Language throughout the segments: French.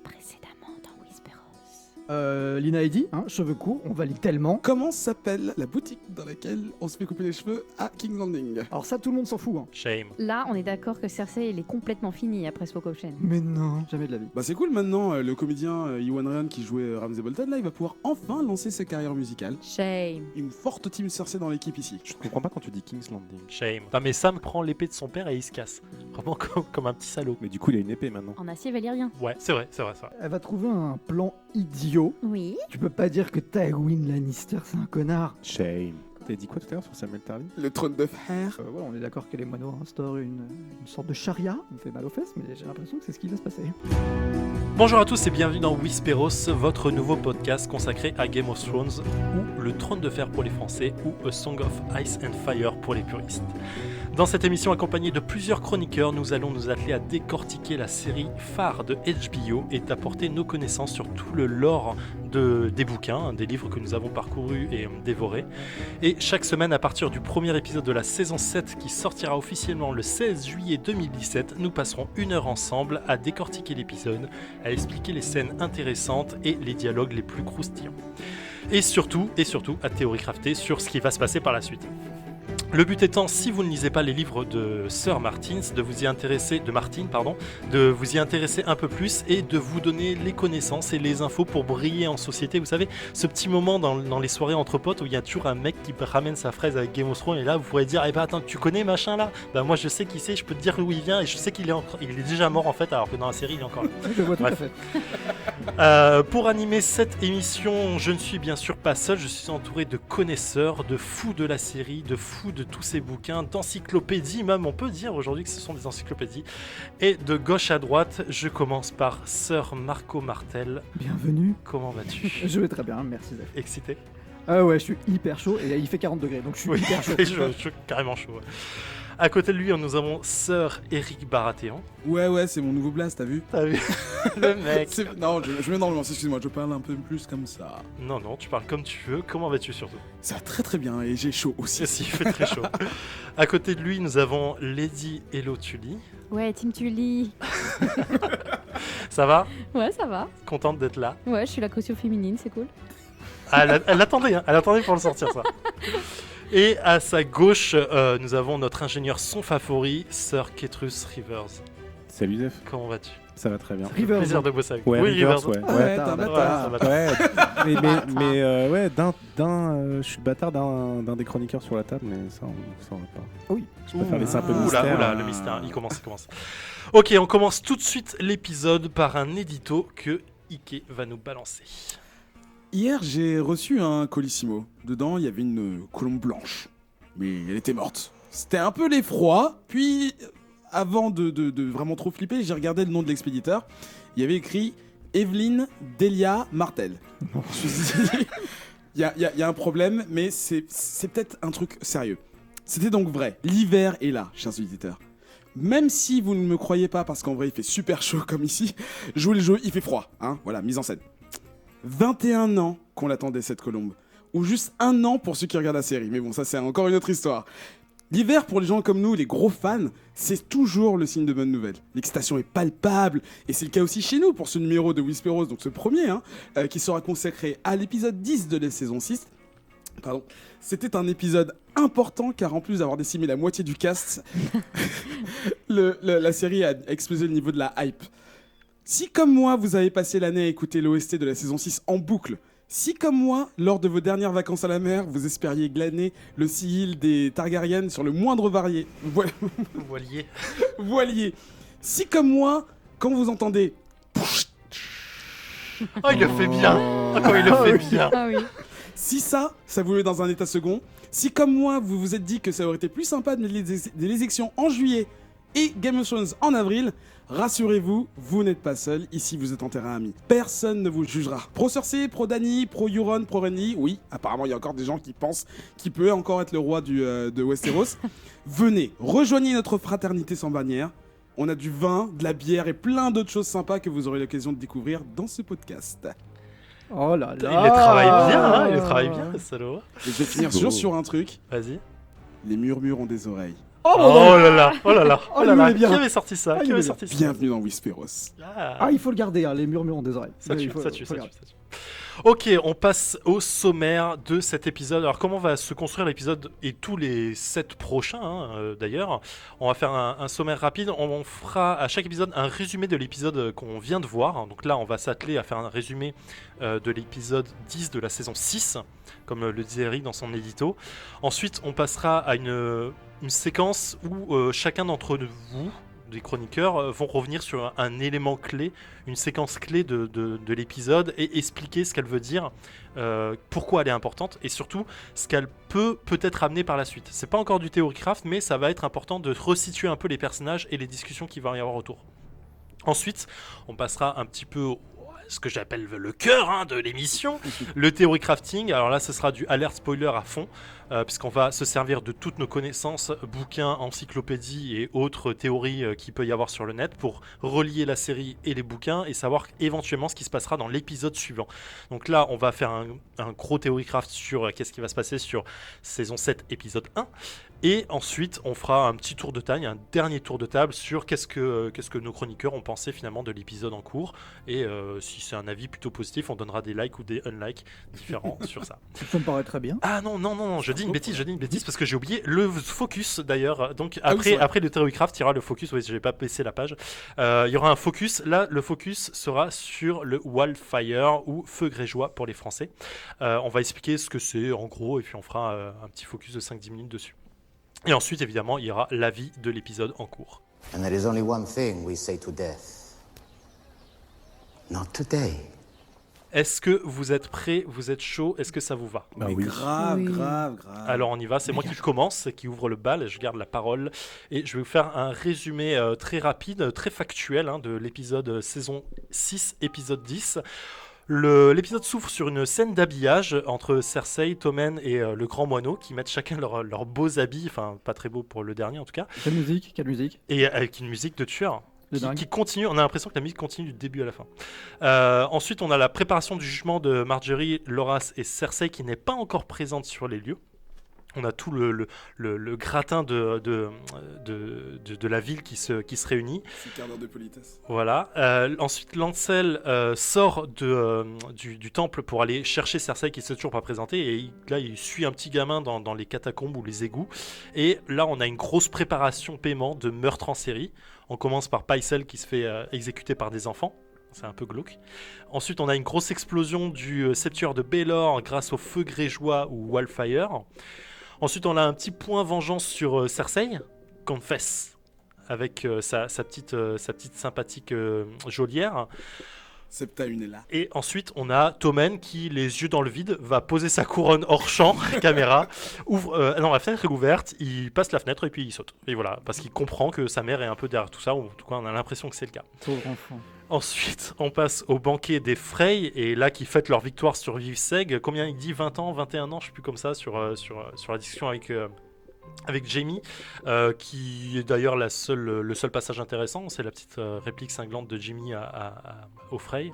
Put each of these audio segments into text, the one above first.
Précédemment dans Whisperos. Lina Eddy, cheveux courts, on valide tellement. Comment s'appelle la boutique dans laquelle on se fait couper les cheveux à King's Landing? Alors ça, tout le monde s'en fout. Shame. Là, on est d'accord que Cersei, elle est complètement finie après Smoke Ocean. Mais non, jamais de la vie. Bah c'est cool maintenant, le comédien Ewan Ryan qui jouait Ramsay Bolton, là il va pouvoir enfin lancer sa carrière musicale. Shame. Une forte team Cersei dans l'équipe ici. Je ne comprends pas quand tu dis King's Landing. Shame. Non mais Sam prend l'épée de son père et il se casse. Vraiment comme un petit salaud. Mais du coup, il a une épée maintenant. En acier valyrien. Ouais, c'est vrai. Elle va trouver un plan idiot. Oui. Tu peux pas dire que Tywin Lannister, c'est un connard. Shame. T'as dit quoi tout à l'heure sur Samuel Tarly? Le trône de fer. Voilà, on est d'accord que les moineaux instaurent une sorte de charia. Ça me fait mal aux fesses, mais j'ai l'impression que c'est ce qui va se passer. Bonjour à tous et bienvenue dans Whisperos, votre nouveau podcast consacré à Game of Thrones, ou Le Trône de Fer pour les Français, ou A Song of Ice and Fire pour les puristes. Dans cette émission accompagnée de plusieurs chroniqueurs, nous allons nous atteler à décortiquer la série phare de HBO et d'apporter nos connaissances sur tout le lore des bouquins, des livres que nous avons parcourus et dévorés. Et chaque semaine, à partir du premier épisode de la saison 7 qui sortira officiellement le 16 juillet 2017, nous passerons 1 heure ensemble à décortiquer l'épisode, à expliquer les scènes intéressantes et les dialogues les plus croustillants. Et surtout, à théorie crafter sur ce qui va se passer par la suite. Le but étant, si vous ne lisez pas les livres de Sir Martins, de vous y intéresser un peu plus et de vous donner les connaissances et les infos pour briller en société. Vous savez, ce petit moment dans les soirées entre potes où il y a toujours un mec qui ramène sa fraise avec Game of Thrones et là vous pourrez dire, attends, tu connais machin là? Bah moi je sais qui c'est, je peux te dire où il vient et je sais qu'il est déjà mort en fait, alors que dans la série il est encore là. Je vois tout à fait. Pour animer cette émission, je ne suis bien sûr pas seul, je suis entouré de connaisseurs, de fous de la série, de fous de tous ces bouquins, d'encyclopédies même, on peut dire aujourd'hui que ce sont des encyclopédies. Et de gauche à droite, je commence par Sir Marco Martel. Bienvenue. Comment vas-tu? Je vais très bien, merci Zef. Excité? Ah ouais, je suis hyper chaud et il fait 40 degrés, donc je suis hyper chaud. Je suis carrément chaud. Ouais. À côté de lui, nous avons Sir Eric Baratheon. Ouais, c'est mon nouveau blast, t'as vu? T'as vu? Le mec. Non, je mets dans le excuse-moi, je parle un peu plus comme ça. Non, tu parles comme tu veux. Comment vas-tu surtout? Ça va très bien et j'ai chaud aussi. Si, il fait très chaud. À côté de lui, nous avons Lady Hello Tully. Ouais, Team Tully. Ça va? Ouais, ça va. Contente d'être là? Ouais, je suis la caution féminine, c'est cool. Ah, elle attendait pour le sortir ça. Et à sa gauche, nous avons notre ingénieur son favori, Sir Ketrus Rivers. Salut Zef. Comment vas-tu? Ça va très bien. Rivers. Plaisir de bosser avec toi. Ouais, Oui, Rivers, ouais. Ouais, t'es un bâtard. Ouais, je suis le bâtard d'un des chroniqueurs sur la table, mais ça on va pas. Oui. Je préfère laisser un peu de mystère. Oula, le mystère, il commence. Ok, on commence tout de suite l'épisode par un édito que Ike va nous balancer. Hier, j'ai reçu un colissimo. Dedans, il y avait une colombe blanche. Mais elle était morte. C'était un peu l'effroi. Puis, avant de vraiment trop flipper, j'ai regardé le nom de l'expéditeur. Il y avait écrit Evelyn Delia Martel. Je me suis dit, il y a un problème, mais c'est peut-être un truc sérieux. C'était donc vrai. L'hiver est là, chers auditeurs. Même si vous ne me croyez pas, parce qu'en vrai, il fait super chaud comme ici, jouez le jeu, il fait froid. Voilà, mise en scène. 21 ans qu'on l'attendait cette colombe. Ou juste 1 an pour ceux qui regardent la série. Mais bon, ça c'est encore une autre histoire. L'hiver, pour les gens comme nous, les gros fans, c'est toujours le signe de bonne nouvelle. L'excitation est palpable, et c'est le cas aussi chez nous pour ce numéro de Whisperos, donc ce premier, qui sera consacré à l'épisode 10 de la saison 6. Pardon. C'était un épisode important, car en plus d'avoir décimé la moitié du cast, la série a explosé le niveau de la hype. Si comme moi, vous avez passé l'année à écouter l'OST de la saison 6 en boucle, si comme moi, lors de vos dernières vacances à la mer, vous espériez glaner le sigil des Targaryen sur le moindre voilier, si comme moi, quand vous entendez... Oh, il le fait bien. Comment il le fait bien. Ah oui. Si ça vous met dans un état second, si comme moi, vous vous êtes dit que ça aurait été plus sympa de mettre des élections en juillet et Game of Thrones en avril, rassurez-vous, vous n'êtes pas seul, ici vous êtes en terrain ami. Personne ne vous jugera. Pro Cersei, pro Dany, pro Euron, pro Renly, oui, apparemment il y a encore des gens qui pensent qu'il peut encore être le roi de Westeros. Venez, rejoignez notre fraternité sans bannière. On a du vin, de la bière et plein d'autres choses sympas que vous aurez l'occasion de découvrir dans ce podcast. Oh là là. Il les travaille bien, le salaud. Et je vais finir sur un truc. Vas-y. Les murmures ont des oreilles. Oh mon Oh dieu là là, oh là là, Oh, oh là il là. voulait bien. Qui avait sorti ça? Ah, il Qui avait voulait sorti ça? Bienvenue dans Whisperos. Ah, il faut le garder, hein, les murmures ont des oreilles. Ça Mais tue, il faut- ça tue, faut ça le tue, garder. ça tue. Ok, on passe au sommaire de cet épisode. Alors comment va se construire l'épisode et tous les 7 prochains d'ailleurs. On va faire un sommaire rapide. On fera à chaque épisode un résumé de l'épisode qu'on vient de voir. Donc là on va s'atteler à faire un résumé de l'épisode 10 de la saison 6, comme le disait Eric dans son édito. Ensuite on passera à une séquence où chacun d'entre vous, des chroniqueurs, vont revenir sur un élément clé, une séquence clé de l'épisode et expliquer ce qu'elle veut dire, pourquoi elle est importante et surtout ce qu'elle peut-être amener par la suite. C'est pas encore du Theorycraft, mais ça va être important de resituer un peu les personnages et les discussions qu'il va y avoir autour. Ensuite, on passera un petit peu ce que j'appelle le cœur de l'émission, le theory crafting. Alors là, ce sera du alert spoiler à fond, puisqu'on va se servir de toutes nos connaissances, bouquins, encyclopédies et autres théories qu'il peut y avoir sur le net pour relier la série et les bouquins et savoir éventuellement ce qui se passera dans l'épisode suivant. Donc là, on va faire un gros theory craft sur qu'est-ce qui va se passer sur saison 7, épisode 1. Et ensuite, on fera un petit tour de table, un dernier tour de table sur qu'est-ce que nos chroniqueurs ont pensé finalement de l'épisode en cours. Et si c'est un avis plutôt positif, on donnera des likes ou des unlikes différents sur ça. Ça me paraît très bien. Ah non, je dis une bêtise parce que j'ai oublié le focus d'ailleurs. Donc Ah oui, c'est vrai. après le Theorycraft, il y aura le focus. Oui, je vais pas baisser la page. Il y aura un focus. Là, le focus sera sur le Wildfire ou Feu Grégeois pour les Français. On va expliquer ce que c'est en gros et puis on fera un petit focus de 5-10 minutes dessus. Et ensuite, évidemment, il y aura l'avis de l'épisode en cours. And there is only one thing we say to death. Not today. Est-ce que vous êtes prêts? Vous êtes chaud? Est-ce que ça vous va? Bah Mais oui. grave, Oui. grave. Alors on y va, c'est moi qui commence, qui ouvre le bal, je garde la parole et je vais vous faire un résumé très rapide, très factuel de l'épisode saison 6, épisode 10. L'épisode s'ouvre sur une scène d'habillage entre Cersei, Tommen et le grand moineau qui mettent chacun leurs beaux habits, enfin pas très beaux pour le dernier en tout cas, Quelle musique et avec une musique de tueur. De dingue. Qui continue, on a l'impression que la musique continue du début à la fin. Ensuite, on a la préparation du jugement de Marjorie, Loras et Cersei qui n'est pas encore présente sur les lieux. On a tout le gratin de la ville qui se réunit. C'est quart d'heure de politesse. Voilà. Ensuite, Lancel sort du temple pour aller chercher Cersei qui ne s'est toujours pas présentée. Et là, il suit un petit gamin dans les catacombes ou les égouts. Et là, on a une grosse préparation paiement de meurtre en série. On commence par Pycelle qui se fait exécuter par des enfants. C'est un peu glauque. Ensuite, on a une grosse explosion du septuaire de Baelor grâce au feu grégeois ou Wildfire. Ensuite, on a un petit point vengeance sur Cersei, Confess, avec sa petite sympathique geôlière. Septa une est là. Et ensuite, on a Tommen qui, les yeux dans le vide, va poser sa couronne hors champ, caméra, la fenêtre est ouverte, il passe la fenêtre et puis il saute. Et voilà, parce qu'il comprend que sa mère est un peu derrière tout ça, ou en tout cas, on a l'impression que c'est le cas. Pauvre enfant. Ensuite, on passe au banquet des Frey, et là, qui fêtent leur victoire sur Vivseg. Combien il dit 20 ans, 21 ans, je sais plus comme ça, sur la discussion avec Jaime, qui est d'ailleurs le seul passage intéressant. C'est la petite réplique cinglante de Jaime au Frey.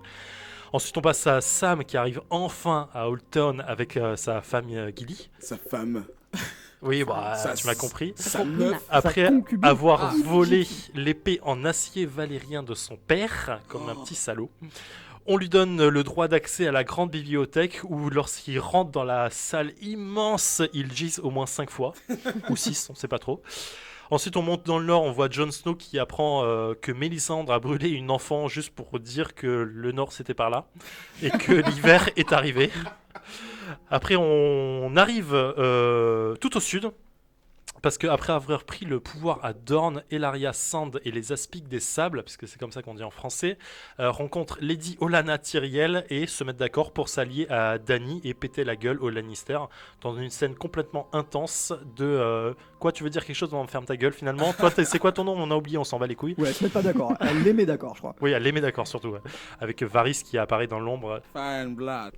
Ensuite, on passe à Sam, qui arrive enfin à Old Town avec sa femme Gilly. Sa femme. Oui, bah, Ça, tu m'as compris. Sa meuf. Après Sa concubine. avoir volé l'épée en acier valérien de son père, comme un petit salaud, on lui donne le droit d'accès à la grande bibliothèque où lorsqu'il rentre dans la salle immense, il gise au moins 5 fois, ou 6, on ne sait pas trop. Ensuite, on monte dans le nord, on voit Jon Snow qui apprend que Mélisandre a brûlé une enfant juste pour dire que le nord c'était par là, et que l'hiver est arrivé. Après, on arrive tout au sud, parce qu'après avoir pris le pouvoir à Dorne, Ellaria Sand et les Aspics des Sables, puisque c'est comme ça qu'on dit en français, rencontrent Lady Olenna Tyriel et se mettent d'accord pour s'allier à Dany et péter la gueule aux Lannister dans une scène complètement intense de... Quoi, tu veux dire quelque chose? On ferme ta gueule finalement. Toi, c'est quoi ton nom? On a oublié, on s'en bat les couilles. Ouais, elles se mettent pas d'accord. Elle les met d'accord, je crois. Oui, elle les met d'accord surtout, ouais. Avec Varys qui apparaît dans l'ombre. Fine blood.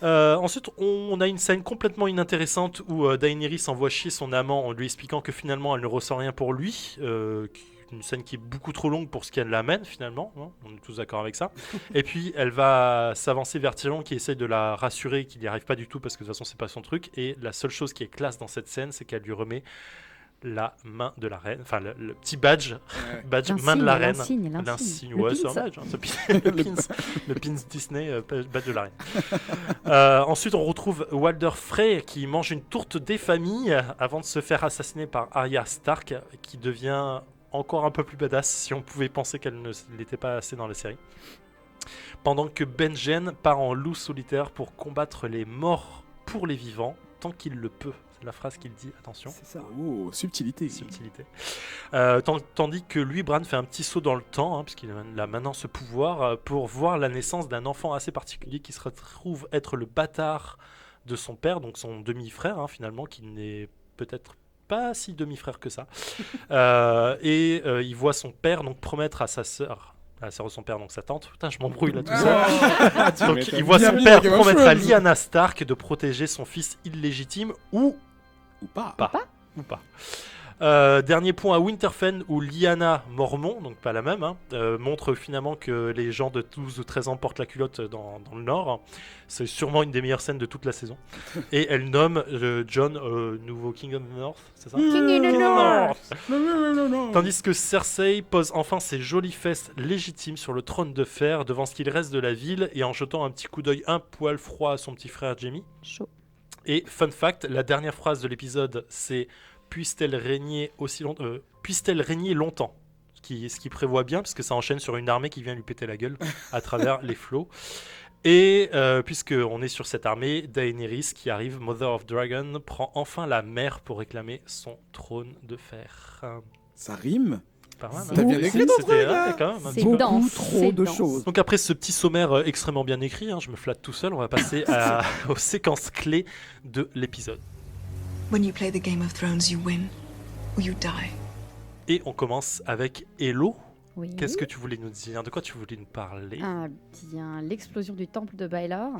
Ensuite, on a une scène complètement inintéressante où Daenerys envoie chier son amant en lui expliquant que finalement elle ne ressent rien pour lui. Une scène qui est beaucoup trop longue pour ce qu'elle l'amène finalement, hein, on est tous d'accord avec ça. Et puis elle va s'avancer vers Tyrion qui essaye de la rassurer qu'il n'y arrive pas du tout parce que de toute façon c'est pas son truc. Et la seule chose qui est classe dans cette scène, c'est qu'elle lui remet la main de la reine, enfin le petit badge L'insigne, main de la reine. L'insigne. Ouais, c'est un badge. Le pins Disney, badge de la reine. Ensuite, on retrouve Walder Frey qui mange une tourte des familles avant de se faire assassiner par Arya Stark, qui devient encore un peu plus badass si on pouvait penser qu'elle ne l'était pas assez dans la série. Pendant que Benjen part en loup solitaire pour combattre les morts pour les vivants tant qu'il le peut. C'est la phrase qu'il dit, attention. C'est ça. Oh, subtilité. Tandis que lui, Bran, fait un petit saut dans le temps, puisqu'il a maintenant ce pouvoir, pour voir la naissance d'un enfant assez particulier qui se retrouve être le bâtard de son père, donc son demi-frère, finalement, qui n'est peut-être pas si demi-frère que ça. Il voit son père donc promettre à sa sœur, la sœur de son père, donc sa tante. Putain, je m'embrouille là tout ça. Donc, il voit son père promettre à Lyanna Stark de protéger son fils illégitime ou pas. Dernier point à Winterfell où Lyanna Mormont, donc pas la même, montre finalement que les gens de 12 ou 13 ans portent la culotte dans le Nord. C'est sûrement une des meilleures scènes de toute la saison. Et elle nomme Jon nouveau King of the North, c'est ça ? King of the North. Tandis que Cersei pose enfin ses jolies fesses légitimes sur le trône de fer devant ce qu'il reste de la ville et en jetant un petit coup d'œil un poil froid à son petit frère Jaime. Chaud. Et fun fact, la dernière phrase de l'épisode, c'est « Puisse-t-elle régner longtemps ?» ce qui prévoit bien, parce que ça enchaîne sur une armée qui vient lui péter la gueule à travers les flots. Et puisqu'on est sur cette armée, Daenerys qui arrive, Mother of Dragon, prend enfin la mer pour réclamer son trône de fer. Ça rime. Pas mal, T'as bien écrit ton truc, quand même, un C'est petit peu. dense, trop c'est de dense. choses. Donc après ce petit sommaire extrêmement bien écrit, je me flatte tout seul, on va passer aux séquences clés de l'épisode. When you play the Game of Thrones, you win or you die. Et on commence avec Hello. Oui. Qu'est-ce que tu voulais nous dire ? De quoi tu voulais nous parler ? Ah bien, l'explosion du temple de Baelor.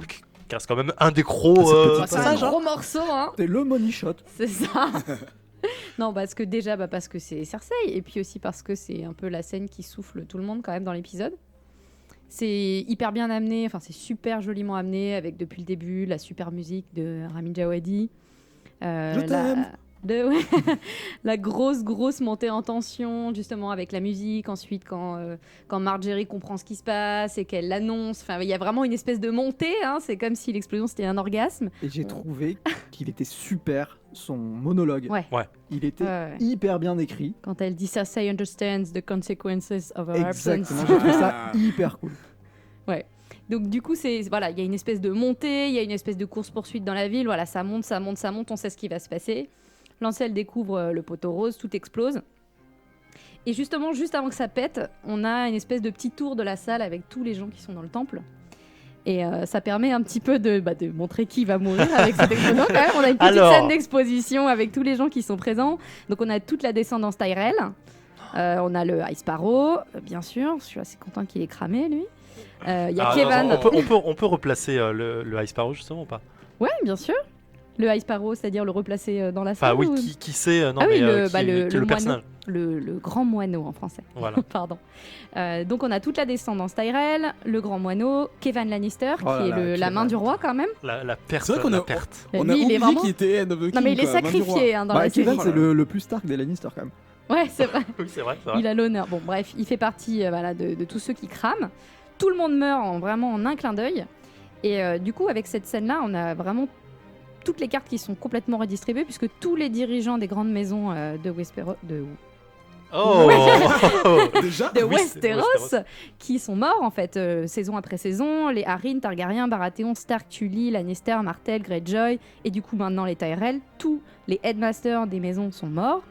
Car c'est quand même un des gros C'est un passages. gros morceau, C'est le money shot. C'est ça. Non, parce que déjà, parce que c'est Cersei, et puis aussi parce que c'est un peu la scène qui souffle tout le monde quand même dans l'épisode. C'est hyper bien amené, enfin c'est super joliment amené, avec depuis le début la super musique de Ramin Djawadi. Je t'aime. La grosse montée en tension, justement avec la musique. Ensuite, quand Margaery comprend ce qui se passe et qu'elle l'annonce, enfin il y a vraiment une espèce de montée. C'est comme si l'explosion c'était un orgasme. Et j'ai trouvé qu'il était super, son monologue. Ouais. Il était Ouais. hyper bien écrit. Quand elle dit Cersei understands the consequences of her absence. Exactement, j'ai trouvé ça hyper cool. Donc du coup, il y a une espèce de montée, il y a une espèce de course-poursuite dans la ville. Voilà, ça monte, on sait ce qui va se passer. Lancel découvre le poteau rose, tout explose. Et justement, juste avant que ça pète, on a une espèce de petit tour de la salle avec tous les gens qui sont dans le temple. Et ça permet un petit peu de montrer qui va mourir avec cette explosion. Quand même, on a une petite scène d'exposition avec tous les gens qui sont présents. Donc on a toute la descendance Tyrell. On a le High Sparrow, bien sûr. Je suis assez content qu'il ait cramé, lui. Il y a Kevan. On peut replacer le High Sparrow justement ou pas ? Ouais, bien sûr. Le High Sparrow, c'est-à-dire le replacer dans la salle. Enfin oui, ou... qui c'est le moineau, personnage. Le grand moineau en français. Voilà. Pardon. Donc on a toute la descendance Tyrell, le grand moineau, Kevan Lannister, qui est la main du roi quand même. La perte. C'est vrai qu'on la a, perte. on a Lui, il est oublié vraiment- qu'il était Head of the King. Non mais il est quoi, main du roi. sacrifié dans la série. Kevan, c'est le plus Stark des Lannister quand même. Ouais, c'est vrai. Oui, c'est vrai. Il a l'honneur. Bon, bref, il fait partie de tous ceux qui crament. Tout le monde meurt vraiment en un clin d'œil. Et du coup, avec cette scène-là, on a vraiment toutes les cartes qui sont complètement redistribuées, puisque tous les dirigeants des grandes maisons de Westeros, Oh Déjà de Oui, Westeros, Westeros. qui sont morts en fait, saison après saison. Les Arryn, Targaryen, Baratheon, Stark, Tully, Lannister, Martell, Greyjoy, et du coup maintenant les Tyrell. Tous les headmasters des maisons sont morts,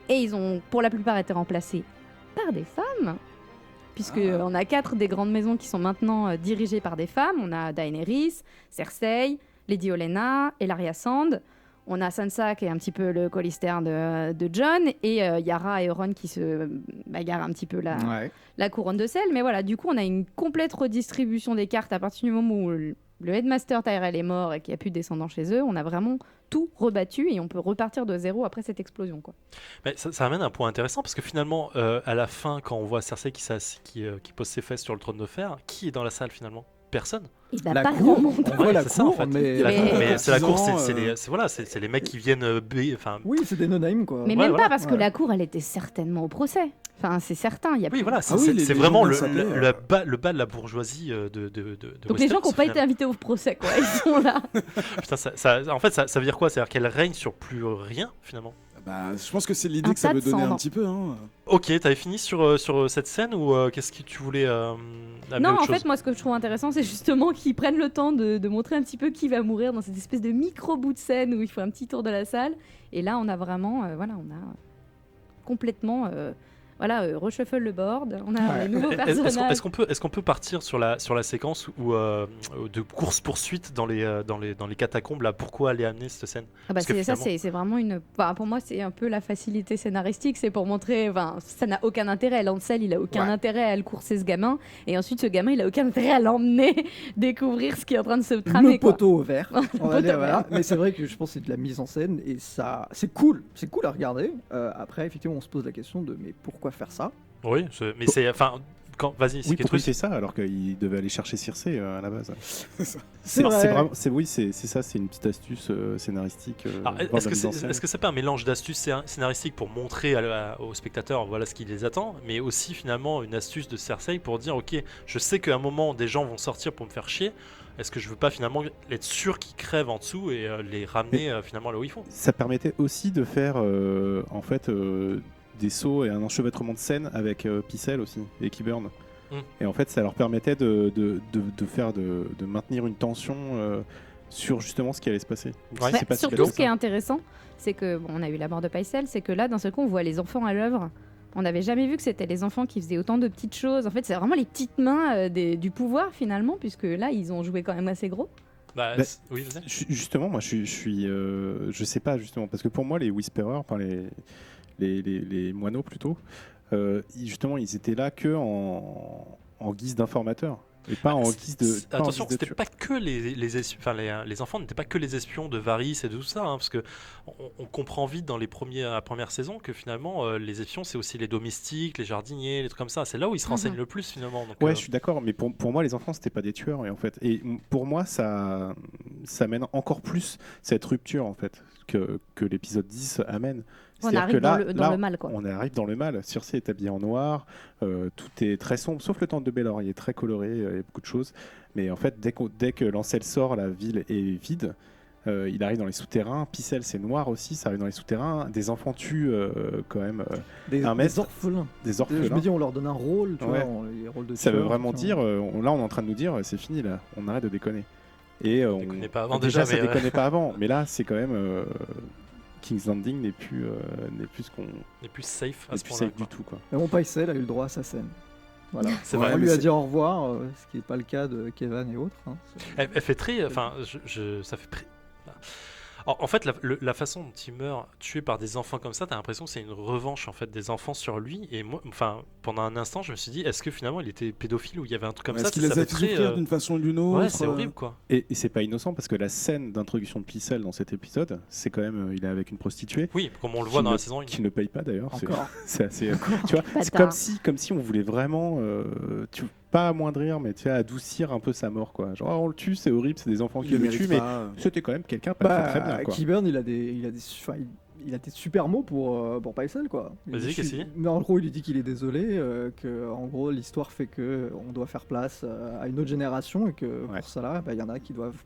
et ils ont pour la plupart été remplacés par des femmes. Puisque on a 4 des grandes maisons qui sont maintenant dirigées par des femmes. On a Daenerys, Cersei, Lady Olenna, Ellaria Sand. On a Sansa qui est un petit peu le colister de Jon. Et Yara et Euron qui se bagarrent un petit peu la couronne de sel. Mais voilà, du coup, on a une complète redistribution des cartes à partir du moment où le headmaster Tyrell est mort et qu'il n'y a plus de descendants chez eux. On a vraiment tout rebattu et on peut repartir de zéro après cette explosion, quoi. Mais ça amène un point intéressant parce que finalement, à la fin, quand on voit Cersei qui pose ses fesses sur le trône de fer, qui est dans la salle finalement ? personne. Il n'a La pas cour, grand monde. on voit Ouais, la c'est ça, en cour, fait. mais... La cour, mais c'est la cour, Artisans, c'est les mecs qui viennent. Enfin, Oui, c'est des no-name, quoi. Mais Ouais, même voilà. pas parce que Ouais. la cour, elle était certainement au procès. Enfin, c'est certain. Il y a oui, plus- voilà, c'est Ah oui, les c'est gens vraiment bien le, sapés, le bas de la bourgeoisie de Donc les gens qui n'ont Westeros, pas été finalement. invités au procès, quoi, ils sont là. Putain, en fait, ça veut dire quoi? C'est-à-dire qu'elle règne sur plus rien, finalement. Bah, je pense que c'est l'idée Un que ça tas veut de donner un cendres. petit peu. Hein. Ok, t'avais fini sur cette scène ou qu'est-ce que tu voulais amener Non, autre en chose fait, moi, ce que je trouve intéressant, c'est justement qu'ils prennent le temps de montrer un petit peu qui va mourir dans cette espèce de micro-bout de scène où il faut un petit tour de la salle. Et là, on a vraiment, voilà, on a complètement, reshuffle le board. On a Ouais. les nouveaux personnages. Est-ce qu'on peut partir sur la séquence où, de course-poursuite dans les catacombes là? Pourquoi aller amener cette scène? Ah bah Parce que c'est ça, finalement- c'est vraiment une. Enfin, pour moi, c'est un peu la facilité scénaristique. C'est pour montrer. Enfin, ça n'a aucun intérêt. Lancel, il a aucun Ouais. intérêt à le courser ce gamin. Et ensuite, ce gamin, il a aucun intérêt à l'emmener découvrir ce qui est en train de se tramer. Le quoi. poteau au vert, on va poteau dire, au voilà. vert. Mais c'est vrai que je pense que c'est de la mise en scène et ça, c'est cool à regarder. Après, effectivement, on se pose la question de mais pourquoi faire ça? Oui, mais c'est enfin. Vas-y, Oui, c'est pourquoi il Ketrus. fait ça alors qu'il devait aller chercher Circé à la base? C'est vrai. vraiment, c'est ça, c'est une petite astuce scénaristique. Alors, voire de est-ce la que mise en c'est scène. est-ce que c'est pas un mélange d'astuces scénaristiques pour montrer aux spectateurs voilà ce qui les attend, mais aussi finalement une astuce de Cersei pour dire ok, je sais qu'à un moment des gens vont sortir pour me faire chier. Est-ce que je veux pas finalement être sûr qu'ils crèvent en dessous et les ramener finalement là où ils font? Ça permettait aussi de faire en fait des sauts et un enchevêtrement de scène avec Pycelle aussi et Qyburn. Et en fait, ça leur permettait de maintenir une tension sur justement ce qui allait se passer. Donc, Ouais. c'est pas si Surtout, bête que ce qui est ça. intéressant, c'est que on a eu la mort de Pycelle, c'est que là, d'un seul coup, on voit les enfants à l'œuvre. On n'avait jamais vu que c'était les enfants qui faisaient autant de petites choses. En fait, c'est vraiment les petites mains du pouvoir finalement, puisque là, ils ont joué quand même assez gros. Bah, Oui, vas-y. Justement, moi, je sais pas justement parce que pour moi, les Whisperers, enfin les moineaux plutôt, justement, ils étaient là que en guise d'informateurs et pas en guise de. pas en Attention, guise de c'était pas que les enfants n'étaient pas que les espions de Varys et de tout ça, hein, parce que on comprend vite dans la première saison que finalement les espions c'est aussi les domestiques, les jardiniers, les trucs comme ça. C'est là où ils se renseignent le plus finalement. Donc, Ouais, je suis d'accord, mais pour moi, les enfants, c'était pas des tueurs, et en fait, et pour moi, ça mène encore plus cette rupture en fait que l'épisode 10 amène. On C'est-à-dire arrive que là, dans le mal, quoi. On arrive dans le mal. Cersei est habillée en noir, tout est très sombre, sauf le temple de Baelor, il est très coloré, il y a beaucoup de choses. Mais en fait, dès que Lancel sort, la ville est vide. Il arrive dans les souterrains. Pycelle, c'est noir aussi, ça arrive dans les souterrains. Des enfants tuent quand même Des un maître. orphelins. Des Je orphelins. me dis, on leur donne un rôle, tu Ouais. vois, les rôles de Ça veut tueurs, vraiment tout ça. dire, là, on est en train de nous dire, c'est fini là, on arrête de déconner. Et on déconnait pas avant déjà, déjà, ça mais, déconnait pas avant. Mais là, c'est quand même King's Landing n'est plus ce qu'on on est plus safe à n'est ce plus point-là. safe du tout quoi. Mais bon, Pycelle a eu le droit à sa scène. Voilà. C'est On vrai, lui mais a c'est- dit au revoir, ce qui n'est pas le cas de Kevin et autres. hein. Elle fait très, enfin, ça fait. En fait, la façon dont il meurt, tué par des enfants comme ça, t'as l'impression que c'est une revanche en fait des enfants sur lui. Et moi, enfin, pendant un instant, je me suis dit, est-ce que finalement il était pédophile ou il y avait un truc comme ça? Est-ce qu'il les Ça a fait fait très, souffrir d'une façon ou d'une autre? Ouais, c'est horrible quoi. Et c'est pas innocent parce que la scène d'introduction de Pycelle dans cet épisode, c'est quand même il est avec une prostituée Oui, comme on le voit Qui dans ne- la saison 1. qui ne paye pas d'ailleurs. Encore. C'est assez. Tu vois, c'est Bâtard. comme si on voulait vraiment pas amoindrir, mais tu vois, adoucir un peu sa mort quoi. Genre on le tue, c'est horrible, c'est des enfants qui Il le le tuent, mérite mais pas. c'était quand même quelqu'un pas très bien quoi. Qyburn, il a des super mots pour Pycelle, quoi. Vas-y, qu'est-ce qu'il dit ? Mais en gros, il lui dit qu'il est désolé, que en gros l'histoire fait que on doit faire place à une autre génération et que Ouais. pour cela, il y en a qui doivent.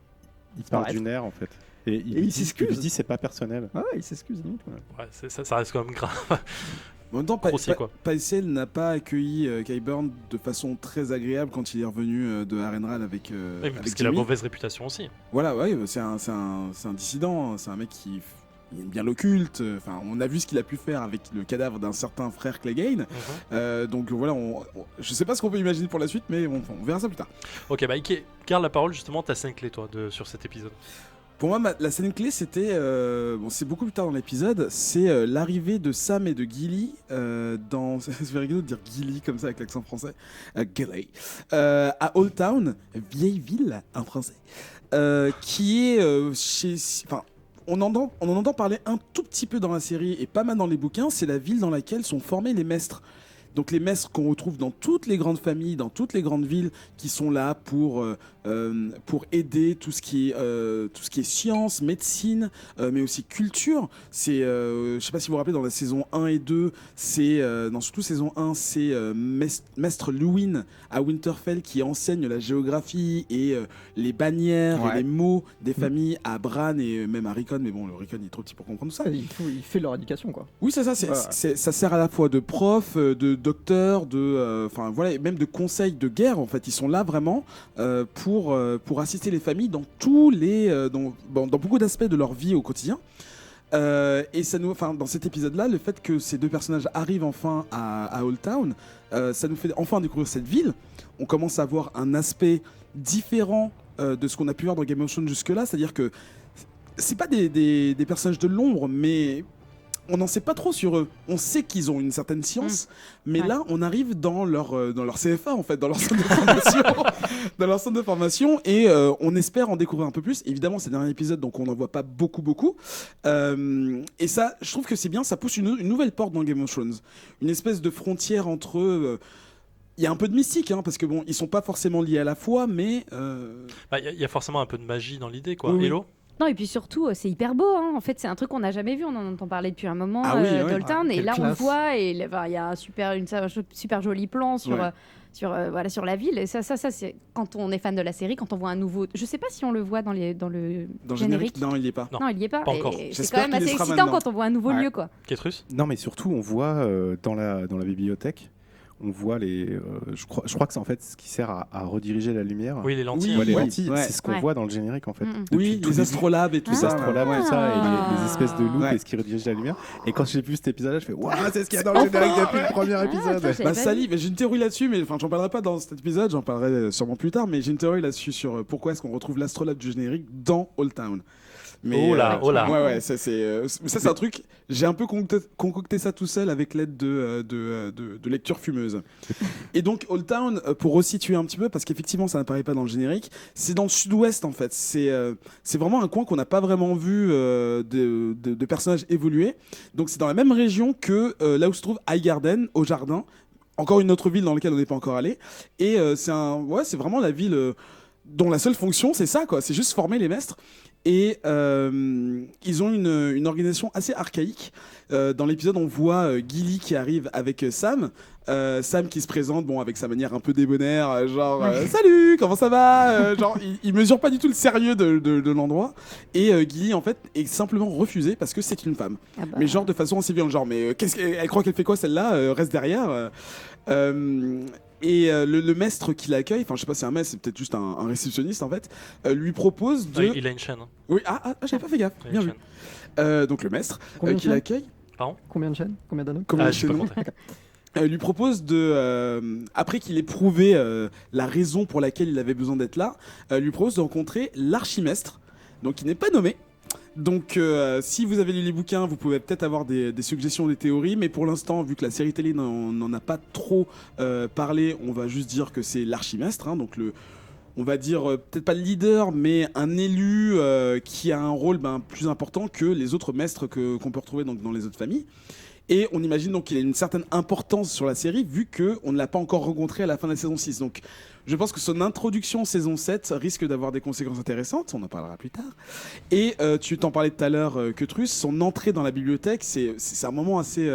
Il part disparaître. du nerf en fait. Et Et il lui dit- s'excuse. Il lui dit c'est pas personnel. Ah, il s'excuse limite. Ouais. Ouais, ça reste quand même grave. En même temps, Grossier, quoi. Pycelle n'a pas accueilli Qyburn de façon très agréable quand il est revenu de Harrenhal avec, Oui, avec parce qu'il a Jaime. mauvaise réputation aussi. Voilà, ouais, c'est un dissident, c'est un mec qui il aime bien l'occulte. Enfin, on a vu ce qu'il a pu faire avec le cadavre d'un certain frère Clegane. Donc voilà, je sais pas ce qu'on peut imaginer pour la suite, mais on verra ça plus tard. Ok, bah Ike, garde la parole justement, ta scène clé toi sur cet épisode. Pour moi, la scène clé, c'était, c'est beaucoup plus tard dans l'épisode, c'est l'arrivée de Sam et de Gilly dans, c'est rigolo de dire Gilly comme ça avec l'accent français, Gilly, à Old Town, vieille ville en français, qui est enfin, on en entend parler un tout petit peu dans la série et pas mal dans les bouquins. C'est la ville dans laquelle sont formés les maîtres. Donc les maîtres qu'on retrouve dans toutes les grandes familles, dans toutes les grandes villes, qui sont là pour aider tout ce qui est science, médecine, mais aussi culture. C'est, je sais pas si vous vous rappelez, dans la saison 1 et 2, c'est dans surtout saison 1, c'est Maître Luwin à Winterfell qui enseigne la géographie et les bannières et les mots des familles à Bran et même à Rickon, mais bon, le Rickon il est trop petit pour comprendre tout ça. Il fait leur éducation, quoi. Oui, c'est ça. Ça sert à la fois de prof, de docteur, enfin voilà, et même de conseil de guerre. En fait, ils sont là vraiment pour assister les familles dans tous les, dans beaucoup d'aspects de leur vie au quotidien. Et ça nous, enfin, dans cet épisode-là, le fait que ces deux personnages arrivent enfin à Old Town, ça nous fait enfin découvrir cette ville. On commence à voir un aspect différent de ce qu'on a pu voir dans Game of Thrones jusque-là, c'est-à-dire que c'est pas des personnages de l'ombre, mais on n'en sait pas trop sur eux. On sait qu'ils ont une certaine science, mais là, on arrive dans leur CFA, en fait, dans leur centre de formation, dans leur centre de formation, et on espère en découvrir un peu plus. Évidemment, c'est le dernier épisode, donc on n'en voit pas beaucoup. Et ça, je trouve que c'est bien, ça pousse une nouvelle porte dans Game of Thrones. Une espèce de frontière entre eux. Il y a un peu de mystique, hein, parce que bon, ils sont pas forcément liés à la foi, mais... Il y a forcément un peu de magie dans l'idée, quoi. Oui. Hello ? Non, et puis surtout, c'est hyper beau. Hein. En fait, c'est un truc qu'on n'a jamais vu. On en entend parler depuis un moment d'Old Town. Et quelle là, on le classe. voit. Et il y a un super joli plan sur la ville. Et ça, c'est quand on est fan de la série, quand on voit un nouveau. Je sais pas si on le voit dans le générique. Non, il y est pas. Non, il y est pas. Pas encore. Et c'est J'espère quand même qu'il y assez sera excitant maintenant. quand on voit un nouveau lieu, quoi. Ketrus ? Non, mais surtout, on voit dans la bibliothèque, on voit je crois que c'est en fait ce qui sert à rediriger la lumière. Oui, les lentilles. On voit les Ouais. lentilles, Ouais. c'est ce qu'on Ouais. voit dans le générique en fait. Oui, Depuis les astrolabes et tout les ça. astrolabes, Ouais. tout ça, et Ah. les espèces de loups Ouais. et ce qui redirige la lumière. Et quand j'ai vu cet épisode-là, je fais waouh, c'est ce qu'il y a dans le générique depuis le premier épisode. attends, j'avais Bah pas Sally, j'ai une théorie là-dessus, mais enfin j'en parlerai pas dans cet épisode, j'en parlerai sûrement plus tard, mais j'ai une théorie là-dessus sur pourquoi est-ce qu'on retrouve l'astrolabe du générique dans Old Town. Mais, Oh là. Ouais, ça c'est un truc, j'ai un peu concocté ça tout seul avec l'aide de lecture fumeuse. Et donc Old Town, pour resituer un petit peu, parce qu'effectivement ça n'apparaît pas dans le générique, c'est dans le sud-ouest en fait, c'est vraiment un coin qu'on n'a pas vraiment vu de personnages évoluer, donc c'est dans la même région que là où se trouve Highgarden, au jardin, encore une autre ville dans laquelle on n'est pas encore allé, et c'est vraiment la ville dont la seule fonction c'est ça, quoi, c'est juste former les maîtres. Et ils ont une organisation assez archaïque. Dans l'épisode, on voit Gilly qui arrive avec Sam. Sam qui se présente, bon, avec sa manière un peu débonnaire, genre salut, comment ça va, genre il mesure pas du tout le sérieux de l'endroit. Et Gilly en fait est simplement refusée parce que c'est une femme. Ah bah. Mais genre de façon assez violente, genre mais elle croit qu'elle fait quoi celle-là, reste derrière. Et le maître qui l'accueille, enfin je sais pas si c'est un maître, c'est peut-être juste un réceptionniste en fait, lui propose de... Il a une chaîne. Hein. Oui, j'avais pas fait gaffe, Il a une bien vu. chaîne. Donc le maître Combien de qui chaînes l'accueille, Combien de chaînes? Combien d'anneaux? Combien de Je sais pas chaînes compter. lui propose après qu'il ait prouvé la raison pour laquelle il avait besoin d'être là, lui propose de rencontrer l'archimestre, donc il n'est pas nommé. Donc si vous avez lu les bouquins, vous pouvez peut-être avoir des suggestions, des théories, mais pour l'instant, vu que la série télé n'en a pas trop parlé, on va juste dire que c'est l'archimestre, hein, donc on va dire peut-être pas le leader, mais un élu qui a un rôle plus important que les autres maîtres qu'on peut retrouver dans les autres familles. Et on imagine donc qu'il a une certaine importance sur la série, vu qu'on ne l'a pas encore rencontré à la fin de la saison 6. Donc je pense que son introduction saison 7 risque d'avoir des conséquences intéressantes, on en parlera plus tard. Et tu t'en parlais tout à l'heure, Ketrus, son entrée dans la bibliothèque, c'est un moment assez...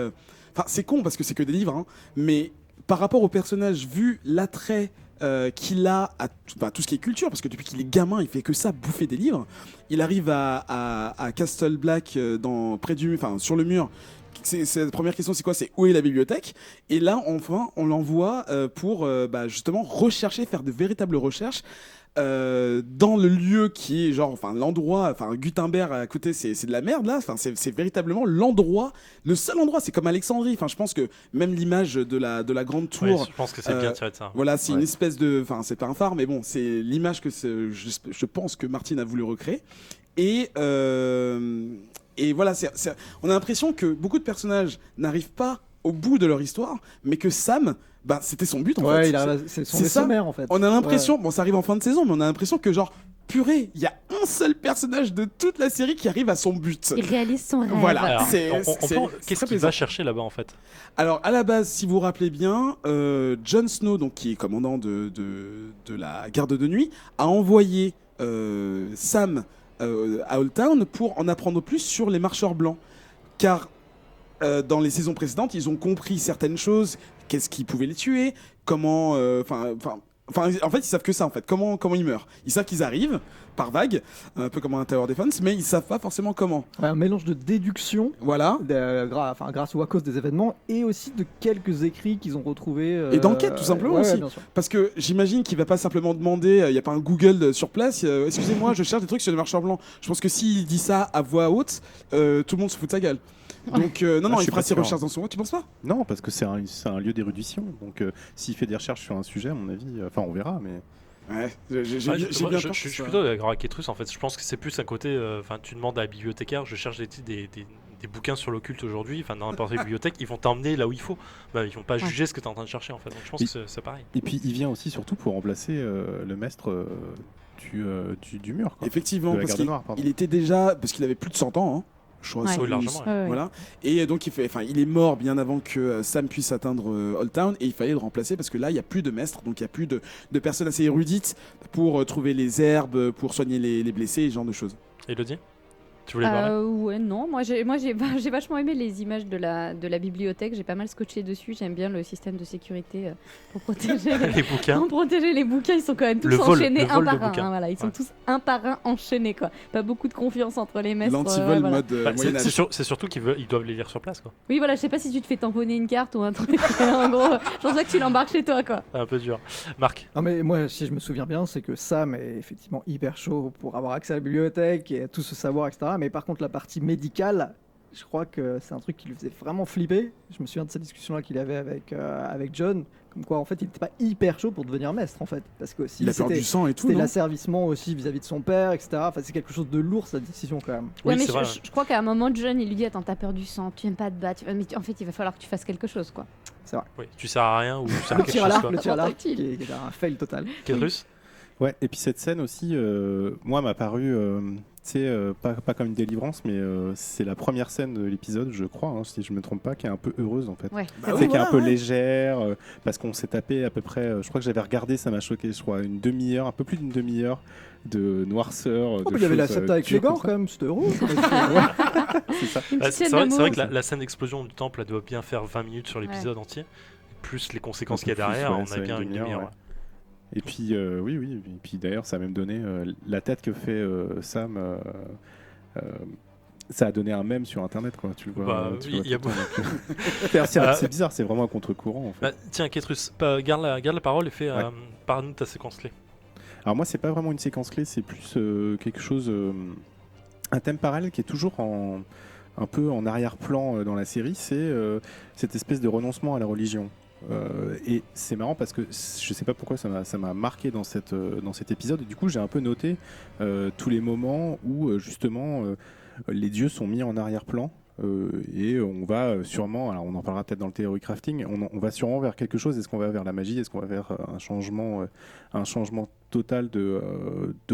Enfin, c'est con parce que c'est que des livres, hein, mais par rapport au personnage, vu l'attrait qu'il a à tout ce qui est culture, parce que depuis qu'il est gamin, il fait que ça, bouffer des livres. Il arrive à Castle Black, sur le mur. La première question, c'est quoi? C'est où est la bibliothèque? Et là, enfin, on l'envoie pour justement faire de véritables recherches dans le lieu qui est l'endroit, Gutenberg à côté, c'est de la merde là. C'est véritablement l'endroit, le seul endroit. C'est comme Alexandrie. Je pense que même l'image de la grande tour. Oui, je pense que c'est bien tiré de ça. Voilà, c'est une espèce de, c'est pas un phare, mais bon, c'est l'image que je pense que Martin a voulu recréer. Et voilà, on a l'impression que beaucoup de personnages n'arrivent pas au bout de leur histoire, mais que Sam, c'était son but en fait. C'est son ça. sommaire en fait. On a l'impression, bon ça arrive en fin de saison, mais on a l'impression que purée, il y a un seul personnage de toute la série qui arrive à son but. Il réalise son rêve. Voilà. Alors, c'est qu'est-ce très qu'il plaisant. va chercher là-bas en fait? Alors, à la base, si vous vous rappelez bien, Jon Snow, donc, qui est commandant de la garde de nuit, a envoyé Sam à Old Town pour en apprendre plus sur les marcheurs blancs. Car dans les saisons précédentes, ils ont compris certaines choses, qu'est-ce qui pouvait les tuer, comment... en fait, ils savent que ça, en fait, comment ils meurent. Ils savent qu'ils arrivent par vague, un peu comme un Tower Defense, mais ils savent pas forcément comment. Ouais, un mélange de déduction, Voilà. grâce ou à cause des événements, et aussi de quelques écrits qu'ils ont retrouvés. Et d'enquête, tout simplement, ouais, aussi. bien sûr. Parce que j'imagine qu'il va pas simplement demander, il n'y a pas un Google sur place, excusez-moi, je cherche des trucs sur les marcheurs blancs. Je pense que s'il dit ça à voix haute, tout le monde se fout de sa gueule. Donc, non, je il suis fera pas ses sûr. recherches dans son coin, tu penses pas? Non, parce que c'est un lieu d'érudition. Donc, s'il fait des recherches sur un sujet, à mon avis, on verra. Mais Ouais, j'ai Ouais, bien je peur je que suis ça- plutôt d'accord avec Ketrus en fait. Je pense que c'est plus un côté. Enfin, tu demandes à la bibliothécaire, je cherche des bouquins sur l'occulte aujourd'hui. Enfin, dans n'importe quelle bibliothèque, ils vont t'emmener là où il faut. Bah, ils vont pas juger ce que tu es en train de chercher en fait. Donc je pense Oui. que c'est pareil. et puis, il vient aussi surtout pour remplacer le maître du mur. Quoi. Effectivement, De la parce garde qu'il noire, pardon. il était déjà, parce qu'il avait plus de 100 ans, hein. Je crois, Ouais. 100, Oui, largement. Ouais, ouais. Voilà. Et donc il est mort bien avant que Sam puisse atteindre Old Town, et il fallait le remplacer parce que là il n'y a plus de maître, donc il n'y a plus de personnes assez érudites pour trouver les herbes, pour soigner les blessés et ce genre de choses. Elodie, tu voulais parler? Ouais, non, moi j'ai vachement aimé les images de la bibliothèque, j'ai pas mal scotché dessus, j'aime bien le système de sécurité pour protéger Les bouquins. pour protéger les bouquins, ils sont quand même tous Le vol enchaînés de un par un, bouquins. hein, voilà, ils sont Ouais. tous un par un enchaînés quoi. Pas beaucoup de confiance entre les maîtres. L'antivol voilà. mode Bah, Moyen Âge. c'est surtout ils doivent les lire sur place quoi. Oui, voilà, je sais pas si tu te fais tamponner une carte ou un truc. En gros, je pense pas que tu l'embarques chez toi quoi. Un peu dur. Marc, Non mais moi, si je me souviens bien, c'est que Sam est effectivement hyper chaud pour avoir accès à la bibliothèque et à tout ce savoir, etc. Mais par contre, la partie médicale, je crois que c'est un truc qui lui faisait vraiment flipper. Je me souviens de cette discussion-là qu'il avait avec John, comme quoi en fait, il n'était pas hyper chaud pour devenir maître en fait, parce que aussi Il a perdu du sang et tout, c'était non? l'asservissement aussi vis-à-vis de son père, etc. Enfin, c'est quelque chose de lourd cette décision quand même. Ouais, oui, mais c'est vrai. je crois qu'à un moment, John, il lui dit attends, t'as peur du sang, tu aimes pas te battre, mais en fait, il va falloir que tu fasses quelque chose quoi. C'est vrai. Oui, tu sers à rien ou tu sers à Le quelque tir à chose l'arc, quoi. le tir à l'arc, qui Tranquille. est un fail total. Ketrus, Ouais, et puis cette scène aussi, moi, m'a paru, pas comme une délivrance, mais c'est la première scène de l'épisode, je crois, hein, si je me trompe pas, qui est un peu heureuse en fait. Ouais. Bah C'est oui, qui est voilà, un peu ouais. légère, parce qu'on s'est tapé à peu près, je crois que j'avais regardé, ça m'a choqué, je crois, une demi-heure, un peu plus d'une demi-heure de noirceur. Oh, de mais il y avait la choses, septa avec dures les gants comme quand ça. même, c'était heureux. C'est ça. Une bah, petite c'est scène vrai, c'est d'amour. vrai que la scène d'explosion du temple elle doit bien faire 20 minutes sur l'épisode entier. Plus les conséquences Un qu'il y a peu plus, derrière, ouais, on ça a va bien une une demi-heure, demi-heure. ouais. Ouais. Et puis, oui, et puis d'ailleurs, ça a même donné la tête que fait Sam. Ça a donné un mème sur internet, quoi. Tu le vois. Bah, tu le vois il y a tout le temps, donc, c'est bizarre, c'est vraiment un contre-courant en fait. Bah, tiens, Ketrus, garde la parole et fais parle-nous de ta séquence clé. Alors moi, c'est pas vraiment une séquence clé, c'est plus quelque chose, un thème parallèle qui est toujours un peu en arrière-plan dans la série, c'est cette espèce de renoncement à la religion. Et c'est marrant parce que je sais pas pourquoi ça m'a marqué dans cet épisode, et du coup j'ai un peu noté tous les moments où justement les dieux sont mis en arrière-plan. Et on va sûrement, alors on en parlera peut-être dans le theory crafting, on va sûrement vers quelque chose. Est-ce qu'on va vers la magie? Est-ce qu'on va vers un changement total de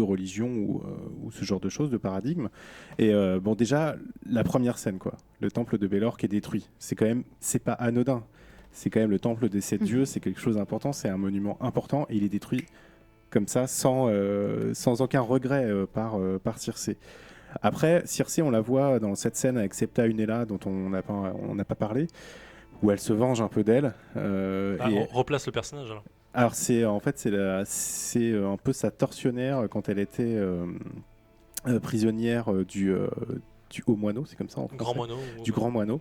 religion ou ce genre de choses, de paradigme? Et bon, déjà, la première scène, quoi, le temple de Bélor qui est détruit, c'est pas anodin. C'est quand même le temple des 7 dieux, c'est quelque chose d'important, c'est un monument important, et il est détruit comme ça, sans aucun regret par Circé. Après, Circé, on la voit dans cette scène avec Septa Unella, dont on n'a pas parlé, où elle se venge un peu d'elle. On replace le personnage alors. Alors, c'est un peu sa tortionnaire quand elle était prisonnière du haut moineau, c'est comme ça en français. Grand moineau. Du grand moineau,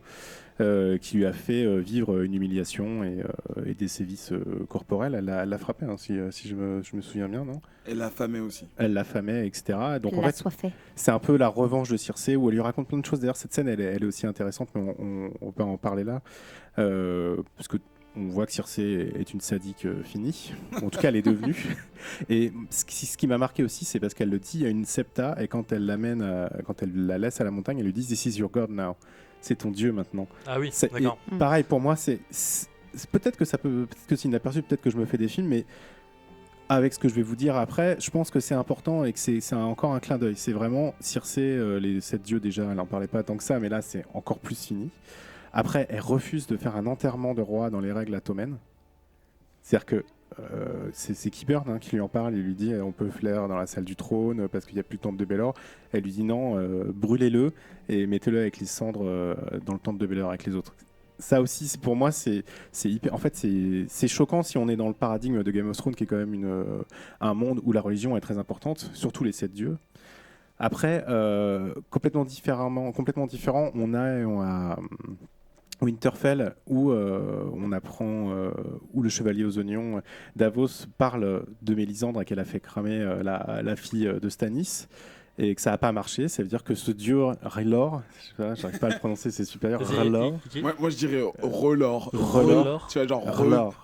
qui lui a fait vivre une humiliation et des sévices corporels. Elle l'a frappé, hein, si je me souviens bien, non? Elle l'affamait aussi. Elle l'affamait, etc. Donc en La fait, soifée. c'est un peu la revanche de Circé, où elle lui raconte plein de choses. D'ailleurs, cette scène, elle est aussi intéressante, mais on peut en parler là, parce que on voit que Circé est une sadique finie. En tout cas, elle est devenue. Et ce qui m'a marqué aussi, c'est parce qu'elle le dit à une Septa, et quand elle la laisse à la montagne, elle lui dit "This is your God now." C'est ton Dieu maintenant. Ah oui, C'est- d'accord. et pareil pour moi, c'est peut-être que c'est inaperçu, peut-être que je me fais des films, mais avec ce que je vais vous dire après, je pense que c'est important et que c'est encore un clin d'œil. C'est vraiment Circé, les 7 dieux déjà, elle n'en parlait pas tant que ça, mais là c'est encore plus fini. Après, elle refuse de faire un enterrement de roi dans les règles attomènes. C'est-à-dire que c'est Qyburn qui lui en parle, il lui dit on peut faire dans la salle du trône parce qu'il n'y a plus le temple de Belor. Elle lui dit non, brûlez-le et mettez-le avec les cendres dans le temple de Belor avec les autres. Ça aussi, pour moi, c'est hyper. En fait, c'est choquant si on est dans le paradigme de Game of Thrones, qui est quand même un monde où la religion est très importante, surtout les 7 dieux. Après, complètement différent, on a Winterfell où on apprend où le chevalier aux oignons Davos parle de Mélisandre et qu'elle a fait cramer la fille de Stannis. Et que ça n'a pas marché, ça veut dire que ce dieu R'hllor, j'arrive pas à le prononcer, c'est supérieur. R'hllor. Moi je dirais Relor. Tu vois, genre R'hllor.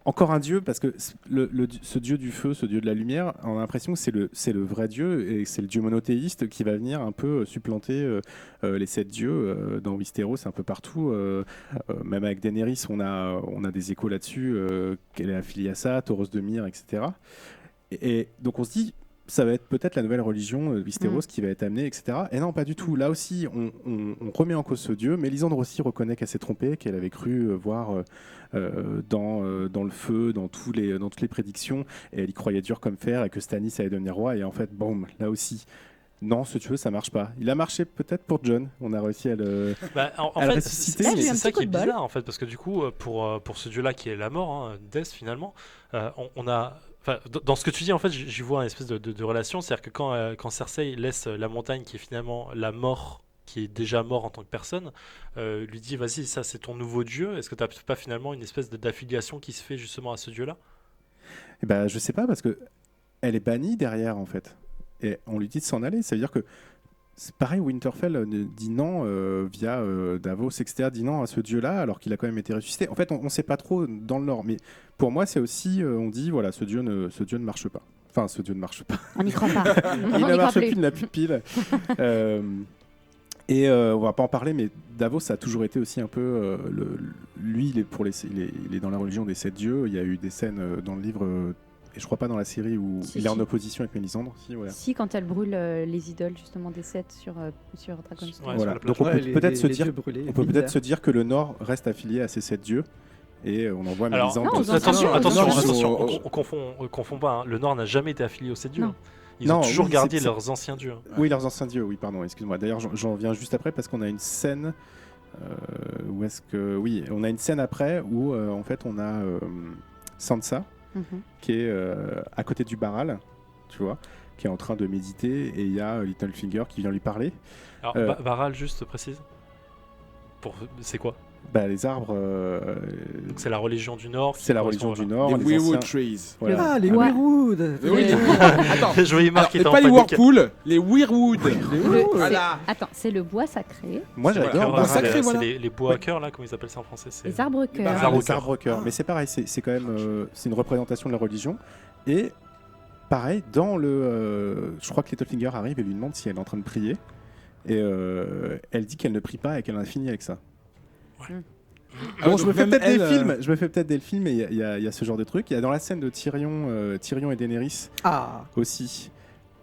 Encore un dieu, parce que ce dieu du feu, ce dieu de la lumière, on a l'impression que c'est le vrai dieu, et c'est le dieu monothéiste qui va venir un peu supplanter les 7 dieux dans Westeros, un peu partout. Même avec Daenerys, on a des échos là-dessus, qu'elle est affiliée à ça, Tauros de Myr, etc. Et donc on se dit, ça va être peut-être la nouvelle religion de Westeros qui va être amenée, etc. Et non, pas du tout. Là aussi, on remet en cause ce dieu. Mélisandre aussi reconnaît qu'elle s'est trompée, qu'elle avait cru voir dans le feu, dans toutes les prédictions, et elle y croyait dur comme fer, et que Stannis allait devenir roi. Et en fait, boum, là aussi. Non, ce dieu, ça marche pas. Il a marché peut-être pour Jon. On a réussi à le ressusciter. C'est ça qui est bizarre, en fait, parce que du coup, pour ce dieu-là qui est la mort, Death, finalement, on a... Enfin, dans ce que tu dis, en fait, j'y vois une espèce de relation. C'est-à-dire que quand Cersei laisse la montagne, qui est finalement la mort, qui est déjà mort en tant que personne, lui dit vas-y, ça c'est ton nouveau dieu. Est-ce que tu n'as pas finalement une espèce d'affiliation qui se fait justement à ce dieu-là? Je sais pas, parce que elle est bannie derrière, en fait. Et on lui dit de s'en aller. Ça veut dire que c'est pareil, Winterfell dit non via Davos, etc. dit non à ce dieu-là, alors qu'il a quand même été ressuscité. En fait, on ne sait pas trop dans le lore, mais pour moi, c'est aussi, on dit, voilà, ce dieu ne marche pas. Enfin, ce dieu ne marche pas. On n'y croit pas. Il ne marche plus, il n'a plus de pile. On va pas en parler, mais Davos a toujours été aussi un peu... lui, il est dans la religion des 7 dieux. Il y a eu des scènes dans le livre... Et je crois pas dans la série où il est en opposition avec Mélisandre. Si, quand elle brûle les idoles justement des 7 sur Dragon's Throne. Voilà. Donc on peut peut-être se dire que le Nord reste affilié à ces 7 dieux. Et on envoie Mélisandre. Attention, on confond pas. Le Nord n'a jamais été affilié aux 7 dieux. Ils ont toujours gardé leurs anciens dieux. Oui, leurs anciens dieux, oui, pardon, excuse-moi. D'ailleurs, j'en viens juste après parce qu'on a une scène... on a une scène après où en fait on a Sansa qui est à côté du Baral, tu vois, qui est en train de méditer, et il y a Littlefinger qui vient lui parler. Alors, Baral, juste précise. C'est quoi? Les arbres. Donc c'est la religion du Nord. C'est la religion du Nord. Les Weirwood Trees. Voilà. Ah, les Weirwood. Attends. Je voyais marquer pas les Whirlpool, les Weirwood. Voilà. Attends, c'est le bois sacré. Moi j'adore. C'est les bois à cœur, là, comment ils appellent ça en français? Les arbres cœurs. Les arbres cœurs. Mais c'est pareil, c'est quand même c'est une représentation de la religion. Et pareil, dans le. Je crois que Littlefinger arrive et lui demande si elle est en train de prier. Et elle dit qu'elle ne prie pas et qu'elle en a fini avec ça. Ouais. Bon, je me fais peut-être des films, mais il y a ce genre de truc. Il y a dans la scène de Tyrion et Daenerys aussi,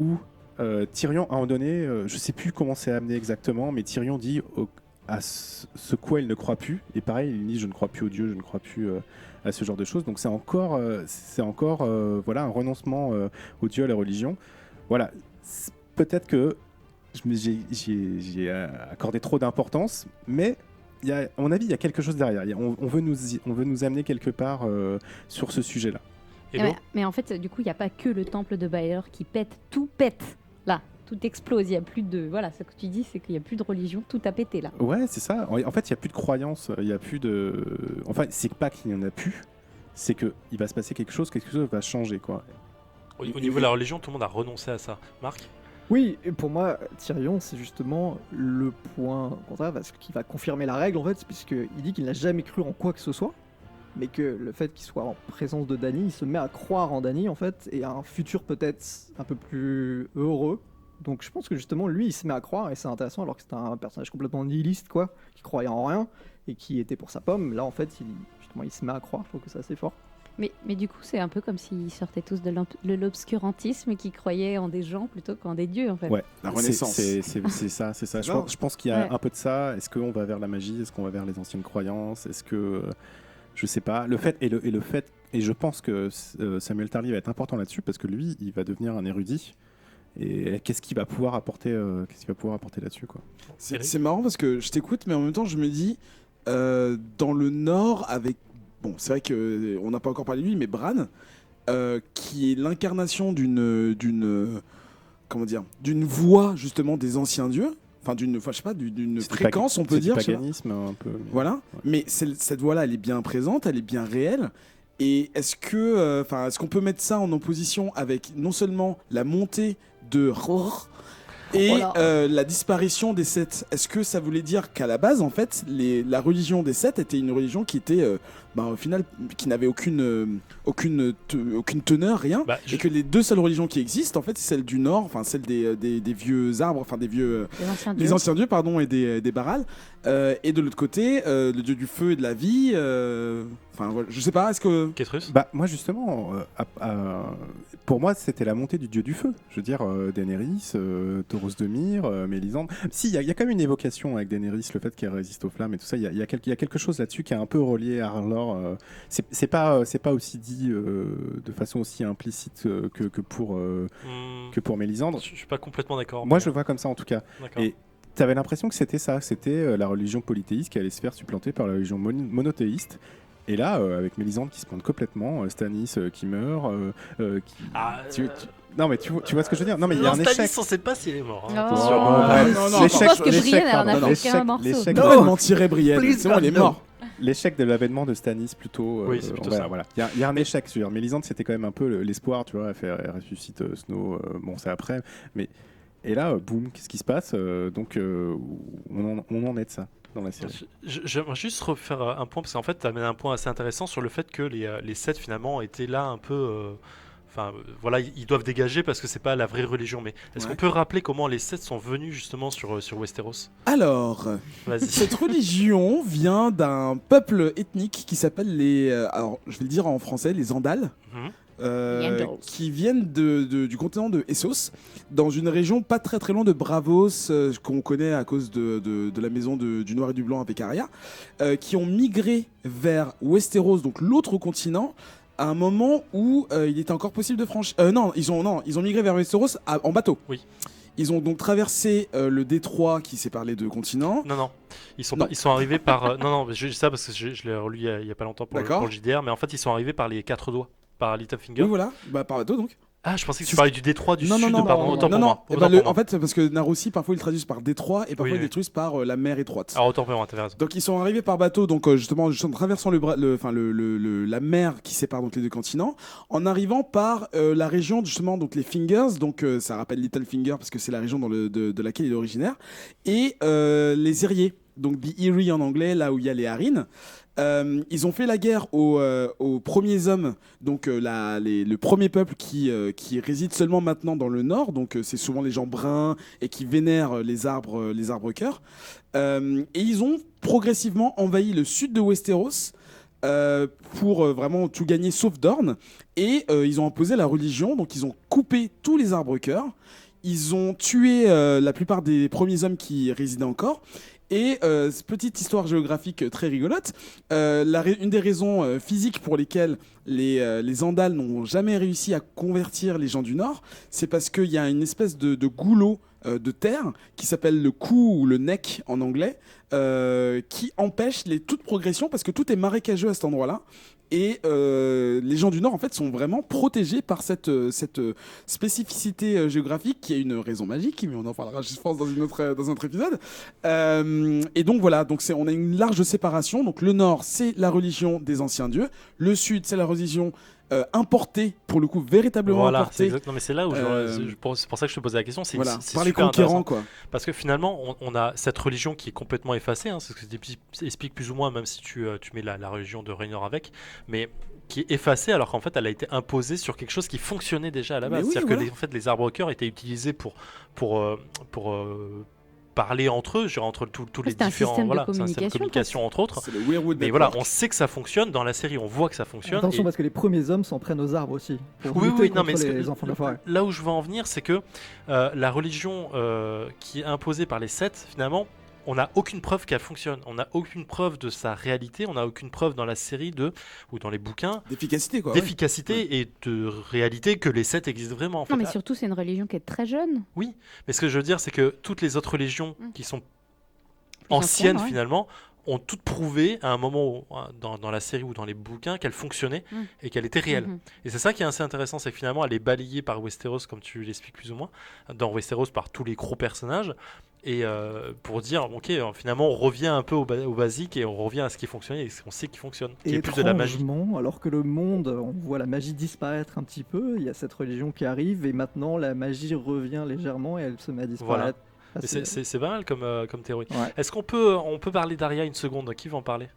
où Tyrion, à un moment donné, je sais plus comment c'est amené exactement, mais Tyrion dit à ce quoi il ne croit plus. Et pareil, il dit je ne crois plus aux dieux, je ne crois plus à ce genre de choses. Donc c'est encore voilà, un renoncement aux dieux, à la religion. Voilà, peut-être que j'ai accordé trop d'importance, mais à mon avis, il y a quelque chose derrière. On veut nous amener quelque part sur ce sujet-là. Mais en fait, du coup, il n'y a pas que le temple de Baelor qui pète. Tout pète, là. Tout explose. Il y a plus de... Voilà, ce que tu dis, c'est qu'il n'y a plus de religion. Tout a pété, là. Ouais, c'est ça. En fait, il n'y a plus de croyance. Il n'y a plus de... Enfin, c'est pas qu'il n'y en a plus. C'est qu'il va se passer quelque chose va changer, quoi. Au niveau de la religion, tout le monde a renoncé à ça. Marc ? Oui, et pour moi, Tyrion, c'est justement le point contraire, parce qu'il va confirmer la règle, en fait, puisqu'il dit qu'il n'a jamais cru en quoi que ce soit, mais que le fait qu'il soit en présence de Dany, il se met à croire en Dany, en fait, et à un futur peut-être un peu plus heureux. Donc je pense que justement, lui, il se met à croire, et c'est intéressant, alors que c'était un personnage complètement nihiliste, quoi, qui croyait en rien, et qui était pour sa pomme. Là, en fait, il se met à croire, je trouve que c'est assez fort. Mais du coup, c'est un peu comme s'ils sortaient tous de l'obscurantisme et qu'ils croyaient en des gens plutôt qu'en des dieux, en fait. Ouais, La Renaissance. C'est ça. Je pense qu'il y a Ouais. un peu de ça. Est-ce qu'on va vers la magie? Est-ce qu'on va vers les anciennes croyances? Est-ce que je sais pas. Le fait et je pense que Samuel Tarly va être important là-dessus parce que lui, il va devenir un érudit. Et qu'est-ce qu'il va pouvoir apporter là-dessus, quoi. C'est marrant parce que je t'écoute, mais en même temps, je me dis, dans le Nord, avec. Bon, c'est vrai qu'on n'a pas encore parlé de lui, mais Bran, qui est l'incarnation d'une voix, justement, des anciens dieux. Enfin, d'une fréquence, on peut dire. C'est je sais du pas. paganisme, un peu. Voilà. Ouais. Mais cette voix-là, elle est bien présente, elle est bien réelle. Et est-ce qu'on peut mettre ça en opposition avec non seulement la montée de et la disparition des Seth? Est-ce que ça voulait dire qu'à la base, en fait, la religion des Seth était une religion qui était, au final, qui n'avait aucune teneur, rien, et que les deux seules religions qui existent, en fait, c'est celle du Nord, enfin celle des vieux arbres, enfin des anciens dieux, pardon, et des Baral, et de l'autre côté, le dieu du feu et de la vie. Enfin, voilà, je sais pas, est-ce que Ketrus? Bah, moi, justement, pour moi, c'était la montée du dieu du feu. Je veux dire, Daenerys, Tauros de Myr, Mélisandre. Si, il y a quand même une évocation avec Daenerys, le fait qu'elle résiste aux flammes et tout ça. Il y a quelque chose là-dessus qui est un peu relié à Arlor. C'est pas aussi dit de façon aussi implicite que pour Mélisandre. Je suis pas complètement d'accord. Moi, mais- je le vois comme ça en tout cas. D'accord. Et t'avais l'impression que c'était ça, c'était la religion polythéiste qui allait se faire supplanter par la religion monothéiste. Et là, avec Mélisandre qui se plante complètement, Stannis qui meurt, non mais tu vois ce que je veux dire? Non mais il y a un échec. Stannis, on sait pas s'il est mort. Non. Attention. Oh, bref, non, je pense que Brienne, elle en a pardon, fait qu'un morceau. l'échec non, elle mentirait Brienne, Please c'est bon, elle est God, no. morte. L'échec de l'avènement de Stannis plutôt. Oui, c'est plutôt ça. Voilà. Il y a un échec. Je veux dire, Mélisandre, c'était quand même un peu l'espoir, tu vois. Elle ressuscite Snow. Bon, c'est après. Mais et là, boum, qu'est-ce qui se passe? Donc, on en est de ça dans la série. J'aimerais juste refaire un point, parce qu'en fait, tu amènes un point assez intéressant sur le fait que les Seth, finalement, étaient là un peu... voilà, ils doivent dégager parce que c'est pas la vraie religion. Mais est-ce Ouais. qu'on peut rappeler comment les Seth sont venus justement sur Westeros? Alors, Vas-y. cette religion vient d'un peuple ethnique qui s'appelle alors je vais le dire en français, les Andals. Mhm. Yandals. Qui viennent du continent de Essos, dans une région pas très très loin de Bravos, qu'on connaît à cause de la maison du Noir et du Blanc avec Arya, qui ont migré vers Westeros, donc l'autre continent, à un moment où il était encore possible de franchir. Ils ont migré vers Westeros en bateau. Oui. Ils ont donc traversé le détroit qui sépare les deux continents. Non. Ils sont, Non. ils sont arrivés par... non, je dis ça parce que je l'ai relu il y a pas longtemps pour D'accord. le JDR, mais en fait, ils sont arrivés par les 4 doigts, par Littlefinger. Oui, voilà, par bateau donc. Ah, je pensais que tu C'est- parlais du détroit du non, sud, non, non, pardon, autant pour moi. Eh Autant ben, pour moi. en fait, parce que Narussi, parfois, ils traduisent par détroit et parfois, Oui, ils oui. traduisent par la mer étroite. Alors, autant pour moi, t'avais raison. Donc ils sont arrivés par bateau, donc justement en traversant la mer qui sépare donc les deux continents, en arrivant par la région justement donc les Fingers, donc ça rappelle Littlefinger parce que c'est la région de laquelle il est originaire, et les Erie, donc The Erie en anglais, là où il y a les Harines. Ils ont fait la guerre aux premiers hommes, donc le premier peuple qui réside seulement maintenant dans le nord, donc c'est souvent les gens bruns et qui vénèrent les arbres cœurs. Et ils ont progressivement envahi le sud de Westeros pour vraiment tout gagner sauf Dorne. Et ils ont imposé la religion, donc ils ont coupé tous les arbres cœurs. Ils ont tué la plupart des premiers hommes qui résidaient encore. Et petite histoire géographique très rigolote, une des raisons physiques pour lesquelles les Andals n'ont jamais réussi à convertir les gens du Nord, c'est parce qu'il y a une espèce de goulot de terre qui s'appelle le cou ou le neck en anglais, qui empêche toute progression parce que tout est marécageux à cet endroit-là. Et les gens du Nord, en fait, sont vraiment protégés par cette spécificité géographique qui a une raison magique, mais on en parlera, je pense, dans un autre épisode. Et donc voilà, on a une large séparation. Donc le Nord, c'est la religion des anciens dieux. Le Sud, c'est la religion importée, pour le coup, véritablement Voilà, c'est importée. exact. Non, mais c'est là où c'est pour ça que je te posais la question. C'est Voilà, c'est par les super conquérants, intéressant. quoi. Parce que finalement, on a cette religion qui est complètement effacée, hein, c'est ce que tu expliques plus ou moins, même si tu mets la religion de Rhaenor avec, mais qui est effacée alors qu'en fait elle a été imposée sur quelque chose qui fonctionnait déjà à la Mais base. oui, C'est-à-dire voilà. que les arbres au cœur étaient utilisés pour parler entre eux, genre entre tous les C'est un différents. système de C'est un système de communication, communication entre autres. C'est le Weirwood Mais Network. voilà, on sait que ça fonctionne dans la série, on voit que ça fonctionne. Attention, et- parce que les premiers hommes s'en prennent aux arbres aussi. Pour Oui, lutter oui, non, contre mais les enfants de la forêt. là où je veux en venir, c'est que la religion qui est imposée par les Seth, finalement, on n'a aucune preuve qu'elle fonctionne. On n'a aucune preuve de sa réalité. On n'a aucune preuve dans la série ou dans les bouquins D'efficacité, quoi. ouais. d'efficacité et de réalité que les Seth existent vraiment. En fait. Non, mais surtout, c'est une religion qui est très jeune. Mais ce que je veux dire, c'est que toutes les autres religions qui sont Plus anciennes ouais. finalement ont toutes prouvé à un moment dans la série ou dans les bouquins qu'elles fonctionnaient et qu'elles étaient réelles. Mhm. Et c'est ça qui est assez intéressant, c'est que finalement elle est balayée par Westeros, comme tu l'expliques plus ou moins, dans Westeros par tous les gros personnages, et pour dire, ok, finalement on revient un peu au basique et on revient à ce qui fonctionne et ce qu'on sait qui fonctionne, qui Et est plus de la magie. étrangement, alors que le monde, on voit la magie disparaître un petit peu, il y a cette religion qui arrive et maintenant la magie revient légèrement et elle se met à disparaître. Ah, Mais c'est pas mal comme théorie. Ouais. Est-ce qu'on peut parler d'Arya une seconde? Qui va en parler?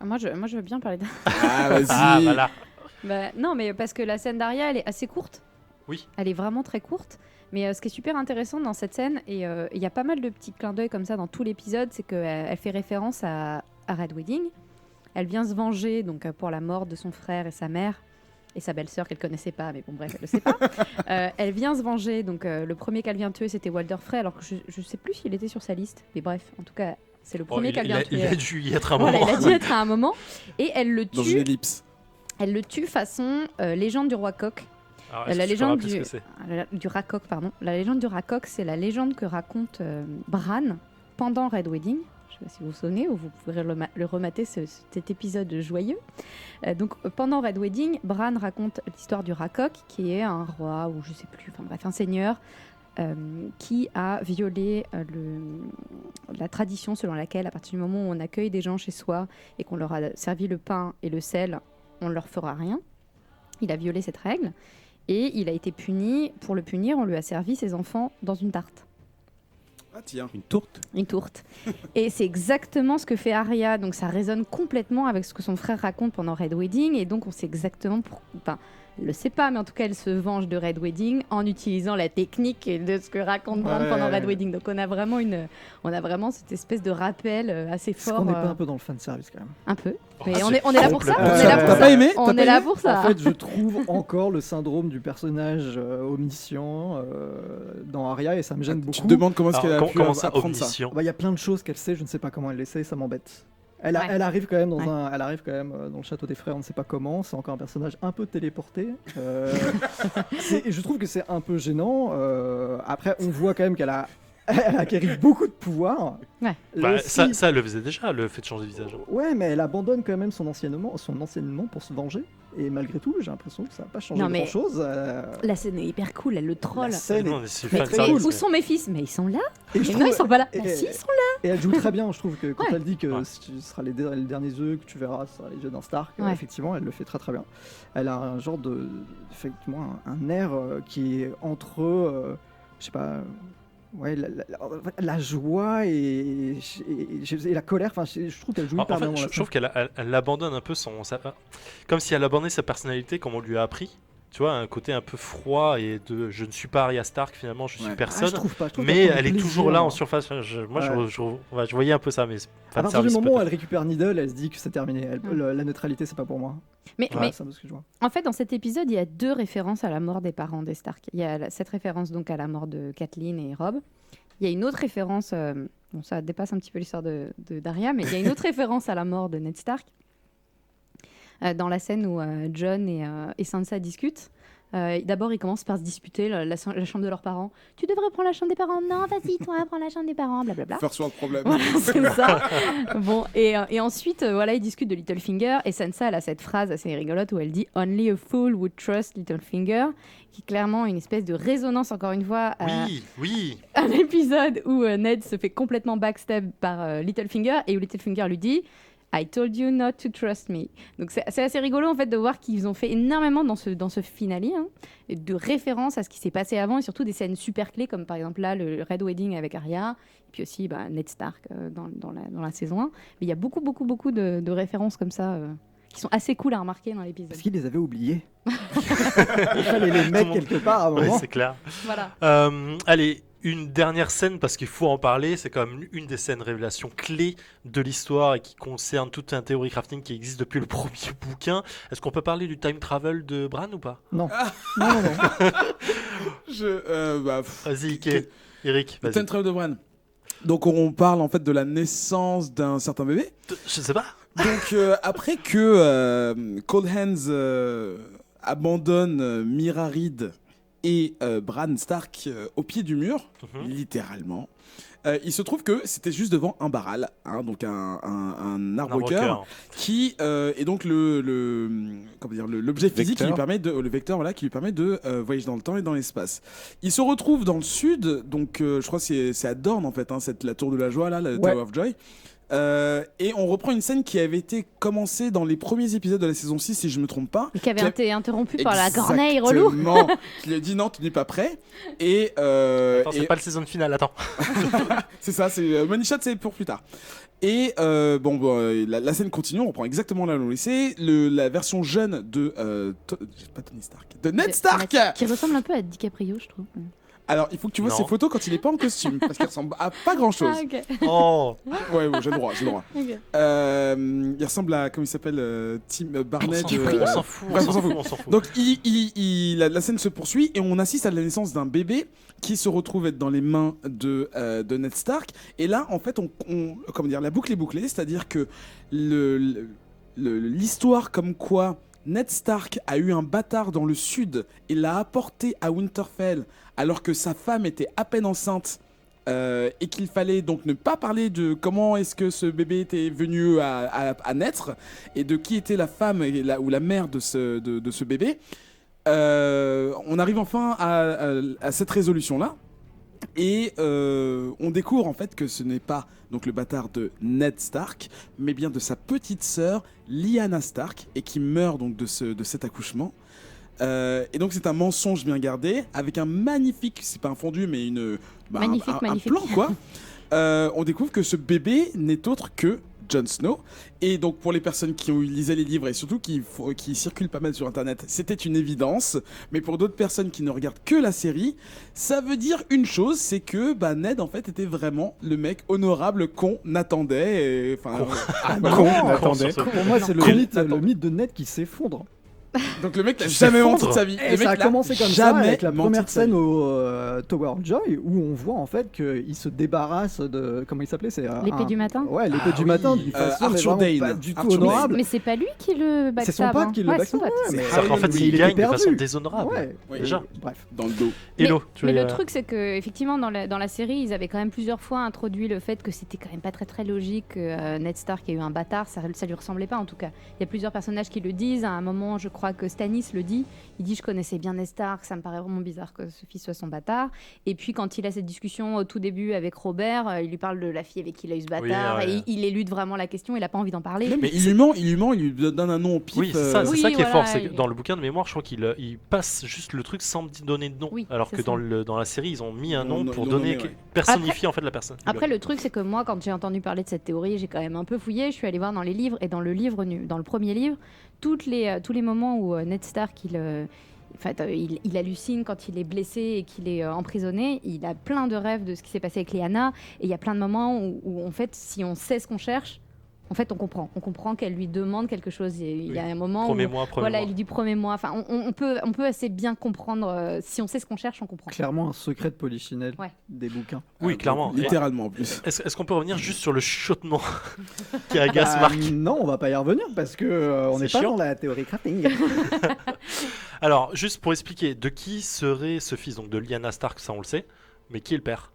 Moi, je veux bien parler Ah, vas-y. Ah, voilà. non, mais parce que la scène d'Arya, elle est assez courte. Oui. Elle est vraiment très courte. Mais ce qui est super intéressant dans cette scène, et il y a pas mal de petits clins d'œil comme ça dans tout l'épisode, c'est qu'elle fait référence à Red Wedding. Elle vient se venger donc pour la mort de son frère et sa mère et sa belle-sœur qu'elle connaissait pas, mais bon bref, elle le sait pas. Elle vient se venger, donc le premier qu'elle vient tuer c'était Walder Frey, alors que je sais plus s'il était sur sa liste, mais bref, en tout cas c'est le premier qu'elle vient tuer. Il a dû y être un Voilà, moment. il a dû être à un moment, et elle le Dans une tue. ellipse. Elle le tue façon légende du roi coq. Alors, La est-ce que tu peux légende rappeler ce que c'est Du Rakok, pardon. La légende du Rakok, c'est la légende que raconte Bran pendant Red Wedding. Je ne sais pas si vous vous souvenez, ou vous pourrez le remater cet épisode joyeux. Pendant Red Wedding, Bran raconte l'histoire du Rakok, qui est un roi, ou je sais plus, enfin bref, un seigneur, qui a violé la tradition selon laquelle, à partir du moment où on accueille des gens chez soi et qu'on leur a servi le pain et le sel, on ne leur fera rien. Il a violé cette règle. Et il a été puni. Pour le punir, on lui a servi ses enfants dans une tarte. Ah, tiens. Une tourte. Une tourte. Et c'est exactement ce que fait Arya. Donc ça résonne complètement avec ce que son frère raconte pendant Red Wedding. Et donc on sait exactement... Enfin, elle le sait pas, mais en tout cas, elle se venge de Red Wedding en utilisant la technique de ce que raconte Bran Ouais. pendant Red Wedding. Donc on a vraiment cette espèce de rappel assez Est-ce fort. qu'on n'est pas un peu dans le fanservice quand même? Un peu. Oh, Mais c'est on est là pour ça. On complètement. est là T'as pour ça. pas aimé? On T'as est pas là aimé pour ça. En fait, je trouve encore le syndrome du personnage omniscient dans Arya et ça me gêne Tu beaucoup. te demandes comment est-ce Alors, qu'elle a pu comment ça, apprendre ça. omniscient? Il y a plein de choses qu'elle sait, je ne sais pas comment elle les sait, ça m'embête. Elle Ouais. arrive quand même Ouais. elle arrive quand même dans le château des frères, on ne sait pas comment. C'est encore un personnage un peu téléporté. Et je trouve que c'est un peu gênant. Après, on voit quand même qu'elle a acquéri beaucoup de pouvoir. Ouais. Là Bah, aussi- ça elle le faisait déjà, le fait de changer de visage. Ouais, mais elle abandonne quand même son enseignement pour se venger. Et malgré tout, j'ai l'impression que ça n'a pas changé Non, mais- grand-chose. La scène est hyper cool, elle le troll. La scène est Non, mais c'est Mais, fan service, où sont mes fils? Mais ils sont là. Et Mais je non, trouve- ils sont pas là. et- Bah, si, ils sont là. Et elle joue très bien, je trouve, que quand Ouais. elle dit que Ouais. ce sera les derniers œufs que tu verras, ce sera les yeux d'un Stark, Ouais. effectivement, elle le fait très très bien. Elle a un genre de. Effectivement, un air qui est entre. Je sais pas. Ouais, la joie et la colère, enfin, je trouve qu'elle joue En hyper bien fait, dans je la trouve qu'elle abandonne un peu comme si elle abandonnait sa personnalité comme on lui a appris. Tu vois, un côté un peu froid et de je ne suis pas Arya Stark, finalement, je suis Ouais. personne. je trouve pas. Je trouve Mais qu'elle prend elle du est plaisir. toujours là en surface. Moi, Ouais. je voyais un peu ça, mais À partir du moment où elle récupère Needle, elle se dit que c'est terminé. La neutralité, c'est pas pour moi. Mais, Ouais, mais c'est un peu ce que je vois. en fait, dans cet épisode, il y a deux références à la mort des parents des Stark. Il y a cette référence donc à la mort de Catelyn et Robb. Il y a une autre référence, bon, ça dépasse un petit peu l'histoire de Daria, mais il y a une autre référence à la mort de Ned Stark dans la scène où Jon et Sansa discutent. D'abord, ils commencent par se disputer la chambre de leurs parents. Tu devrais prendre la chambre des parents. Non, vas-y, toi, prends la chambre des parents. Blablabla. First world problem. Voilà, c'est ça. Bon, et ensuite, voilà, ils discutent de Littlefinger. Et Sansa, elle a cette phrase assez rigolote où elle dit Only a fool would trust Littlefinger, qui est clairement une espèce de résonance, encore une fois, Oui. à l'épisode où Ned se fait complètement backstab par Littlefinger et où Littlefinger lui dit I told you not to trust me. Donc c'est assez rigolo en fait de voir qu'ils ont fait énormément dans ce finale de références à ce qui s'est passé avant et surtout des scènes super clés comme par exemple là le Red Wedding avec Arya et puis aussi Ned Stark dans la saison 1. Mais il y a beaucoup de références comme ça qui sont assez cool à remarquer dans l'épisode. Parce qu'ils les avaient oubliés. Il fallait les mettre quelque part à un Ouais, moment. c'est clair. Voilà. Allez, Une dernière scène, parce qu'il faut en parler, c'est quand même une des scènes révélations clés de l'histoire et qui concerne toute un théorie crafting qui existe depuis le premier bouquin. Est-ce qu'on peut parler du time travel de Bran ou pas? Non. Vas-y, Eric, Le vas-y. time travel de Bran. Donc on parle en fait de la naissance d'un certain bébé. Je sais pas. Donc après que Cold Hands abandonne Mira Reed et Bran Stark au pied du mur, littéralement, il se trouve que c'était juste devant un barral, donc un arbre-cœur qui est donc l'objet physique qui lui permet de le vecteur, voilà, qui lui permet de voyager dans le temps et dans l'espace. Il se retrouve dans le sud, donc je crois que c'est à Dorne en fait, la tour de la joie là, la Tower of Joy. Et on reprend une scène qui avait été commencée dans les premiers épisodes de la saison 6, si je ne me trompe pas. Et qui avait été interrompu par la corneille relou. Exactement. Je lui ai dit non, tu n'es pas prêt. Et attends, c'est pas le saison finale, attends. c'est ça, c'est Money Shot, c'est pour plus tard. Et la scène continue, on reprend exactement là où on laissait. La version jeune de pas Tony Stark, de Ned Stark, qui ressemble un peu à DiCaprio, je trouve. Alors, il faut que tu vois ses photos quand il est pas en costume, parce qu'il ressemble à pas grand-chose. Ah, ok. Oh. Ouais, j'ai le droit. Okay. Il ressemble à, comment il s'appelle, Tim Barnett. On s'en fout. Donc, la scène se poursuit et on assiste à la naissance d'un bébé qui se retrouve être dans les mains de Ned Stark. Et là, en fait, la boucle est bouclée, c'est-à-dire que l'histoire comme quoi Ned Stark a eu un bâtard dans le sud et l'a apporté à Winterfell alors que sa femme était à peine enceinte et qu'il fallait donc ne pas parler de comment est-ce que ce bébé était venu à naître et de qui était la femme ou la mère de ce bébé. On arrive enfin à cette résolution-là. Et on découvre en fait que ce n'est pas donc le bâtard de Ned Stark, mais bien de sa petite sœur Lyanna Stark, et qui meurt donc de cet accouchement. Et donc c'est un mensonge bien gardé, avec un magnifique, c'est pas un fondu, mais magnifique. un plan quoi. On découvre que ce bébé n'est autre que Jon Snow. Et donc pour les personnes qui lisaient les livres et surtout qui circulent pas mal sur internet, c'était une évidence. Mais pour d'autres personnes qui ne regardent que la série, ça veut dire une chose, c'est que Ned en fait était vraiment le mec honorable qu'on attendait. Pour moi c'est le mythe de Ned qui s'effondre. Donc le mec n'a jamais menti de sa vie. Et ça a commencé comme ça avec la première scène au Tower of Joy où on voit en fait qu'il se débarrasse de, comment il s'appelait, c'est l'épée du matin. Ouais, l'épée du matin d'une façon Arthur Dayne. pas du tout honorable. Mais c'est pas lui qui le backstab. C'est son pote qui le backstab. En fait, il gagne de façon déshonorable. Ouais, déjà. Bref. Dans le dos. Hello. Mais le truc, c'est que effectivement, dans la série, ils avaient quand même plusieurs fois introduit le fait que c'était quand même pas très très logique que Ned Stark ait eu un bâtard. Ça lui ressemblait pas en tout cas. Il y a plusieurs personnages qui le disent. À un moment, je crois que Stannis le dit. Il dit: je connaissais bien Ned Stark, ça me paraît vraiment bizarre que ce fils soit son bâtard. Et puis quand il a cette discussion au tout début avec Robert, il lui parle de la fille avec qui il a eu ce bâtard, et il élude vraiment la question, il a pas envie d'en parler. Mais il lui ment, il lui donne un nom au pif. Oui, c'est ça qui est fort, c'est que dans le bouquin de mémoire, je crois qu'il passe juste le truc sans donner de nom, alors que dans la série, ils ont mis un nom pour personnifier en fait la personne. Après, le truc, c'est que moi, quand j'ai entendu parler de cette théorie, j'ai quand même un peu fouillé, je suis allée voir dans les livres, et dans le premier livre, tous les moments où Ned Stark il hallucine quand il est blessé et qu'il est emprisonné. Il a plein de rêves de ce qui s'est passé avec Lyanna, et il y a plein de moments où en fait, si on sait ce qu'on cherche, en fait, on comprend qu'elle lui demande quelque chose. Il y a un moment il lui dit promets-moi. Enfin, on peut assez bien comprendre. Si on sait ce qu'on cherche, on comprend. Clairement un secret de polichinelle des bouquins. Oui, clairement. Littéralement en plus. Est-ce qu'on peut revenir juste sur le chuchotement qui agace Marc? Non, on va pas y revenir parce que on n'est pas dans la théorie crafting. Alors, juste pour expliquer, de qui serait ce fils? Donc de Lyanna Stark, ça on le sait. Mais qui est le père?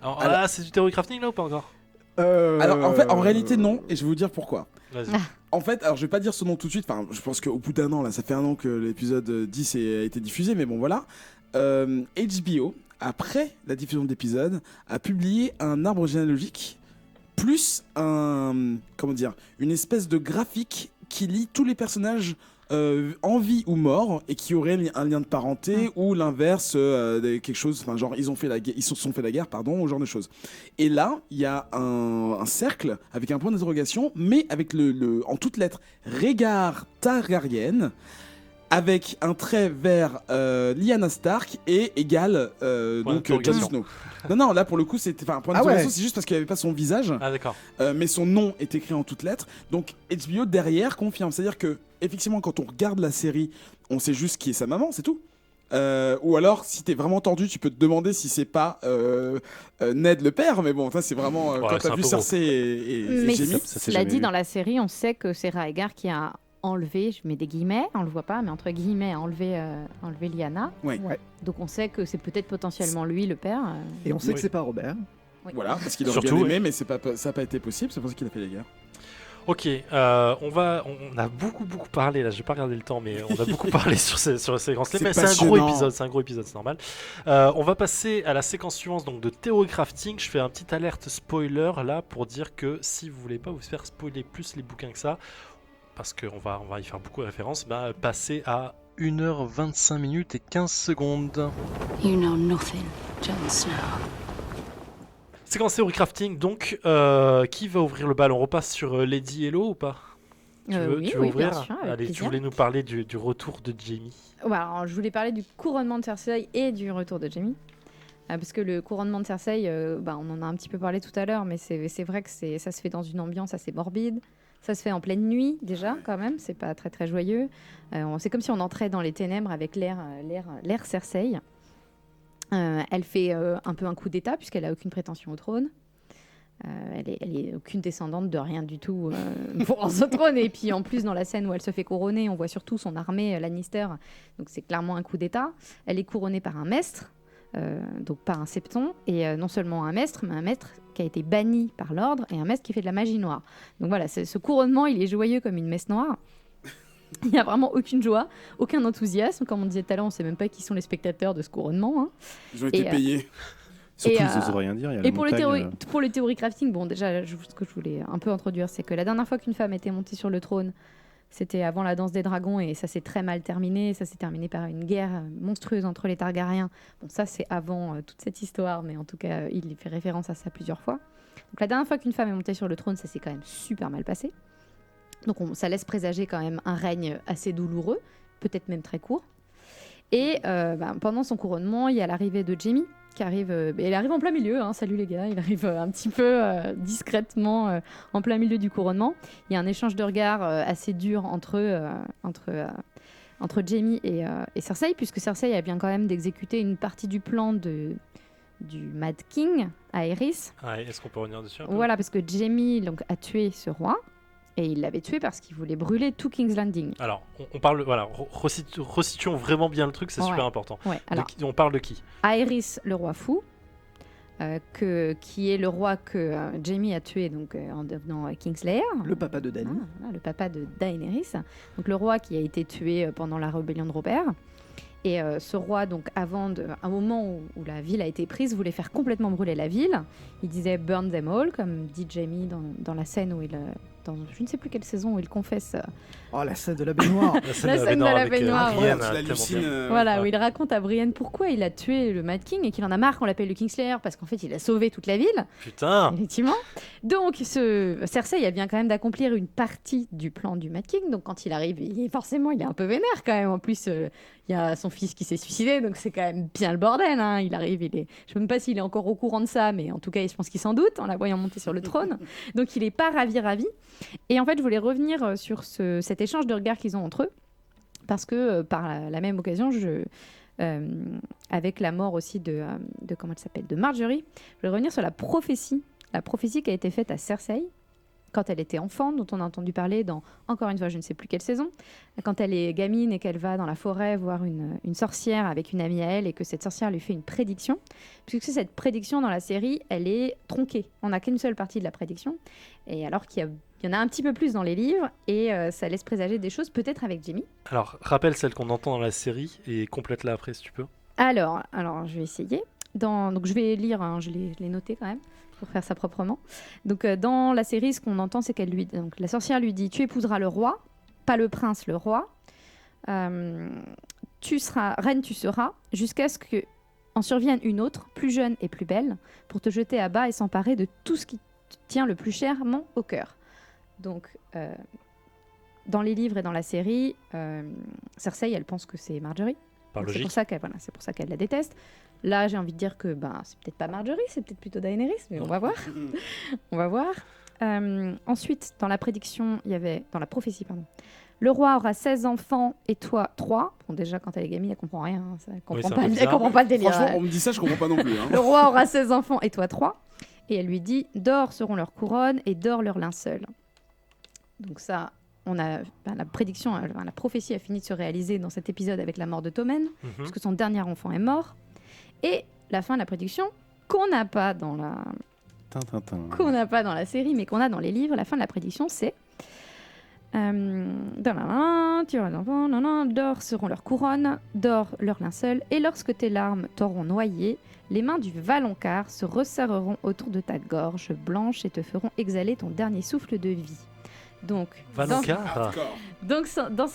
Alors c'est du théorie crafting là ou pas encore? Alors en fait, en réalité non, et je vais vous dire pourquoi. Vas-y. En fait, alors je vais pas dire ce nom tout de suite, enfin je pense qu'au bout d'un an, là, ça fait un an que l'épisode 10 a été diffusé, mais bon voilà. HBO, après la diffusion de l'épisode, a publié un arbre généalogique, plus une espèce de graphique qui lie tous les personnages en vie ou mort, et qui aurait un lien de parenté ou l'inverse, quelque chose, enfin genre ils se sont fait la guerre, pardon, ou genre de choses. Et là il y a un cercle avec un point d'interrogation, mais avec en toutes lettres Rhaegar Targaryen, avec un trait vers Lyanna Stark et égale donc Jon d'interrogation. Snow. Non, là pour le coup, c'était. Enfin, point d'interrogation, c'est juste parce qu'il n'y avait pas son visage, Ah d'accord. mais son nom est écrit en toutes lettres. Donc HBO derrière confirme. C'est-à-dire que, effectivement, quand on regarde la série, on sait juste qui est sa maman, c'est tout. Ou alors, si t'es vraiment tordu, tu peux te demander si c'est pas Ned le père, mais bon, ça c'est vraiment quand c'est t'as un vu peu Cersei et Mais Jaime. ça s'est cela jamais dit, vu. dans la série, on sait que c'est Rhaegar qui a enlevé, je mets des guillemets, on le voit pas, mais entre guillemets, enlevé Lyanna. Ouais. Ouais. Donc on sait que c'est peut-être potentiellement lui le père. Et on sait Oui. que c'est pas Robert. Oui. Voilà, parce qu'il aurait Surtout, bien aimé, ouais. mais ça n'a pas été possible, c'est pour ça qu'il a fait les guerres. Ok, on a beaucoup parlé là. J'ai pas regardé le temps, mais on a beaucoup parlé sur ces séquences. C'est Mais c'est un gros passionnant. épisode, c'est normal. On va passer à la séquence suivante, donc de Theory Crafting. Je fais un petit alerte spoiler là pour dire que si vous voulez pas vous faire spoiler plus les bouquins que ça, parce qu'on va y faire beaucoup de références, bah, passez à 1h25 minutes et 15 secondes. You know nothing, Jon Snow. Séquence Theory Crafting, donc qui va ouvrir le bal? On repasse sur Lady Hello ou pas? Tu veux Oui, ouvrir? bien sûr, avec Allez, tu plaisir. voulais nous parler du retour de Jaime. Ouais, alors, je voulais parler du couronnement de Cersei et du retour de Jaime. Parce que le couronnement de Cersei, on en a un petit peu parlé tout à l'heure, mais c'est vrai que ça se fait dans une ambiance assez morbide. Ça se fait en pleine nuit déjà, quand même. C'est pas très très joyeux. C'est comme si on entrait dans les ténèbres avec l'air Cersei. Elle fait un peu un coup d'état puisqu'elle a aucune prétention au trône. Elle est aucune descendante de rien du tout pour ce trône. Et puis en plus, dans la scène où elle se fait couronner, on voit surtout son armée Lannister. Donc c'est clairement un coup d'état. Elle est couronnée par un maître, donc par un septon. Et non seulement un maître, mais un maître qui a été banni par l'ordre et un maître qui fait de la magie noire. Donc voilà, ce couronnement, il est joyeux comme une messe noire. Il n'y a vraiment aucune joie, aucun enthousiasme. Comme on disait tout à l'heure, on ne sait même pas qui sont les spectateurs de ce couronnement. Hein. Ils ont été Et, payés. Surtout, Et, ils n'osent rien dire. Il y a la Et pour montagne, pour le théorie crafting, bon, déjà, ce que je voulais un peu introduire, c'est que la dernière fois qu'une femme était montée sur le trône, c'était avant la danse des dragons et ça s'est très mal terminé. Ça s'est terminé par une guerre monstrueuse entre les Targaryens. Bon, ça, c'est avant toute cette histoire, mais en tout cas, il fait référence à ça plusieurs fois. Donc, la dernière fois qu'une femme est montée sur le trône, ça s'est quand même super mal passé. Donc, ça laisse présager quand même un règne assez douloureux, peut-être même très court. Et pendant son couronnement, il y a l'arrivée de Jaime qui arrive. Elle arrive en plein milieu. Hein, salut les gars, il arrive un petit peu discrètement en plein milieu du couronnement. Il y a un échange de regards assez dur entre Jaime et Cersei, puisque Cersei a bien quand même d'exécuter une partie du plan du Mad King, Aerys. Ouais, est-ce qu'on peut revenir dessus un peu? Voilà, parce que Jaime donc, a tué ce roi. Et il l'avait tué parce qu'il voulait brûler tout King's Landing. Alors, on parle, voilà, resituons vraiment bien le truc, c'est Ouais. super important. Ouais, alors, On parle de qui? Aerys, le roi fou, qui est le roi que Jaime a tué donc, en devenant Kingslayer. Le papa de Dany. Voilà, le papa de Daenerys. Donc le roi qui a été tué pendant la rébellion de Robert. Et ce roi, donc, à un moment où la ville a été prise, voulait faire complètement brûler la ville. Il disait « burn them all », comme dit Jaime dans la scène où il... dans je ne sais plus quelle saison où il confesse... Oh, la scène de la baignoire. La scène La scène de la avec, baignoire, Brienne, Tu tellement l'hallucines, bien. Voilà, ouais. où il raconte à Brienne pourquoi il a tué le Mad King et qu'il en a marre qu'on l'appelle le Kingslayer parce qu'en fait il a sauvé toute la ville, Putain. effectivement. Donc Cersei a bien quand même d'accomplir une partie du plan du Mad King. Donc quand il arrive, forcément il est un peu vénère quand même. En plus il y a son fils qui s'est suicidé, donc c'est quand même bien le bordel. Hein. Il arrive, je ne sais même pas s'il est encore au courant de ça, mais en tout cas je pense qu'il s'en doute en la voyant monter sur le trône. Donc il n'est pas ravi. Et en fait je voulais revenir sur cet échange de regards qu'ils ont entre eux. Parce que par la même occasion, avec la mort aussi de comment elle s'appelle, de Marjorie, je vais revenir sur la prophétie qui a été faite à Cersei quand elle était enfant, dont on a entendu parler dans, encore une fois, je ne sais plus quelle saison, quand elle est gamine et qu'elle va dans la forêt voir une sorcière avec une amie à elle et que cette sorcière lui fait une prédiction. Puisque cette prédiction dans la série, elle est tronquée. On n'a qu'une seule partie de la prédiction. Et alors qu'il y en a un petit peu plus dans les livres et ça laisse présager des choses, peut-être avec Jaime. Alors, rappelle celle qu'on entend dans la série et complète-la après si tu peux. Alors je vais essayer. Donc je vais lire, hein, je l'ai noté quand même, pour faire ça proprement. Donc dans la série, ce qu'on entend, c'est donc la sorcière lui dit « Tu épouseras le roi, pas le prince, le roi. Tu seras reine, tu seras, jusqu'à ce que en survienne une autre, plus jeune et plus belle, pour te jeter à bas et s'emparer de tout ce qui te tient le plus chèrement au cœur. » Donc dans les livres et dans la série, Cersei, elle pense que c'est Marjorie. Par Donc, c'est logique. pour ça qu'elle la déteste. Là, j'ai envie de dire que c'est peut-être pas Marjorie, c'est peut-être plutôt Daenerys, mais on va voir. On va voir. Ensuite, dans la prédiction, dans la prophétie, pardon. Le roi aura 16 enfants et toi 3. Bon, déjà, quand elle est gamine, elle comprend rien. Hein, elle comprend, c'est un pas, peu elle bizarre. comprend pas le délire. Franchement, on me dit ça, je comprends pas non plus. Hein. Le roi aura 16 enfants et toi 3. Et elle lui dit d'or seront leurs couronnes et d'or leurs linceuls. Donc ça, la prédiction, la prophétie a fini de se réaliser dans cet épisode avec la mort de Tommen, parce que son dernier enfant est mort. Et la fin de la prédiction, qu'on n'a pas dans la série, mais qu'on a dans les livres, la fin de la prédiction, c'est d'or seront leurs couronnes, d'or leurs linceuls, et lorsque tes larmes t'auront noyé, les mains du Valonqar se resserreront autour de ta gorge blanche et te feront exhaler ton dernier souffle de vie. Donc, Valonqar. dans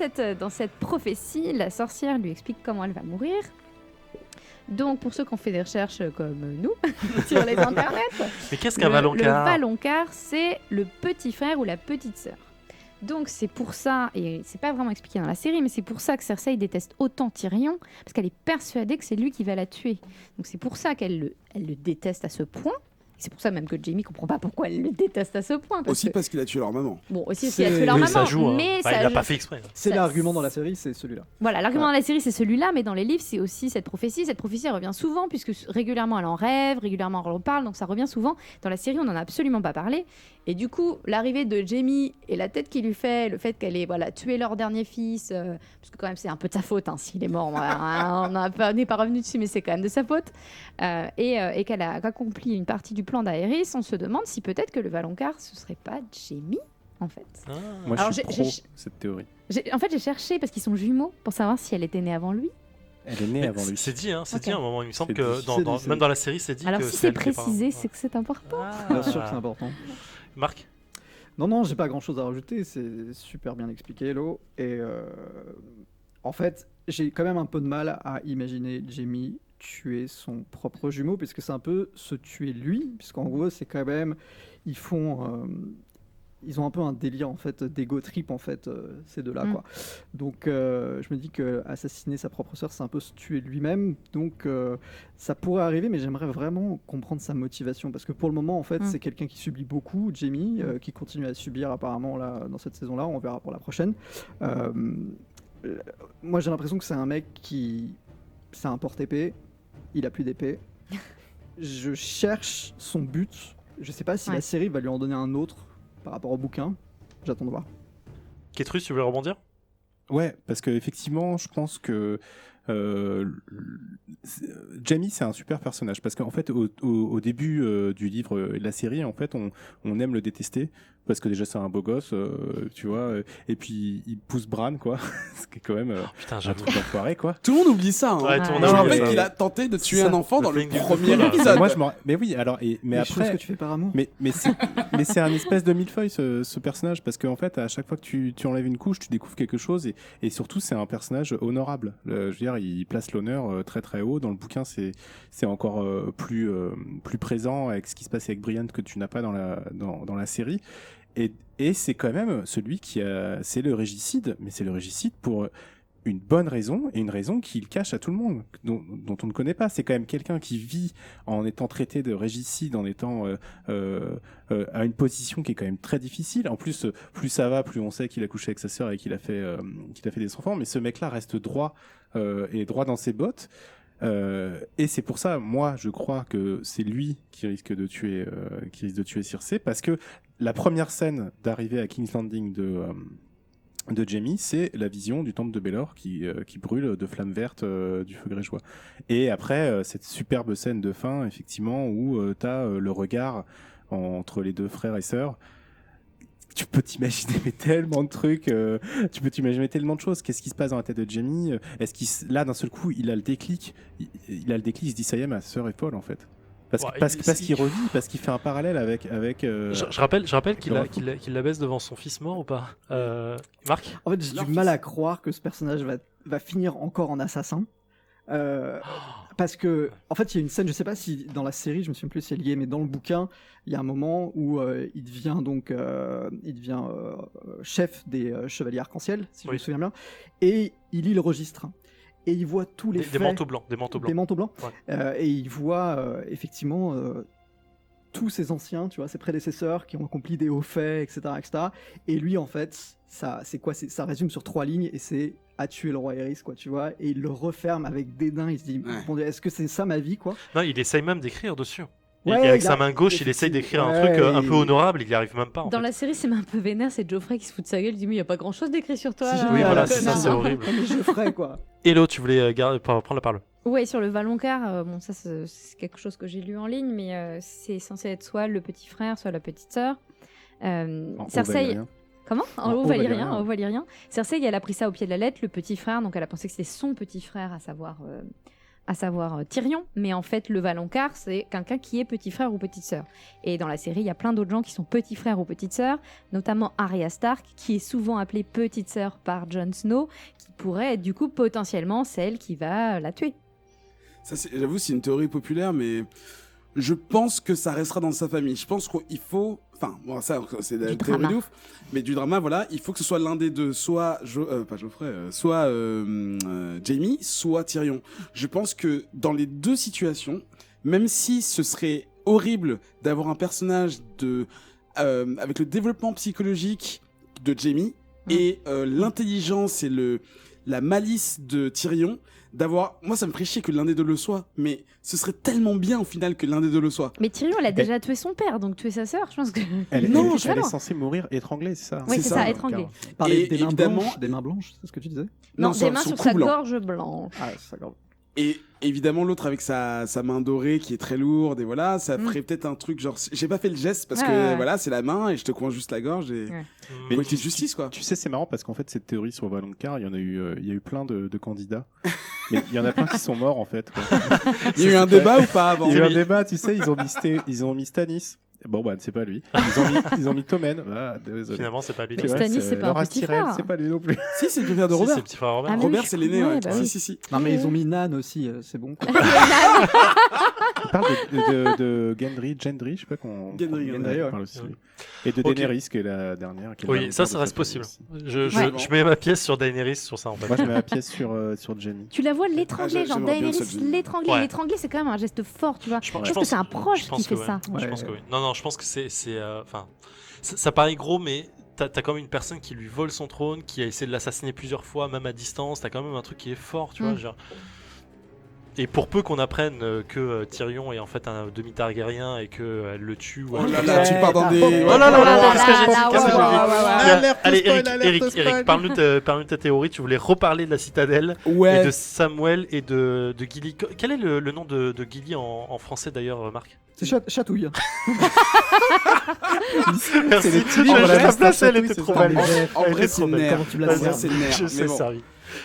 cette prophétie, la sorcière lui explique comment elle va mourir. Donc, pour ceux qui ont fait des recherches comme nous sur les internets, Mais qu'est-ce qu'un le Valonqar? Valonqar, c'est le petit frère ou la petite sœur. Donc, c'est pour ça, et c'est pas vraiment expliqué dans la série, mais c'est pour ça que Cersei déteste autant Tyrion, parce qu'elle est persuadée que c'est lui qui va la tuer. Donc, c'est pour ça qu'elle le déteste à ce point. Et c'est pour ça même que Jaime comprend pas pourquoi elle le déteste à ce point. Parce qu'il a tué leur maman. Bon, aussi parce C'est- qu'il a tué leur Oui, maman, ça joue. Hein. mais Il ça l'a joue- pas fait exprès. C'est Ça- l'argument dans la série, c'est celui-là. Voilà, l'argument dans la série, c'est celui-là, mais dans les livres, c'est aussi cette prophétie. Cette prophétie, elle revient souvent, puisque régulièrement, elle en rêve, régulièrement, elle en parle, donc ça revient souvent. Dans la série, on n'en a absolument pas parlé. Et du coup, l'arrivée de Jaime et la tête qu'il lui fait, le fait qu'elle ait tué leur dernier fils, parce que quand même, c'est un peu de sa faute, s'il est mort. On n'est pas revenu dessus, mais c'est quand même de sa faute. Et qu'elle a accompli une partie du plan d'Aerys, on se demande si peut-être que le Valonqar, ce serait pas Jaime, en fait. Ah. Moi, Alors, je suis pro cette théorie. En fait, j'ai cherché, parce qu'ils sont jumeaux, pour savoir si elle était née avant lui. Elle est née Mais avant lui. c'est dit, c'est Ok. dit à un moment. Il me semble C'est que dit. C'est dit. même dans la série, c'est dit Alors, que si c'est elle qui est pas- précisé, c'est que c'est important. Bien sûr que c'est important. Marc. Non, j'ai pas grand chose à rajouter, c'est super bien expliqué, Hello. Et en fait, j'ai quand même un peu de mal à imaginer Jaime tuer son propre jumeau, puisque c'est un peu se tuer lui, puisqu'en gros, c'est quand même. Ils ont un peu un délire en fait d'ego trip en fait ces deux-là quoi. Donc je me dis que assassiner sa propre sœur c'est un peu se tuer lui-même. Donc ça pourrait arriver, mais j'aimerais vraiment comprendre sa motivation parce que pour le moment en fait c'est quelqu'un qui subit beaucoup, Jaime, qui continue à subir apparemment là dans cette saison-là. On verra pour la prochaine. Moi j'ai l'impression que c'est un mec qui c'est un porte-épée, il a plus d'épée. Je cherche son but. Je sais pas si la série va lui en donner un autre. Par rapport au bouquin, j'attends de voir. Ketrus, tu veux rebondir? Ouais, parce que effectivement, je pense que Jaime c'est un super personnage parce qu'en fait au début du livre et de la série en fait on aime le détester parce que déjà c'est un beau gosse tu vois et puis il pousse Bran quoi ce qui est quand même Putain, un j'avoue. truc d'enfoiré quoi. Tout le monde oublie ça. Hein. Ouais, tout le monde Non, en oublie fait, ça. il a tenté de tuer ça. un enfant dans le flingue du premier coup, là. épisode. Moi mais oui alors mais Les choses après que tu fais par amour. mais c'est un espèce de millefeuille ce personnage parce qu'en fait à chaque fois que tu enlèves une couche tu découvres quelque chose et surtout c'est un personnage honorable. Je veux dire il place l'honneur très très haut. Dans le bouquin c'est encore plus présent avec ce qui se passe avec Brienne que tu n'as pas dans la série et c'est quand même celui c'est le régicide, mais c'est le régicide pour une bonne raison et une raison qu'il cache à tout le monde, dont on ne connaît pas. C'est quand même quelqu'un qui vit en étant traité de régicide, en étant à une position qui est quand même très difficile. En plus, plus ça va, plus on sait qu'il a couché avec sa sœur et qu'il a fait des enfants. Mais ce mec-là reste droit et droit dans ses bottes. Et c'est pour ça, moi, je crois que c'est lui qui risque de tuer Cersei, parce que la première scène d'arrivée à King's Landing de Jaime, c'est la vision du temple de Baelor qui brûle de flammes vertes du feu grégeois. Et après, cette superbe scène de fin, effectivement, où t'as le regard entre les deux frères et sœurs. Tu peux t'imaginer tellement de trucs, tu peux t'imaginer tellement de choses. Qu'est-ce qui se passe dans la tête de Jaime? Est-ce qu'il, là, d'un seul coup, il a le déclic, il se dit, ça y est, ma sœur est folle, en fait. Parce qu'il revit, parce qu'il fait un parallèle avec. Je rappelle qu'il la baisse devant son fils mort ou pas, Marc? En fait, j'ai du mal à croire que ce personnage va finir encore en assassin. Parce que, en fait, il y a une scène, je sais pas si dans la série, je me souviens plus si c'est lié, mais dans le bouquin, il y a un moment où il devient chef des chevaliers arc-en-ciel, si je me souviens bien, et il lit le registre. Et il voit tous les Des faits. manteaux blancs. Des manteaux blancs. Ouais. Et il voit effectivement tous ses anciens, tu vois, ses prédécesseurs qui ont accompli des hauts faits, etc., etc. Et lui, en fait, ça résume sur 3 lignes et c'est a tué le roi Eris, quoi, tu vois. Et il le referme avec dédain. Il se dit, bon Dieu, est-ce que c'est ça ma vie, quoi? Non, il essaye même d'écrire dessus. Ouais, et avec sa main gauche, il essaye d'écrire un truc un peu honorable, il n'y arrive même pas. Dans la série, c'est un peu vénère, c'est Geoffrey qui se fout de sa gueule, il dit mais il n'y a pas grand chose d'écrit sur toi. C'est là. Oui, voilà, c'est ça, c'est horrible. Mais Geoffrey, quoi. Hello, tu voulais prendre la parole. Ouais, sur le Valonqar, bon, ça c'est quelque chose que j'ai lu en ligne, mais c'est censé être soit le petit frère, soit la petite sœur. Cersei. Comment? En haut valyrien. Cersei, elle a pris ça au pied de la lettre, le petit frère, donc elle a pensé que c'était son petit frère, à savoir Tyrion, mais en fait le Valonqar c'est quelqu'un qui est petit frère ou petite sœur. Et dans la série il y a plein d'autres gens qui sont petits frères ou petites sœurs, notamment Arya Stark qui est souvent appelée petite sœur par Jon Snow, qui pourrait être du coup potentiellement celle qui va la tuer. Ça, j'avoue, c'est une théorie populaire, mais je pense que ça restera dans sa famille. Je pense qu'il faut... Enfin, bon, ça, c'est la théorie de ouf. Mais du drama, voilà, il faut que ce soit l'un des deux. Soit, pas Geoffrey, soit Jaime, soit Tyrion. Je pense que dans les deux situations, même si ce serait horrible d'avoir un personnage avec le développement psychologique de Jaime et l'intelligence et la malice de Tyrion, moi ça me ferait chier que l'un des deux le soit, mais ce serait tellement bien au final que l'un des deux le soit. Mais Tyrion elle a déjà tué son père, donc tuer sa sœur, je pense que elle est censée mourir étranglée, c'est ça? Oui, c'est ça, étranglée. Des mains blanches, c'est ce que tu disais? Non, des mains sur sa gorge blanche. Ah, sa gorge. Et évidemment l'autre avec sa main dorée qui est très lourde, et voilà, ça ferait peut-être un truc genre, j'ai pas fait le geste parce que voilà, c'est la main et je te coins juste la gorge et mais de justice, quoi. Tu sais, c'est marrant parce qu'en fait cette théorie sur Valonqar, il y a eu plein de candidats, mais il y en a plein qui sont morts en fait, quoi. Il y a eu un débat ou pas avant? Il y a eu un débat, tu sais, ils ont mis Stannis. Bon, bah, c'est pas lui. Ils ont mis Tommen. Ah, désolé. Finalement, c'est pas lui. Mais Stannis, c'est pas un petit frère. C'est pas lui non plus. Si, c'est le frère de Robert. C'est le petit frère Robert. Ah, Robert, c'est l'aîné. ouais, Ouais. bah oui. Si. Non, mais ils ont mis Nan aussi, c'est bon, quoi. Il parle de Gendry, je sais pas qu'on parle aussi. Ouais. Et de Daenerys, qui est la dernière. Oui, ça reste possible. Je mets ma pièce sur Daenerys sur ça, en fait. Moi, je mets ma pièce sur Jaime. Tu la vois l'étrangler, genre Daenerys l'étrangler. Ouais. L'étrangler, c'est quand même un geste fort, tu vois. Je pense que pense c'est un proche qui fait ouais. ça. Je pense que oui. Non, je pense que c'est ça paraît gros, mais t'as quand même une personne qui lui vole son trône, qui a essayé de l'assassiner plusieurs fois, même à distance. T'as quand même un truc qui est fort, tu vois. Genre. Et pour peu qu'on apprenne que Tyrion est en fait un demi-Targaryen et qu'elle le tue. Oh là là, tu pars dans des... Oh là là, qu'est-ce que j'ai dit? Allez, Eric, parle-nous de ta théorie. Tu voulais reparler de la citadelle et de Samuel et de Gilly. Quel est le nom de Gilly en français d'ailleurs, Marc? C'est Chatouille. Merci. les petits Oh, livres, la la place, elle était c'est trop ça. belle. En vrai, c'est le nerf. Comment tu l'as C'est le nerf. Je mais sais, bon. servi.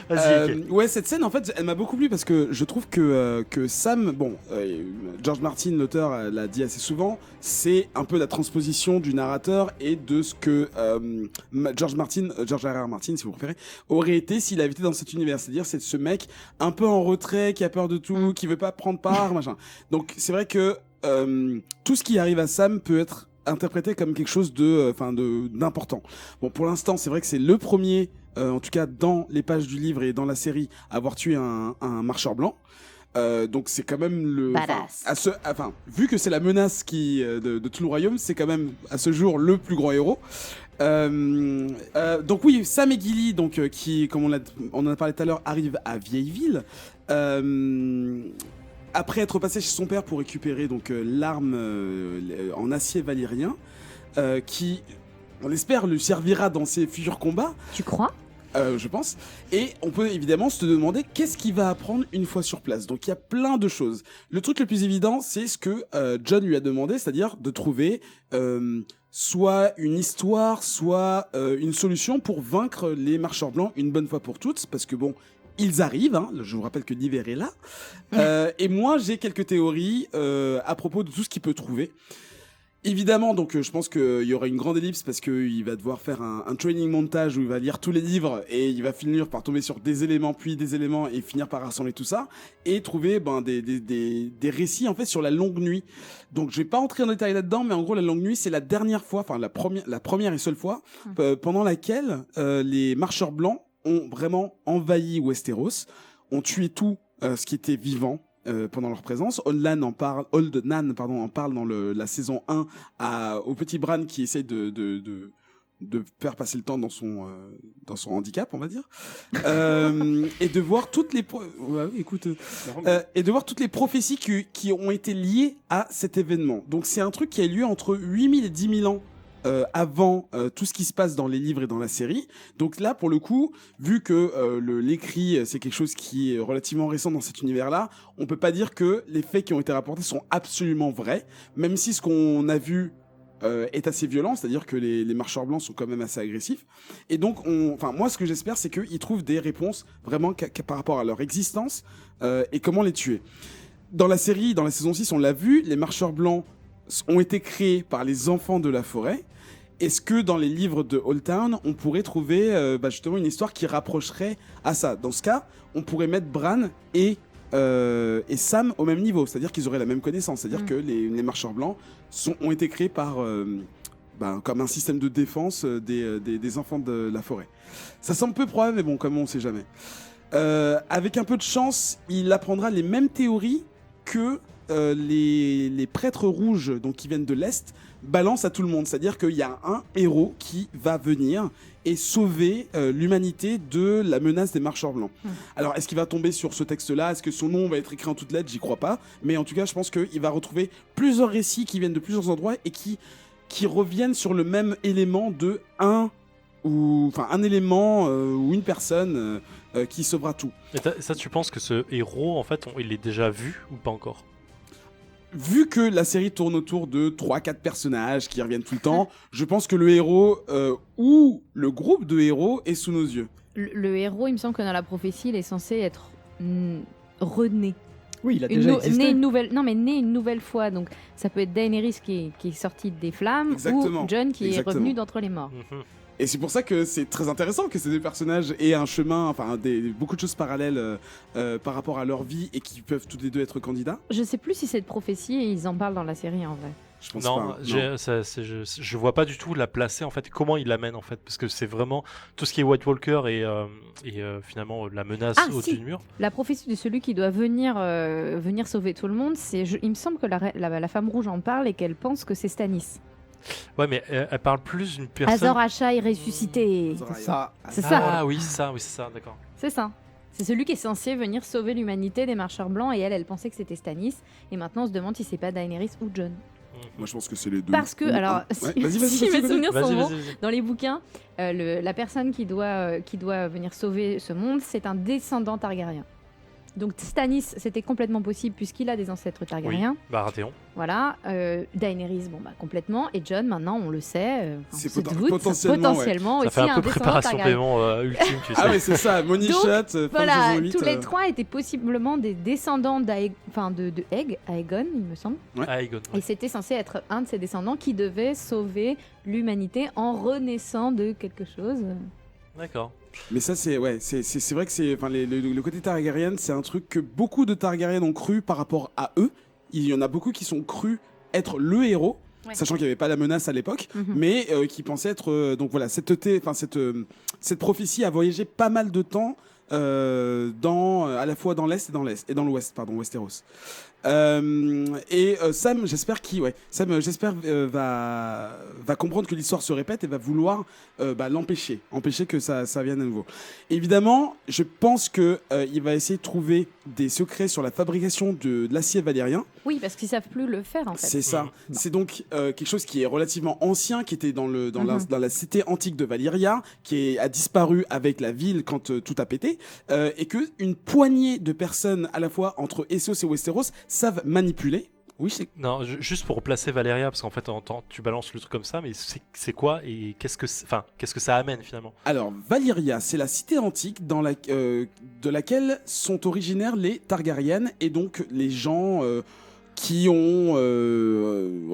Vas-y, ok. Ouais, cette scène en fait elle m'a beaucoup plu parce que je trouve que Sam, George Martin l'auteur l'a dit assez souvent, c'est un peu la transposition du narrateur et de ce que George R.R. Martin si vous préférez aurait été s'il avait été dans cet univers, c'est-à-dire c'est ce mec un peu en retrait qui a peur de tout, qui veut pas prendre part, machin. Donc c'est vrai que tout ce qui arrive à Sam peut être interprété comme quelque chose d'important. Bon, pour l'instant, c'est vrai que c'est le premier, en tout cas dans les pages du livre et dans la série, à avoir tué un marcheur blanc. Donc c'est quand même vu que c'est la menace de tout le royaume, c'est quand même à ce jour le plus grand héros. Donc oui, Sam et Gilly, qui, comme on en a parlé tout à l'heure, arrivent à Vieilleville. Après être passé chez son père pour récupérer l'arme en acier valyrien, qui, on espère, lui servira dans ses futurs combats. Tu crois? Je pense. Et on peut évidemment se demander qu'est-ce qu'il va apprendre une fois sur place. Donc il y a plein de choses. Le truc le plus évident, c'est ce que Jon lui a demandé, c'est-à-dire de trouver soit une histoire, soit une solution pour vaincre les marcheurs blancs une bonne fois pour toutes, parce que bon, ils arrivent, hein. Je vous rappelle que l'hiver est là. Et moi, j'ai quelques théories à propos de tout ce qu'il peut trouver. Évidemment, donc je pense qu'il y aura une grande ellipse parce qu'il va devoir faire un training montage où il va lire tous les livres et il va finir par tomber sur des éléments puis des éléments et finir par rassembler tout ça et trouver des récits en fait sur la longue nuit. Donc je vais pas entrer en détail là-dedans, mais en gros la longue nuit c'est la dernière fois, enfin la première et seule fois pendant laquelle les marcheurs blancs ont vraiment envahi Westeros, ont tué tout ce qui était vivant. Pendant leur présence, Old Nan en parle dans la saison 1 au petit Bran qui essaye de faire passer le temps dans son handicap, on va dire, et de voir toutes les et de voir toutes les prophéties qui ont été liées à cet événement. Donc c'est un truc qui a eu lieu entre 8000 et 10 000 ans avant tout ce qui se passe dans les livres et dans la série. Donc là, pour le coup, vu que l'écrit, c'est quelque chose qui est relativement récent dans cet univers-là, on peut pas dire que les faits qui ont été rapportés sont absolument vrais, même si ce qu'on a vu est assez violent, c'est-à-dire que les marcheurs blancs sont quand même assez agressifs. Et donc, moi, ce que j'espère, c'est qu'ils trouvent des réponses vraiment par rapport à leur existence et comment les tuer. Dans la série, dans la saison 6, on l'a vu, les marcheurs blancs ont été créés par les enfants de la forêt. Est-ce que dans les livres de Old Town, on pourrait trouver justement une histoire qui rapprocherait à ça? Dans ce cas, on pourrait mettre Bran et Sam au même niveau, c'est-à-dire qu'ils auraient la même connaissance, c'est-à-dire que les marcheurs blancs ont été créés par comme un système de défense des enfants de la forêt. Ça semble peu probable, mais bon, comme on sait jamais. Avec un peu de chance, il apprendra les mêmes théories que les prêtres rouges, donc qui viennent de l'Est, balancent à tout le monde. C'est-à-dire qu'il y a un héros qui va venir et sauver l'humanité de la menace des marcheurs blancs. Alors, est-ce qu'il va tomber sur ce texte-là? Est-ce que son nom va être écrit en toutes lettres? J'y crois pas. Mais en tout cas, je pense qu'il va retrouver plusieurs récits qui viennent de plusieurs endroits et qui reviennent sur le même élément de un élément ou une personne qui sauvera tout. Et ça, tu penses que ce héros, en fait, il est déjà vu ou pas encore? Vu que la série tourne autour de 3-4 personnages qui reviennent tout le temps, je pense que le héros ou le groupe de héros est sous nos yeux. Le héros, il me semble que dans la prophétie, il est censé être rené. Oui, il a déjà existé. Né une nouvelle fois. Donc ça peut être Daenerys qui est sortie des flammes. Exactement. Ou Jon qui est revenu d'entre les morts. Et c'est pour ça que c'est très intéressant que ces deux personnages aient un chemin, beaucoup de choses parallèles par rapport à leur vie et qui peuvent tous les deux être candidats. Je sais plus si cette prophétie, ils en parlent dans la série en vrai. Je pense non, pas. Je vois pas du tout la placer en fait. Comment il l'amène en fait, parce que c'est vraiment tout ce qui est White Walker et finalement la menace au-dessus du mur. La prophétie de celui qui doit venir sauver tout le monde, il me semble que la femme rouge en parle et qu'elle pense que c'est Stannis. Ouais, mais elle parle plus d'une personne. Azor Ahai est ressuscité. C'est ça. Ah oui, c'est ça, d'accord. C'est ça. C'est celui qui est censé venir sauver l'humanité des marcheurs blancs et elle pensait que c'était Stannis. Et maintenant on se demande si c'est pas Daenerys ou Jon. Moi je pense que c'est les deux. Parce que, alors, si mes souvenirs sont bons, vas-y. dans les bouquins, la personne qui doit venir sauver ce monde, c'est un descendant Targaryen. Donc Stannis, c'était complètement possible puisqu'il a des ancêtres Targaryens. Oui, Baratheon. Voilà. Daenerys, complètement. Et Jon, maintenant, on le sait. C'est potentiellement aussi ça fait un peu descendant préparation Targaryen. paiement ultime, tu sais. Ah oui, c'est ça. Money Donc, Shot, voilà, saison 8, tous les trois étaient possiblement des descendants de Aegon, il me semble. Ouais. Aegon. Et c'était censé être un de ses descendants qui devait sauver l'humanité en renaissant de quelque chose. D'accord. Mais ça, c'est vrai que le côté Targaryen, c'est un truc que beaucoup de Targaryens ont cru par rapport à eux. Il y en a beaucoup qui sont crus être le héros, sachant qu'il n'y avait pas la menace à l'époque, mais qui pensaient être. Donc voilà, cette prophétie a voyagé pas mal de temps à la fois dans l'Est et dans l'Ouest, Westeros. Sam, j'espère va comprendre que l'histoire se répète et va vouloir empêcher que ça vienne à nouveau. Évidemment, je pense que il va essayer de trouver des secrets sur la fabrication de l'acier valérien. Oui, parce qu'ils savent plus le faire en fait. C'est ça. C'est donc quelque chose qui est relativement ancien, qui était dans la cité antique de Valyria, qui a disparu avec la ville quand tout a pété, et que une poignée de personnes à la fois entre Essos et Westeros savent manipuler. Oui, Non, juste pour placer Valyria, parce qu'en fait, tu balances le truc comme ça, mais c'est quoi et qu'est-ce que ça amène finalement? Alors, Valyria, c'est la cité antique de laquelle sont originaires les Targaryennes et donc les gens qui ont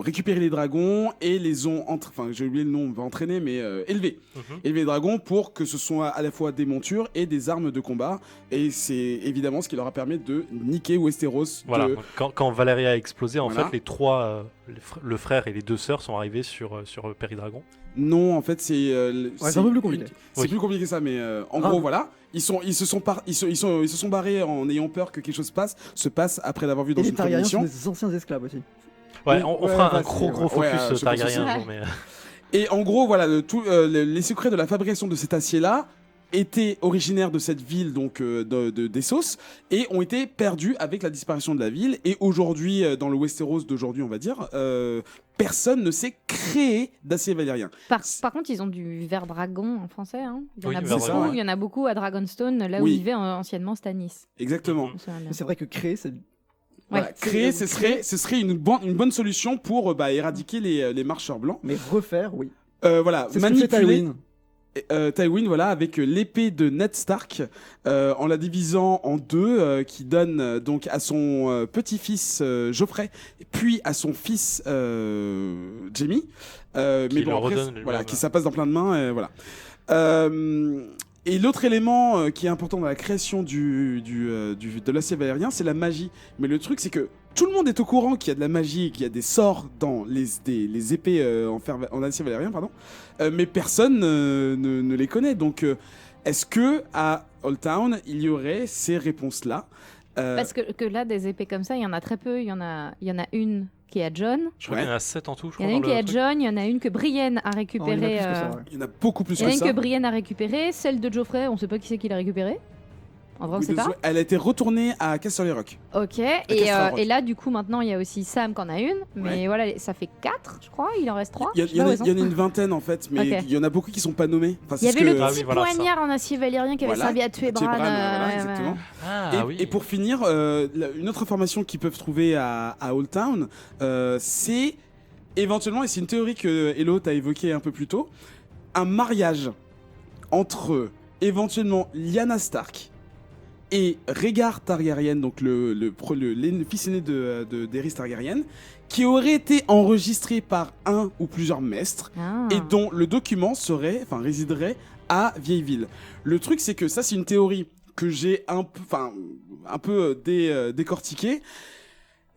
récupéré les dragons et les ont, j'ai oublié le nom, on va entraîner, mais élevés. Élever les dragons pour que ce soit à la fois des montures et des armes de combat. Et c'est évidemment ce qui leur a permis de niquer Westeros. Voilà, donc quand Valyria a explosé, en Voilà. fait, les trois, le frère et les deux sœurs sont arrivés sur Péridragon. Non, en fait, c'est c'est un peu plus compliqué. C'est Oui. plus compliqué que ça, mais en Ah. gros, voilà. Ils se sont barrés en ayant peur que quelque chose se passe après l'avoir vu dans Et les une Targaryens sont prémonition. des anciens esclaves aussi. Ouais, Oui, on ouais, fera un ouais, gros c'est- focus ouais, je pense Targaryen aussi. un jour, mais... Et en gros, voilà, les secrets de la fabrication de cet acier-là étaient originaires de cette ville, donc d'Essos, et ont été perdus avec la disparition de la ville. Et aujourd'hui, dans le Westeros d'aujourd'hui, on va dire, personne ne sait créer d'acier valyrien. Par contre, ils ont du ver dragon en français. Hein. Il y en Oui, a ver beaucoup. dragon, ouais. Il y en a beaucoup à Dragonstone, là où Oui. vivait anciennement Stannis. Exactement. Je me souviens bien. Mais c'est vrai que créer, c'est Voilà, Ouais. créer, ce serait une bonne solution pour éradiquer les marcheurs blancs. mais refaire, oui. Voilà, C'est ce que fait Tywin. Tywin, voilà, avec l'épée de Ned Stark, en la divisant en deux, qui donne donc à son petit-fils Geoffrey, puis à son fils Jaime. Mais Qui bon, le après, redonne lui-même. voilà, qui ça passe dans plein de mains, voilà. Et l'autre élément qui est important dans la création de l'acier valérien, c'est la magie. Mais le truc, c'est que tout le monde est au courant qu'il y a de la magie et qu'il y a des sorts dans les épées en acier valérien, pardon. Mais personne ne les connaît. Donc, est-ce que à Old Town, il y aurait ces réponses-là Parce que là, des épées comme ça, il y en a très peu. Il y en a une qui est à Jon. Je crois qu'il y en a 7 en tout, je Il y crois. en a une dans qui est le à truc. Jon. Il y en a une que Brienne a Non, il y en a récupérée. plus que ça, ouais. Il y en a beaucoup plus Il y en a que une ça. que Brienne a récupérée. Celle de Geoffrey, on ne sait pas qui c'est qui l'a récupérée. En vrai, on ne Oui, sait pas. désolé, elle a été retournée à Casterly Rock. Ok. Castle Rock. Et là, du coup, maintenant, il y a aussi Sam qui en a une. Mais Ouais. voilà, ça fait 4, je crois. Il en reste 3. Il y en a une vingtaine en fait, mais Ok. il y en a beaucoup qui sont pas nommés. Enfin, Il y c'est avait ce le que- Ah petit oui, voilà, ça. poignard en acier valyrien qui avait Voilà, servi à tuer Bran. voilà, ouais, exactement. Ah Et, oui. et pour finir, une autre information qu'ils peuvent trouver à Old Town, c'est éventuellement, et c'est une théorie que Hello t'a évoquée un peu plus tôt, un mariage entre éventuellement Lyanna Stark et Rhaegar Targaryen, donc le fils aîné d'Aerys Targaryen, qui aurait été enregistré par un ou plusieurs maîtres Ah. et dont le document résiderait à Vieilleville. Le truc, c'est que ça, c'est une théorie que j'ai un peu décortiquée.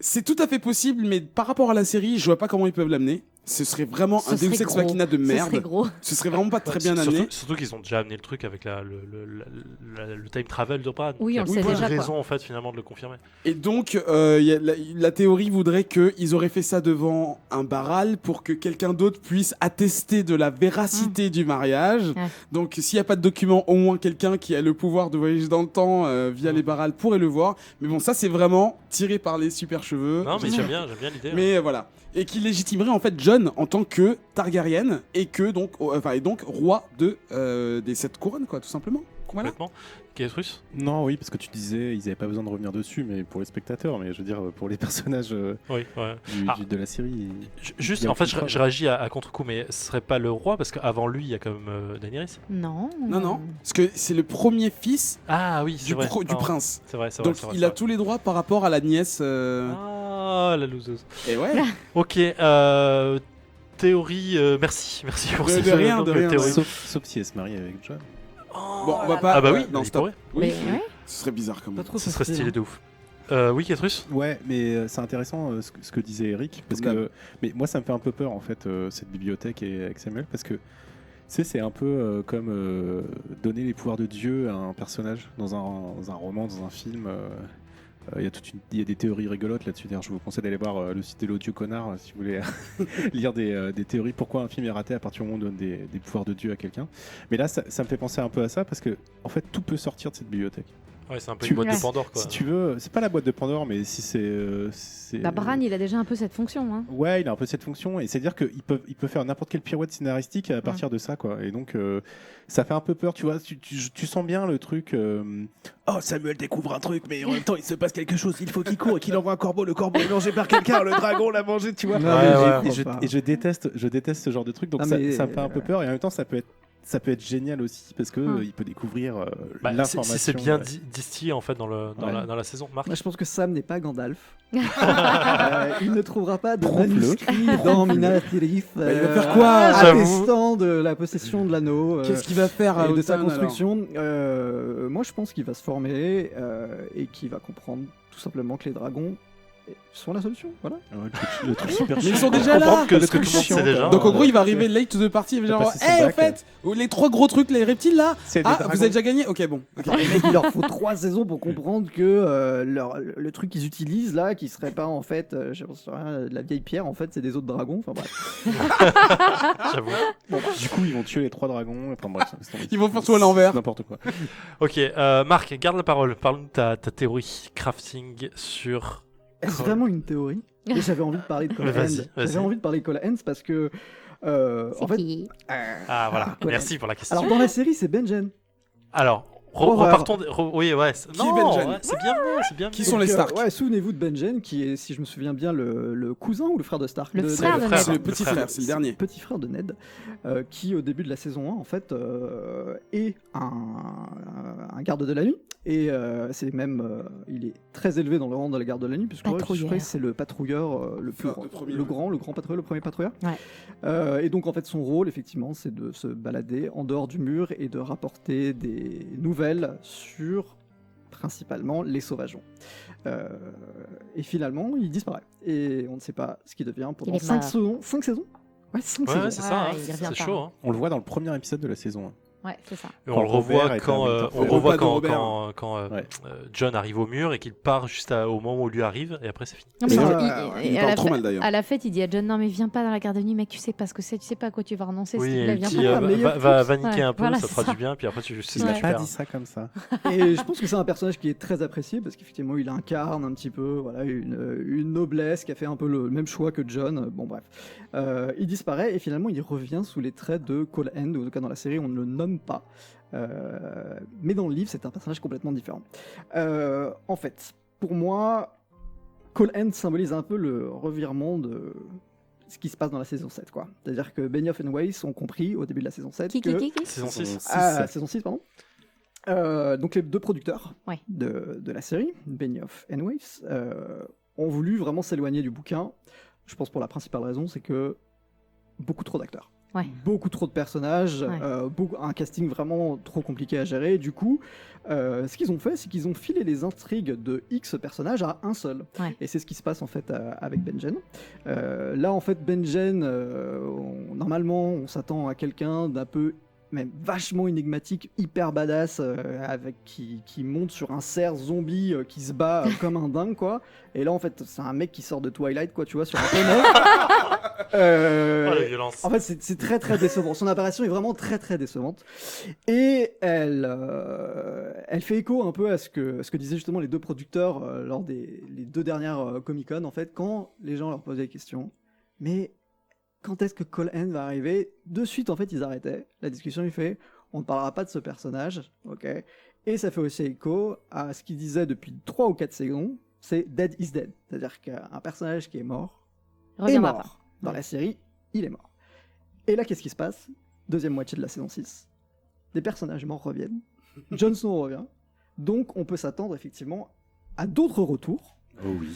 C'est tout à fait possible, mais par rapport à la série, je vois pas comment ils peuvent l'amener. Ce serait vraiment Ce un Deus serait Ex gros. Machina de Ce serait merde. gros. Ce serait vraiment pas très bien Surtout- amené. Surtout qu'ils ont déjà amené le truc avec le time travel de Bran. Oui, on Il y le a sait beaucoup de déjà, quoi. raisons en fait finalement de le confirmer. Et donc, la théorie voudrait qu'ils auraient fait ça devant un baral pour que quelqu'un d'autre puisse attester de la véracité du mariage. Ouais. Donc, s'il n'y a pas de document, au moins quelqu'un qui a le pouvoir de voyager dans le temps via les barals pourrait le voir. Mais bon, ça, c'est vraiment tiré par les super cheveux. Non mais j'aime bien l'idée. hein. Mais voilà. Et qui légitimerait en fait Jon en tant que Targaryen et donc roi des 7 couronnes, quoi, tout simplement. Voilà. Complètement. Kétrus. Non, oui, parce que tu disais, ils n'avaient pas besoin de revenir dessus, mais pour les spectateurs, mais je veux dire, pour les personnages Oui, ouais. de la série. Juste, Il y a en fait, aucune preuve. je réagis à contre-coup, mais ce serait pas le roi parce qu'avant lui, il y a quand même Daenerys. Non. Non. Parce que c'est le premier fils Ah oui, c'est du vrai. prince. prince. C'est vrai, c'est vrai. Donc c'est vrai, il c'est a vrai. tous les droits par rapport à la nièce. Ah, la loseuse. Et ouais. Ok, théorie, merci pour De ces rien, longues de rien, théories. Sauf si elle se marie avec Jon. Bon, on va pas. Ah bah oui, non, il stop. pourrait. Oui, Mais, ouais. ce serait bizarre quand même. Pas trop Ce serait facile, stylé hein. de ouf. Oui, Kétrus. Ouais, mais c'est intéressant ce que disait Eric, parce Comme que mais moi ça me fait un peu peur en fait cette bibliothèque et avec Samuel, parce que tu sais, c'est un peu comme donner les pouvoirs de Dieu à un personnage dans un roman, dans un film. Il y a des théories rigolotes là-dessus. D'ailleurs, je vous conseille d'aller voir le site de l'Odieux Connard si vous voulez lire des théories. Pourquoi un film est raté à partir du moment où on donne des pouvoirs de Dieu à quelqu'un. Mais là, ça me fait penser un peu à ça parce que en fait, tout peut sortir de cette bibliothèque. Ouais, c'est un peu Tu- une boîte Ouais. de Pandore quoi. Si tu veux, c'est pas la boîte de Pandore, mais si c'est. Bah, Bran, il a déjà un peu cette fonction. Hein. Ouais, il a un peu cette fonction, et c'est-à-dire qu'il peut faire n'importe quelle pirouette scénaristique à partir de ça, quoi. Et donc, ça fait un peu peur, tu vois. Tu sens bien le truc. Oh, Samuel découvre un truc, mais en même temps, il se passe quelque chose. Il faut qu'il court et qu'il envoie un corbeau. Le corbeau est mangé par quelqu'un. Le dragon l'a mangé, tu vois. Non, Ouais, mais ouais. j'y Et crois pas. je déteste ce genre de truc, donc Ah, ça mais- me fait un peu peur, et en même temps, ça peut être ça peut être génial aussi parce que il peut découvrir l'information. Si c'est bien distillé en fait dans la saison. Marc, Moi, je pense que Sam n'est pas Gandalf. Il ne trouvera pas de manuscrit dans Minas Tirith. Il va faire quoi attestant de la possession de l'anneau. Qu'est-ce qu'il va faire et à de sa Automne, construction. Moi, je pense qu'il va se former et qu'il va comprendre tout simplement que les dragons sont la solution. Voilà. Le truc super Mais chiant. ils sont déjà là. que tout le monde sait déjà. Donc en gros, il va arriver late to the party. Il va genre, passer son en bac. fait, les 3 gros trucs, les reptiles là. C'est des Ah, dragons. vous avez déjà gagné. Ok, bon. Ok. Les mecs, il leur faut 3 saisons pour comprendre que le truc qu'ils utilisent là, qui serait pas en fait, je pense rien, de la vieille pierre, en fait, c'est des autres dragons. Enfin bref. J'avoue. Du coup, ils vont tuer les 3 dragons. Enfin bref, Ils vont faire tout à l'envers. N'importe quoi. Ok, Marc, garde la parole. Parle-nous de ta théorie crafting sur. Est-ce vraiment une théorie? Et j'avais envie de parler de Cole Mais vas-y, Hand. vas-y. J'avais envie de parler de Cole Hand parce que en fait, Ah voilà, Cole merci pour la question. alors dans la série, c'est Benjen. Alors, Horreur. repartons. Oui, ouais. Qui Non, Benjen ouais, c'est bien venu, c'est bien Qui venu. sont les Stark? Ouais, souvenez-vous de Benjen, qui est, si je me souviens bien, le cousin ou le frère de Stark. Le de- frère de le Ned. C'est le Le petit frère. frère, c'est le dernier. Petit frère de Ned, qui au début de la saison 1 en fait est un garde de la nuit et c'est même il est très élevé dans le rang de la garde de la nuit puisque je crois Patrouilleur. que c'est le patrouilleur le plus Enfin, grand, le grand patrouilleur, le premier patrouilleur. Ouais. Et donc en fait son rôle effectivement c'est de se balader en dehors du mur et de rapporter des nouvelles sur principalement les sauvageons. Et finalement il disparaît et on ne sait pas ce qu'il devient pendant Il est 5 mort. saisons. 5 saisons. Ouais, 5 Ouais, saisons. c'est ça, hein, il revient c'est pas. chaud. Hein. On le voit dans le premier épisode de la saison 1. Ouais, c'est ça. Et on le revoit Robert est quand, un on Le revoit repas de quand, Robert. quand Ouais. John arrive au mur et qu'il part juste au moment où lui arrive et après c'est fini. Non, mais Il à parle la trop mal d'ailleurs. à la fête, il dit à John, non mais viens pas dans la garde de nuit, mec, tu sais pas ce que c'est, tu sais pas à quoi tu vas renoncer, s'il te Oui, plaît, et viens petit, pas. mais il y a va niquer Ouais, un peu, voilà, ça c'est fera ça. du bien, puis après tu sais Il ce n'a que tu pas perds. dit ça comme ça. Et je pense que c'est un personnage qui est très apprécié parce qu'effectivement il incarne un petit peu voilà, une noblesse qui a fait un peu le même choix que John. Bon bref. Il disparaît et finalement il revient sous les traits de Cole Hand, ou en tout cas dans la série on ne le nomme pas. Mais dans le livre c'est un personnage complètement différent. En fait, pour moi, Cole Hand symbolise un peu le revirement de ce qui se passe dans la saison 7. Quoi. C'est-à-dire que Benioff et Weiss ont compris au début de la saison 7 que... Saison 6. Saison 6, pardon. Donc les deux producteurs Ouais. de la série, Benioff et Weiss, ont voulu vraiment s'éloigner du bouquin. Je pense pour la principale raison, c'est que beaucoup trop d'acteurs. Ouais. Beaucoup trop de personnages, Ouais. un casting vraiment trop compliqué à gérer. Du coup, ce qu'ils ont fait, c'est qu'ils ont filé les intrigues de X personnages à un seul. Ouais. Et c'est ce qui se passe en fait avec Benjen. Là, en fait, Benjen, normalement, on s'attend à quelqu'un d'un peu même vachement énigmatique, hyper badass, avec qui monte sur un cerf zombie qui se bat comme un dingue, quoi. Et là, en fait, c'est un mec qui sort de Twilight, quoi, tu vois, sur un poney. Oh la violence. En fait, c'est très très décevant. Son apparition est vraiment très très décevante. Et elle fait écho un peu à ce que disaient justement les deux producteurs lors les deux dernières Comic-Con, en fait, quand les gens leur posaient des questions. Mais quand est-ce que Cole Hand va arriver? De suite, en fait, ils arrêtaient. La discussion, il fait, on ne parlera pas de ce personnage, ok? Et ça fait aussi écho à ce qu'il disait depuis 3 ou 4 saisons, c'est Dead is Dead. C'est-à-dire qu'un personnage qui est mort, est Reviendra mort. pas. Dans Ouais. la série, il est mort. Et là, qu'est-ce qui se passe? Deuxième moitié de la saison 6. Des personnages morts reviennent. Jon Snow revient. Donc, on peut s'attendre effectivement à d'autres retours. Oh oui.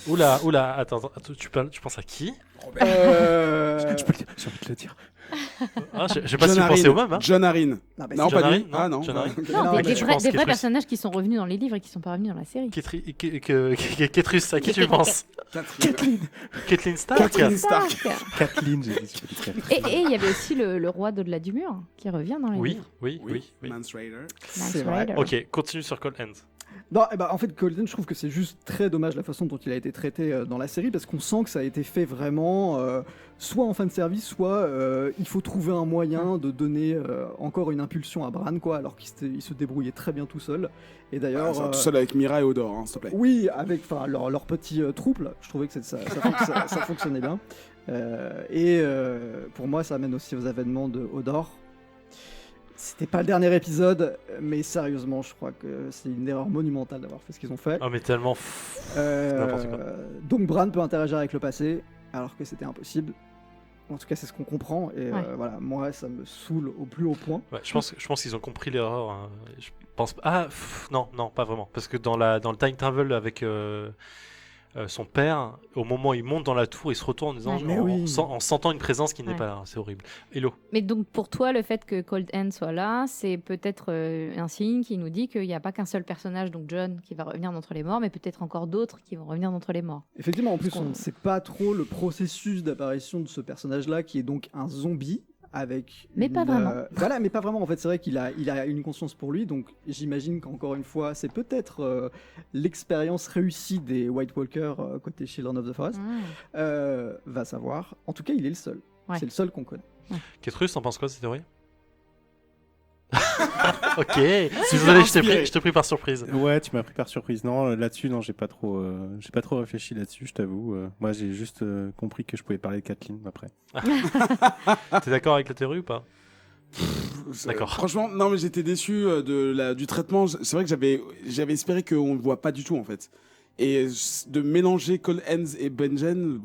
Oula, attends, tu penses à qui? Euh... Je peux le dire, j'ai envie de le dire. Ah, je sais pas si vous pensez au même. Hein. John Arryn. Non, mais Non, c'est- pas John lui. Arryn, non, Ah non. John Arryn. Ok. Non, Non, des tu vrais, penses des vrais Ketrus. personnages qui sont revenus dans les livres et qui sont pas revenus dans la série. Ketrus, à qui tu penses? Kathleen Stark. Catherine Stark. Kathleen, j'ai dit. Et il y avait aussi le roi d'au-delà du mur qui revient dans les Oui, livres. oui. Mance Raider. Max C'est vrai. Rider. Ok, continue sur Cole Hand. Non, eh ben, en fait, Colden, je trouve que c'est juste très dommage la façon dont il a été traité dans la série, parce qu'on sent que ça a été fait vraiment soit en fanservice, soit il faut trouver un moyen de donner encore une impulsion à Bran, quoi, alors qu'il se débrouillait très bien tout seul. Et d'ailleurs... Tout seul avec Mira et Odor, hein, s'il te plaît. Oui, avec leur petit trouble, je trouvais que ça fonctionnait bien. Pour moi, ça amène aussi aux événements de Hodor. C'était pas le dernier épisode, mais sérieusement, je crois que c'est une erreur monumentale d'avoir fait ce qu'ils ont fait. Oh, mais tellement. N'importe quoi. Donc Bran peut interagir avec le passé, alors que c'était impossible. En tout cas, c'est ce qu'on comprend. Et Ouais. voilà, moi, ça me saoule au plus haut point. Ouais, je pense qu'ils ont compris l'erreur. Hein. Je pense non, pas vraiment. Parce que dans le time travel avec son père, au moment où il monte dans la tour, il se retourne en disant, Ouais. Mais oui. en sentant une présence qui n'est Ouais. pas là. C'est horrible. Hello. Mais donc pour toi, le fait que Cold Hand soit là, c'est peut-être un signe qui nous dit qu'il n'y a pas qu'un seul personnage, donc John, qui va revenir d'entre les morts, mais peut-être encore d'autres qui vont revenir d'entre les morts. Effectivement, en plus, Parce qu'on- on ne sait pas trop le processus d'apparition de ce personnage-là, qui est donc un zombie. Avec Mais pas vraiment. Voilà, mais pas vraiment. En fait, c'est vrai qu'il a une conscience pour lui, donc j'imagine qu'encore une fois, c'est peut-être l'expérience réussie des White Walkers côté Children of the Forest. Va savoir. En tout cas, il est le seul. Ouais. C'est le seul qu'on connaît. Ketrus, t'en penses quoi de cette théorie? Ok, désolé, je t'ai pris par surprise. Ouais, tu m'as pris par surprise. Non, là-dessus, non, j'ai pas trop réfléchi là-dessus, je t'avoue. Moi, j'ai juste compris que je pouvais parler de Kathleen après. T'es d'accord avec la théorie ou pas? D'accord. Franchement, non, mais j'étais déçu du traitement. C'est vrai que j'avais espéré qu'on le voit pas du tout, en fait. Et de mélanger Cole Hens et Benjen.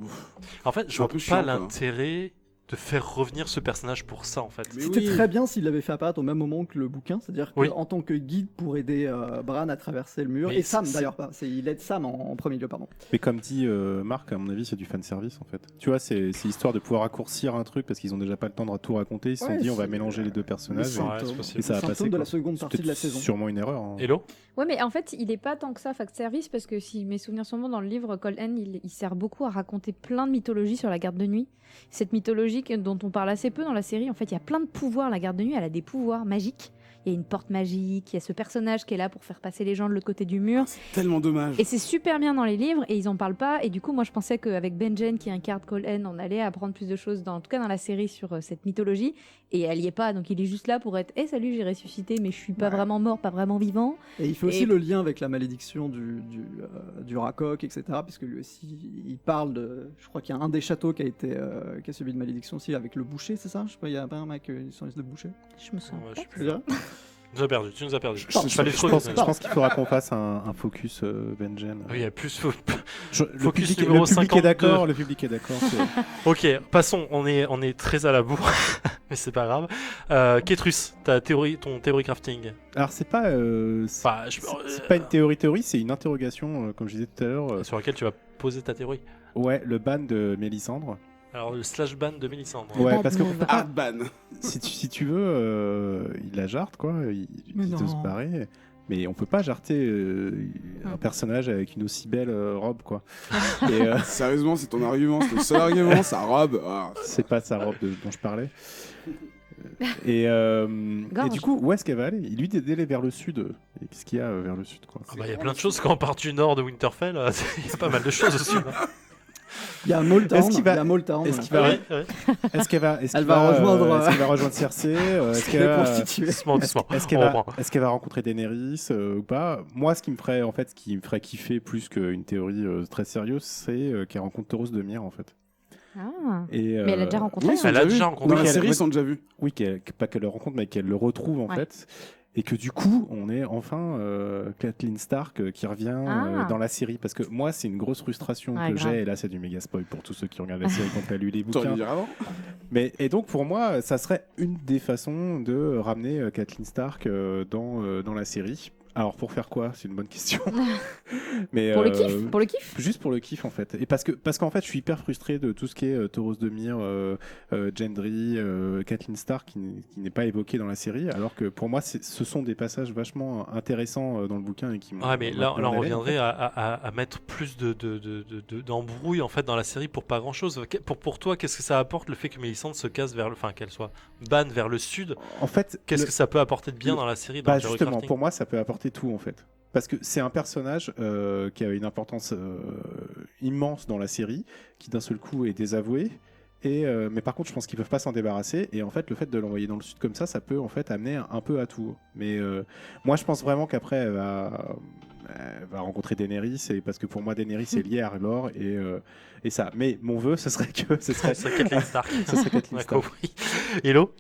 En fait, je C'est vois un peu pas chiant, quoi. l'intérêt de faire revenir ce personnage pour ça, en fait. Mais C'était oui. très bien s'il l'avait fait apparaître au même moment que le bouquin, c'est-à-dire Oui. qu'en tant que guide pour aider Bran à traverser le mur, Mais et Sam c'est- d'ailleurs pas, il aide Sam en premier lieu, pardon. Mais comme dit Marc, à mon avis, c'est du fanservice en fait. Tu vois, c'est histoire de pouvoir raccourcir un truc parce qu'ils ont déjà pas le temps de tout raconter. Ils se sont Ouais, dit, on va c'est- mélanger les deux personnages. c'est Et, Ouais, c'est possible. et ça va le symptôme passer. de quoi. la seconde C'est partie de la peut-être saison. sûrement une erreur. Hein. Hello? Ouais, mais en fait, il est pas tant que ça fact service parce que si mes souvenirs sont bons, dans le livre, Cold Hand, il sert beaucoup à raconter plein de mythologies sur la garde de nuit. Cette mythologie dont on parle assez peu dans la série, en fait, il y a plein de pouvoirs. La garde de nuit, elle a des pouvoirs magiques. Il y a une porte magique, il y a ce personnage qui est là pour faire passer les gens de l'autre côté du mur. Tellement dommage. Et c'est super bien dans les livres et ils en parlent pas. Et du coup, moi, je pensais qu'avec Benjen qui incarne Cold Hand, on allait apprendre plus de choses, en tout cas dans la série, sur cette mythologie. Et elle y est pas, donc il est juste là pour être salut, j'ai ressuscité, mais je suis pas Ouais. vraiment mort, pas vraiment vivant. Et il fait aussi Et- le lien avec la malédiction du Racock, etc. Puisque lui aussi, il parle de. Je crois qu'il y a un des châteaux qui a subi une malédiction aussi avec le boucher, c'est ça? Je sais pas, il y a pas un mec, une liste de boucher. Je me sens. Ouais, je sais C'est plus. ça Tu nous as perdu. Je- Fallait Je trop pense, vite. je pense qu'il faudra qu'on fasse un focus Benjen. Oui, il y a plus. Le Focus public, numéro le public 52. est d'accord. Le public est d'accord. c'est- Ok, passons. On est très à la bourre, mais c'est pas grave. Ketrus, ton théorie crafting. Alors c'est pas, Enfin, c'est pas une théorie, c'est une interrogation, comme je disais tout à l'heure. sur laquelle tu vas poser ta théorie. Ouais, le ban de Mélisandre. Alors le slash ban de Mélissandre. Ouais, Bad parce que move. Hard ban. si tu veux, il la jarte quoi, Mais il doit non. se barrer. Mais on peut pas jarter un personnage avec une aussi belle robe quoi. Et Sérieusement, c'est ton argument, c'est le seul argument, sa robe. Ah. c'est pas sa robe dont je parlais. Et Gorge. du coup, où est-ce qu'elle va aller? Il lui dit d'aller vers le sud. Et qu'est-ce qu'il y a vers le sud quoi? Ah bah, il y a plein de choses quand on part du nord de Winterfell. Il y a pas mal de choses aussi. Il y a Molltown. Est-ce qu'il va- Il y a Molltown. est-ce qu'il Ah va- ouais, ouais. Est-ce qu'elle va, Elle va rejoindre, est-ce qu'elle va rejoindre Cersei? Est-ce Elle qu'elle est va, constituée. Doucement, doucement. est-ce qu'elle va rencontrer Daenerys ou pas? Moi, ce qui me ferait kiffer plus qu'une théorie très sérieuse, c'est qu'elle rencontre Toros de Myr en fait. Ah. Et, Mais elle a déjà rencontré. Oui, ils sont Elle a déjà déjà vus. rencontré. Dans la Oui, série, elle- ils sont déjà vus. Oui, pas qu'elle le rencontre, mais qu'elle le retrouve en Ouais. fait. Et que du coup, on est enfin Catelyn Stark qui revient Ah. dans la série. Parce que moi, c'est une grosse frustration Ouais, que grave. j'ai. Et là, c'est du méga spoil pour tous ceux qui regardent la série quand t'as lu les T'aurais dû bouquins. dire avant. Et donc, pour moi, ça serait une des façons de ramener Catelyn Stark dans la série. Alors, pour faire quoi? C'est une bonne question. Mais, Pour le kiff, pour le kiff. Juste pour le kiff en fait. Et parce qu'en fait je suis hyper frustré de tout ce qui est Toros de Myr, Gendry, Catelyn Stark qui n'est pas évoqué dans la série, alors que pour moi ce sont des passages vachement intéressants dans le bouquin et qui m'ont. Ouais, mais là, m'ont on donné, en reviendrait à mettre plus d'embrouille en fait dans la série pour pas grand chose. Pour toi, qu'est-ce que ça apporte le fait que Mélissandre se casse qu'elle soit ban vers le sud? fait. En fait, Qu'est-ce que ça peut apporter de bien le- dans la série? Dans bah le théorie justement, crafting pour moi ça peut apporter tout en fait. Parce que c'est un personnage qui a une importance immense dans la série, qui d'un seul coup est désavoué. Mais par contre, je pense qu'ils peuvent pas s'en débarrasser. Et en fait, le fait de l'envoyer dans le sud comme ça peut en fait amener un peu à tout. Mais moi, je pense vraiment qu'après, va rencontrer Daenerys, et parce que pour moi Daenerys est liée à Arlor et ça. Mais mon vœu, ce serait Catelyn Stark. ce serait Catelyn On a Stark. compris. Hello.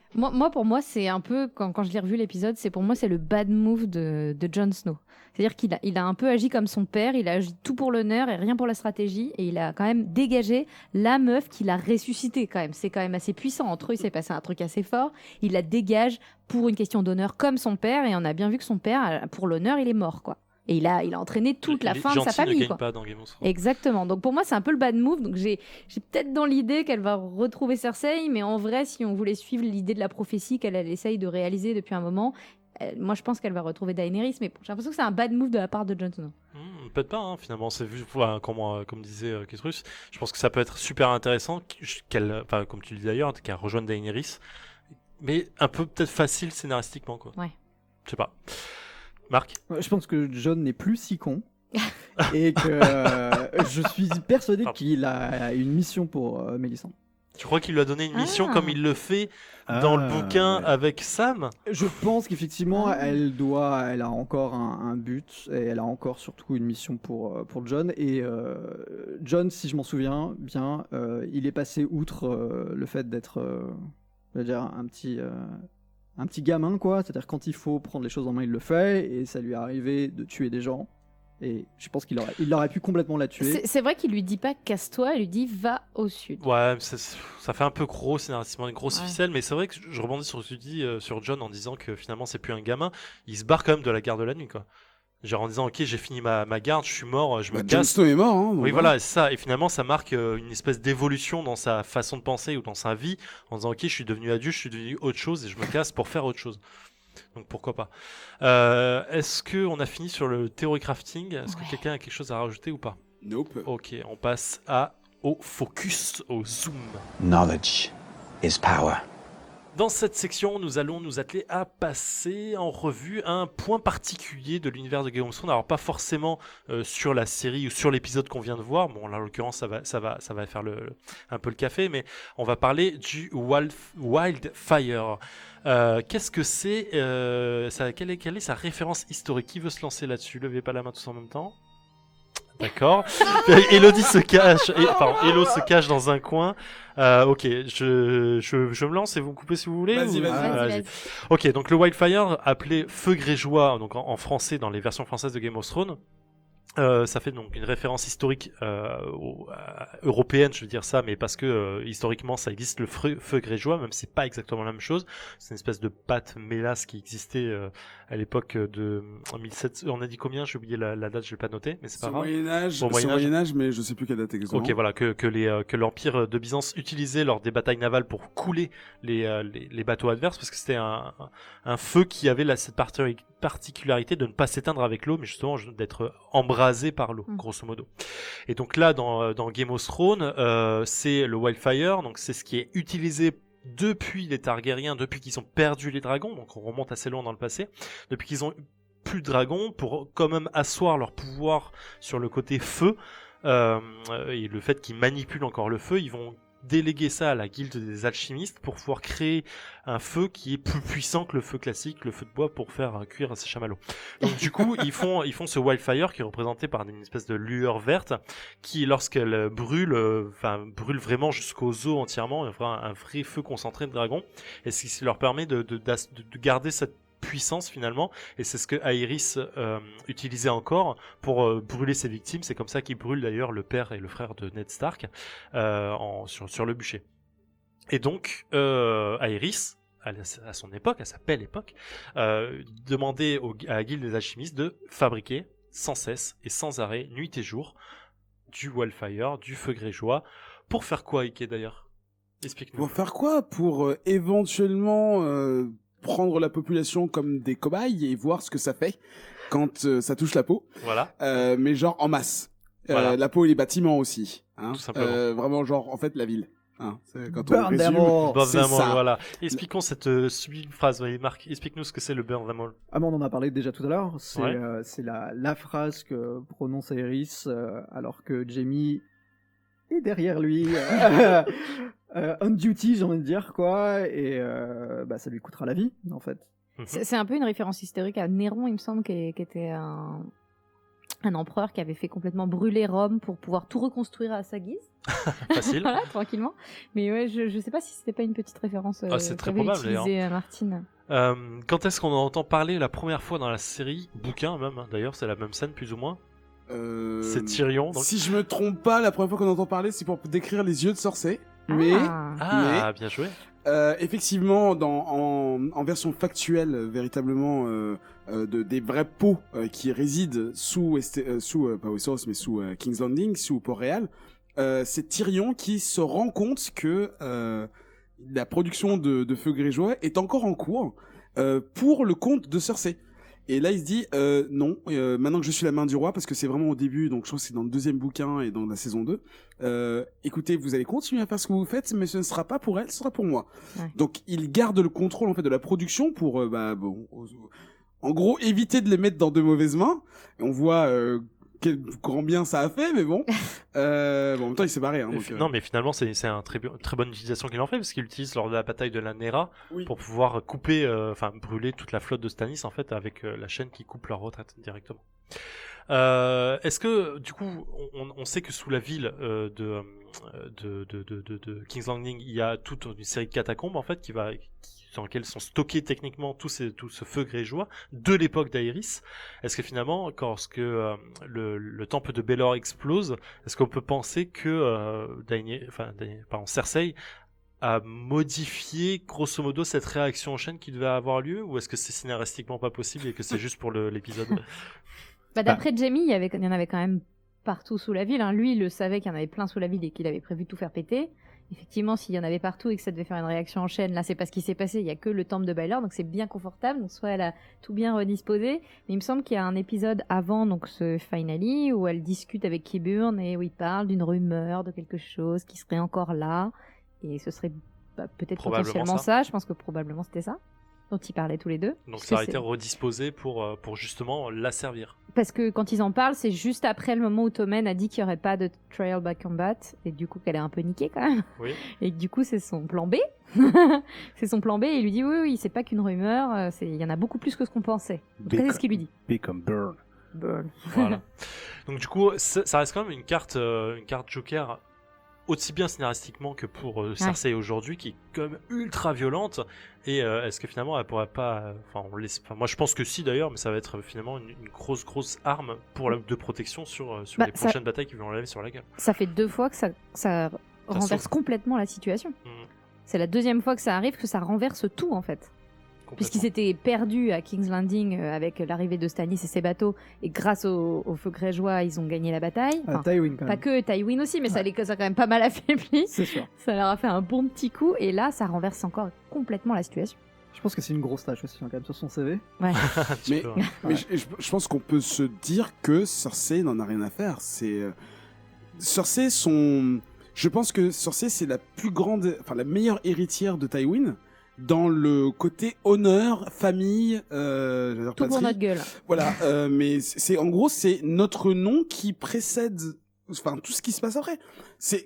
Pour moi, c'est un peu, quand je l'ai revu l'épisode, c'est le bad move de Jon Snow. C'est-à-dire qu'il a un peu agi comme son père, il a agi tout pour l'honneur et rien pour la stratégie, et il a quand même dégagé la meuf qu'il a ressuscitée quand même. C'est quand même assez puissant. Entre eux, il s'est passé un truc assez fort. Il la dégage pour une question d'honneur comme son père, et on a bien vu que son père, pour l'honneur, il est mort, quoi. Et il a entraîné toute la fin de sa famille, ne gagne quoi. pas dans Game of Thrones. Exactement. Donc pour moi, c'est un peu le bad move. Donc j'ai peut-être dans l'idée qu'elle va retrouver Cersei, mais en vrai, si on voulait suivre l'idée de la prophétie qu'elle essaye de réaliser depuis un moment, moi je pense qu'elle va retrouver Daenerys. Mais j'ai l'impression que c'est un bad move de la part de Jon Snow. Peut-être pas, hein, finalement. C'est vu, comme disait Kestrus, je pense que ça peut être super intéressant qu'elle, comme tu le dis d'ailleurs, qu'elle rejoigne Daenerys, mais un peu peut-être facile scénaristiquement, quoi. Ouais. Je sais pas. Marc. Je pense que Jon n'est plus si con. Et que je suis persuadé qu'il a une mission pour Mélisandre. Tu crois qu'il lui a donné une mission comme il le fait dans le bouquin avec Sam? Je pense qu'effectivement, elle a encore un but, et elle a encore surtout une mission pour Jon. Et Jon, si je m'en souviens bien, il est passé outre le fait d'être, je veux dire, un petit gamin, quoi. C'est-à-dire quand il faut prendre les choses en main, il le fait, et ça lui est arrivé de tuer des gens. Et je pense qu'il aurait pu complètement la tuer. C'est vrai qu'il lui dit pas casse-toi, il lui dit va au sud. Ouais, ça fait un peu gros scénaristiquement, une grosse ficelle, mais c'est vrai que je rebondis sur ce que tu dis sur Jon en disant que finalement c'est plus un gamin. Il se barre quand même de la garde de la nuit, quoi. Genre en disant ok, j'ai fini ma garde, je suis mort, je me Jon casse. Snow est mort, hein. Oui, voilà, c'est ça. Et finalement, ça marque une espèce d'évolution dans sa façon de penser ou dans sa vie, en disant ok, je suis devenu adulte, je suis devenu autre chose et je me casse pour faire autre chose. Donc pourquoi pas. Est-ce qu'on a fini sur le theory crafting? Est-ce que quelqu'un a quelque chose à rajouter ou pas? Nope. Ok, on passe au focus, au zoom. Knowledge is power. Dans cette section, nous allons nous atteler à passer en revue un point particulier de l'univers de Game of Thrones. Alors pas forcément sur la série ou sur l'épisode qu'on vient de voir. Bon, là, en l'occurrence, ça va faire un peu le café, mais on va parler du Wildfire. Qu'est-ce que c'est quelle est sa référence historique? Qui veut se lancer là-dessus? Levez pas la main tous en même temps. D'accord. Elodie se cache. Elo se cache dans un coin. Ok, je me lance et vous me coupez si vous voulez. Vas-y. Ok, donc le Wildfire, appelé Feu Grégeois, donc en français dans les versions françaises de Game of Thrones. Ça fait donc une référence historique européenne, je veux dire ça, mais parce que historiquement ça existe le feu grégeois, même si c'est pas exactement la même chose. C'est une espèce de pâte mélasse qui existait à l'époque de 1700. On a dit combien? J'ai oublié la date, je l'ai pas noté, mais c'est pas grave. Moyen-Âge, mais je sais plus quelle date exactement. Ok, voilà, que l'Empire de Byzance utilisait lors des batailles navales pour couler les bateaux adverses, parce que c'était un feu qui avait cette particularité de ne pas s'éteindre avec l'eau, mais justement d'être embrasé par l'eau, grosso modo. Et donc là, dans Game of Thrones, c'est le Wildfire, donc c'est ce qui est utilisé depuis les Targaryens, depuis qu'ils ont perdu les dragons, donc on remonte assez loin dans le passé, depuis qu'ils ont plus de dragons, pour quand même asseoir leur pouvoir sur le côté feu, et le fait qu'ils manipulent encore le feu, ils vont déléguer ça à la guilde des alchimistes pour pouvoir créer un feu qui est plus puissant que le feu classique, le feu de bois, pour faire cuire ces chamallows. Donc du coup, ils font ce Wildfire qui est représenté par une espèce de lueur verte qui, lorsqu'elle brûle vraiment jusqu'aux os entièrement, un vrai feu concentré de dragon, et ce qui leur permet de garder cette puissance finalement, et c'est ce que Aerys utilisait encore pour brûler ses victimes. C'est comme ça qu'il brûle d'ailleurs le père et le frère de Ned Stark sur le bûcher. Et donc Aerys, à son époque, à sa belle époque, demandait à la guilde des alchimistes de fabriquer sans cesse et sans arrêt, nuit et jour, du Wildfire, du feu grégeois. Pour faire quoi, Ike, d'ailleurs? Explique-nous. Pour faire quoi? Pour éventuellement prendre la population comme des cobayes et voir ce que ça fait quand ça touche la peau. Voilà. Mais genre en masse. Voilà. La peau et les bâtiments aussi. Hein. Tout simplement. Vraiment genre en fait la ville. Hein. Quand Burn on them résume, all. Burn c'est them all, ça. voilà. Expliquons cette sublime phrase. Oui, Marc, explique-nous ce que c'est le Burn them all. Ah bon, on en a parlé déjà tout à l'heure. C'est Ouais. c'est la phrase que prononce Aerys alors que Jaime est derrière lui, on duty, j'ai envie de dire, quoi, et ça lui coûtera la vie, en fait. C'est un peu une référence historique à Néron, il me semble, qui était un empereur qui avait fait complètement brûler Rome pour pouvoir tout reconstruire à sa guise. Facile. Voilà, tranquillement. Mais ouais, je sais pas si c'était pas une petite référence C'est très qu'avait probable, utilisée Martine. Quand est-ce qu'on en entend parler la première fois dans la série, bouquin même, hein, d'ailleurs c'est la même scène plus ou moins. C'est Tyrion. Donc... Si je me trompe pas, la première fois qu'on entend parler, c'est pour décrire les yeux de Cersei. Mais Bien joué. effectivement, en version factuelle, véritablement, des vrais pots qui résident sous pas Westeros, mais sous King's Landing, sous Port-Réal, c'est Tyrion qui se rend compte que la production de Feu Grégeois est encore en cours pour le compte de Cersei. Et là, il se dit non, maintenant que je suis la main du roi, parce que c'est vraiment au début, donc je crois que c'est dans le 2e bouquin et dans la saison 2, écoutez, vous allez continuer à faire ce que vous faites, mais ce ne sera pas pour elle, ce sera pour moi. Ouais. Donc, il garde le contrôle en fait de la production pour, en gros, éviter de les mettre dans de mauvaises mains. Et on voit quel grand bien ça a fait, mais bon. En même temps, il s'est barré. Hein, donc, Non, mais finalement, c'est une très bonne utilisation qu'il en fait, parce qu'il l'utilise lors de la bataille de la Nera pour pouvoir couper, brûler toute la flotte de Stannis, en fait, avec la chaîne qui coupe leur retraite directement. Est-ce que, du coup, on sait que sous la ville de King's Landing, il y a toute une série de catacombes, en fait, dans lesquelles sont stockés techniquement tout ce feu grégeois de l'époque d'Aerys. Est-ce que finalement, lorsque le temple de Baelor explose, est-ce qu'on peut penser que Cersei a modifié grosso modo cette réaction en chaîne qui devait avoir lieu, ou est-ce que c'est scénaristiquement pas possible et que c'est juste pour l'épisode? D'après Jaime, il y en avait quand même partout sous la ville. Hein. Lui, il le savait qu'il y en avait plein sous la ville et qu'il avait prévu de tout faire péter. Effectivement, s'il y en avait partout et que ça devait faire une réaction en chaîne, là, c'est pas ce qui s'est passé. Il y a que le temple de Baelor, donc c'est bien confortable. Donc soit elle a tout bien redisposé, mais il me semble qu'il y a un épisode avant, donc ce finale, où elle discute avec Qyburn et où il parle d'une rumeur de quelque chose qui serait encore là, et ce serait peut-être potentiellement ça. Je pense que probablement c'était ça dont ils parlaient tous les deux. Donc ça a été redisposé pour justement la servir. Parce que quand ils en parlent, c'est juste après le moment où Tommen a dit qu'il n'y aurait pas de trial by combat, et du coup qu'elle est un peu niquée quand même. Oui. Et que du coup c'est son plan B. C'est son plan B, et il lui dit oui, c'est pas qu'une rumeur, il y en a beaucoup plus que ce qu'on pensait. C'est ce qu'il lui dit. B comme burn. Burn. Voilà. Donc du coup, ça reste quand même une carte Joker aussi bien scénaristiquement que pour Cersei aujourd'hui, qui est quand même ultra violente. Et est-ce que finalement elle pourrait pas, moi je pense que si d'ailleurs, mais ça va être finalement une grosse arme de protection sur les prochaines batailles qui vont l'enlever sur la gueule. Ça fait 2 fois que ça renverse complètement la situation. C'est la 2e fois que ça arrive que ça renverse tout en fait. Puisqu'ils s'étaient perdus à King's Landing avec l'arrivée de Stannis et ses bateaux, et grâce au feu grégeois, ils ont gagné la bataille. Tywin quand même. Pas que Tywin aussi, mais ça a quand même pas mal affaibli. C'est sûr. Ça leur a fait un bon petit coup, et là, ça renverse encore complètement la situation. Je pense que c'est une grosse tâche aussi, quand même, sur son CV. Ouais. mais je pense qu'on peut se dire que Cersei n'en a rien à faire. Cersei, je pense que Cersei, c'est la la meilleure héritière de Tywin. Dans le côté honneur, famille, tout patrie. Pour notre gueule. Voilà, mais en gros, c'est notre nom qui précède, tout ce qui se passe après.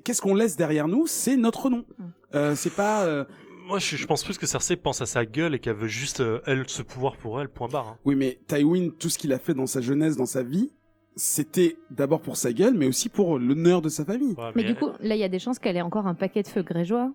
Qu'est-ce qu'on laisse derrière nous, c'est notre nom. C'est pas. Moi, je pense plus que Cersei pense à sa gueule et qu'elle veut juste elle ce pouvoir pour elle, point barre. Hein. Oui, mais Tywin, tout ce qu'il a fait dans sa jeunesse, dans sa vie, c'était d'abord pour sa gueule, mais aussi pour l'honneur de sa famille. Ouais, mais du coup, là, il y a des chances qu'elle ait encore un paquet de feux grégeois.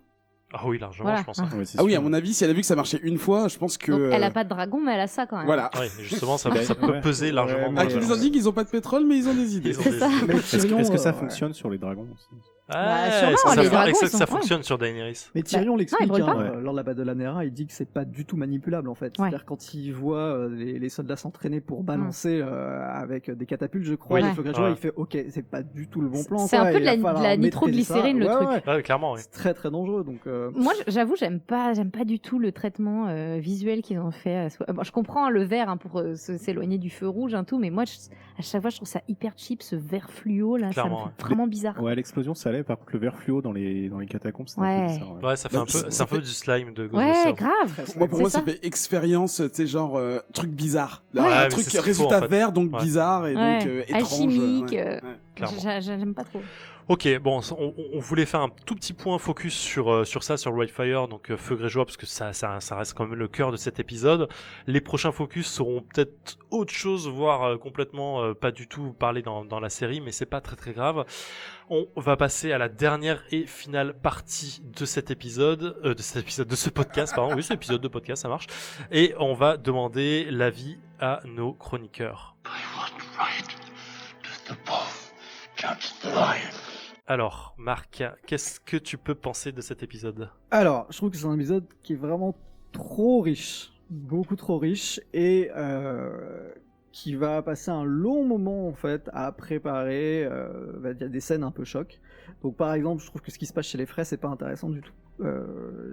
Ah oui, largement, je pense. Hein. Oui, à mon avis, si elle a vu que ça marchait une fois, je pense que... Donc, elle a pas de dragon, mais elle a ça quand même. Voilà. Oui, justement, ça peut peser largement. À King's Landing, ils ont pas de pétrole, mais ils ont des idées. Est-ce que ça fonctionne sur les dragons aussi? Est-ce que ça fonctionne sur Daenerys? Mais Tyrion l'explique, lors de la bataille de la Nera, il dit que c'est pas du tout manipulable en fait. C'est-à-dire quand il voit les soldats s'entraîner pour balancer avec des catapultes, je crois, les feux grégeois, il fait ok, c'est pas du tout le bon plan. C'est un peu de la nitroglycérine le truc. Ouais, clairement. C'est très très dangereux. Donc moi, j'avoue, j'aime pas du tout le traitement visuel qu'ils ont fait. Je comprends le vert pour s'éloigner du feu rouge, tout, mais moi, à chaque fois, je trouve ça hyper cheap, ce vert fluo là, ça me fait vraiment bizarre. Ouais, l'explosion, ça allait. Par contre, le vert fluo dans les catacombes, c'est un peu bizarre. Ouais, ça fait un peu du slime de Ghost. Ouais, grave. Pour moi, ça fait expérience, tu sais, genre truc bizarre. Un truc résultat vert, donc bizarre et donc étrange. Alchimique. J'aime pas trop. Ok, bon, on voulait faire un tout petit point focus sur ça, sur Wildfire, donc Feu Grégeois, parce que ça reste quand même le cœur de cet épisode. Les prochains focus seront peut-être autre chose, voire complètement pas du tout parler dans la série, mais c'est pas très très grave. On va passer à la dernière et finale partie de cet épisode, de ce podcast, pardon. Oui, c'est épisode de podcast, ça marche. Et on va demander l'avis à nos chroniqueurs. Alors, Marc, qu'est-ce que tu peux penser de cet épisode ? Alors, je trouve que c'est un épisode qui est vraiment trop riche, beaucoup trop riche, et qui va passer un long moment en fait à préparer. Il y a des scènes un peu choc. Donc, par exemple, je trouve que ce qui se passe chez les Frey, c'est pas intéressant du tout.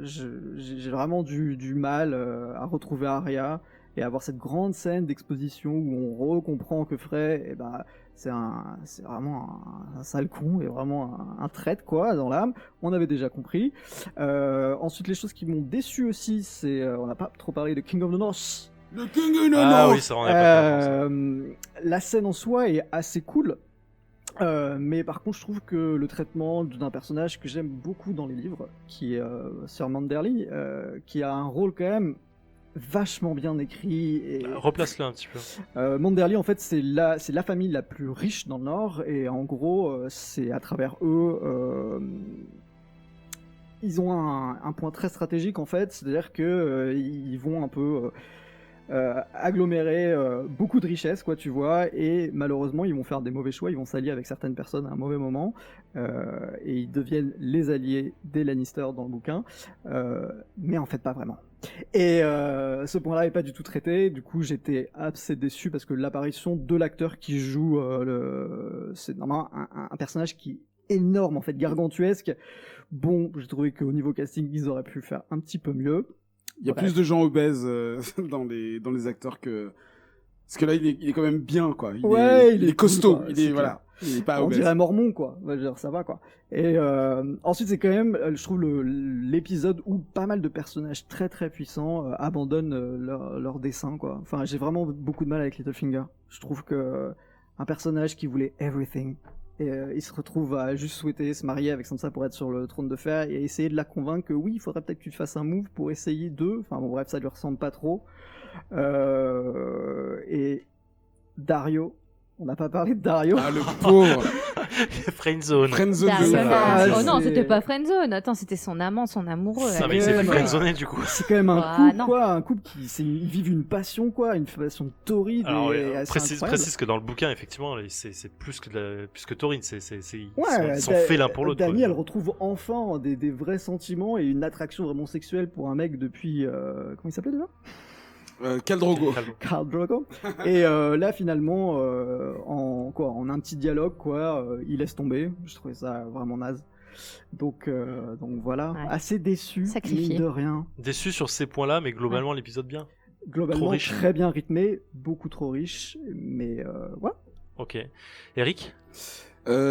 J'ai vraiment du mal à retrouver Arya et avoir cette grande scène d'exposition où on recomprend que Frey, c'est vraiment un sale con et vraiment un traître quoi dans l'âme. On avait déjà compris. Ensuite, les choses qui m'ont déçu aussi, c'est on n'a pas trop parlé de King of the North. Le King of the North. Ah oui, ça on a pas La scène en soi est assez cool. Mais par contre, je trouve que le traitement d'un personnage que j'aime beaucoup dans les livres, qui est Sir Manderly, qui a un rôle quand même vachement bien écrit. Et... replace-le un petit peu. Manderly, en fait, c'est la famille la plus riche dans le Nord, et en gros, c'est à travers eux... ils ont un point très stratégique, en fait, c'est-à-dire que ils vont un peu... agglomérer beaucoup de richesses, quoi, tu vois, et malheureusement ils vont faire des mauvais choix, ils vont s'allier avec certaines personnes à un mauvais moment, et ils deviennent les alliés des Lannister dans le bouquin, mais en fait pas vraiment. Et ce point-là est pas du tout traité, du coup j'étais assez déçu parce que l'apparition de l'acteur qui joue c'est normalement un personnage qui est énorme, en fait, gargantuesque. Bon, j'ai trouvé qu'au niveau casting ils auraient pu faire un petit peu mieux. Il y a plus de gens obèses dans les acteurs que... Parce que là, il est quand même bien, quoi. Il est costaud. Cool, il est voilà. Il est pas on obèse. dirait Mormon, quoi. Ouais, genre, ça va, quoi. Et ensuite, c'est quand même, je trouve, l'épisode où pas mal de personnages très très puissants abandonnent leur dessin, quoi. Enfin, j'ai vraiment beaucoup de mal avec Littlefinger. Je trouve que un personnage qui voulait everything, et il se retrouve à juste souhaiter se marier avec Sansa pour être sur le trône de fer et essayer de la convaincre que oui, il faudrait peut-être que tu fasses un move pour essayer de... Enfin bon, bref, ça lui ressemble pas trop. Et Daario, on n'a pas parlé de Daario. Ah, le pauvre. Friendzone. Friendzone. Oh non, c'était pas friendzone. Attends, c'était son amant, son amoureux. Ça mec, c'est plus friendzoné du coup. C'est quand même un couple, quoi, un couple ils vivent une passion, quoi, une passion torride. Alors, et assez précise que dans le bouquin, effectivement, c'est plus que torride. Ils ouais, sont faits l'un pour l'autre. Dany, elle retrouve enfin des vrais sentiments et une attraction vraiment sexuelle pour un mec depuis comment il s'appelait déjà? Khal Drogo. Khal Drogo. Et là, finalement, en un petit dialogue, quoi, il laisse tomber. Je trouvais ça vraiment naze. Donc voilà, ouais. Assez déçu, mine de rien. Déçu sur ces points-là, mais globalement, l'épisode bien. Globalement, très bien rythmé, beaucoup trop riche, mais voilà. Ok. Eric ?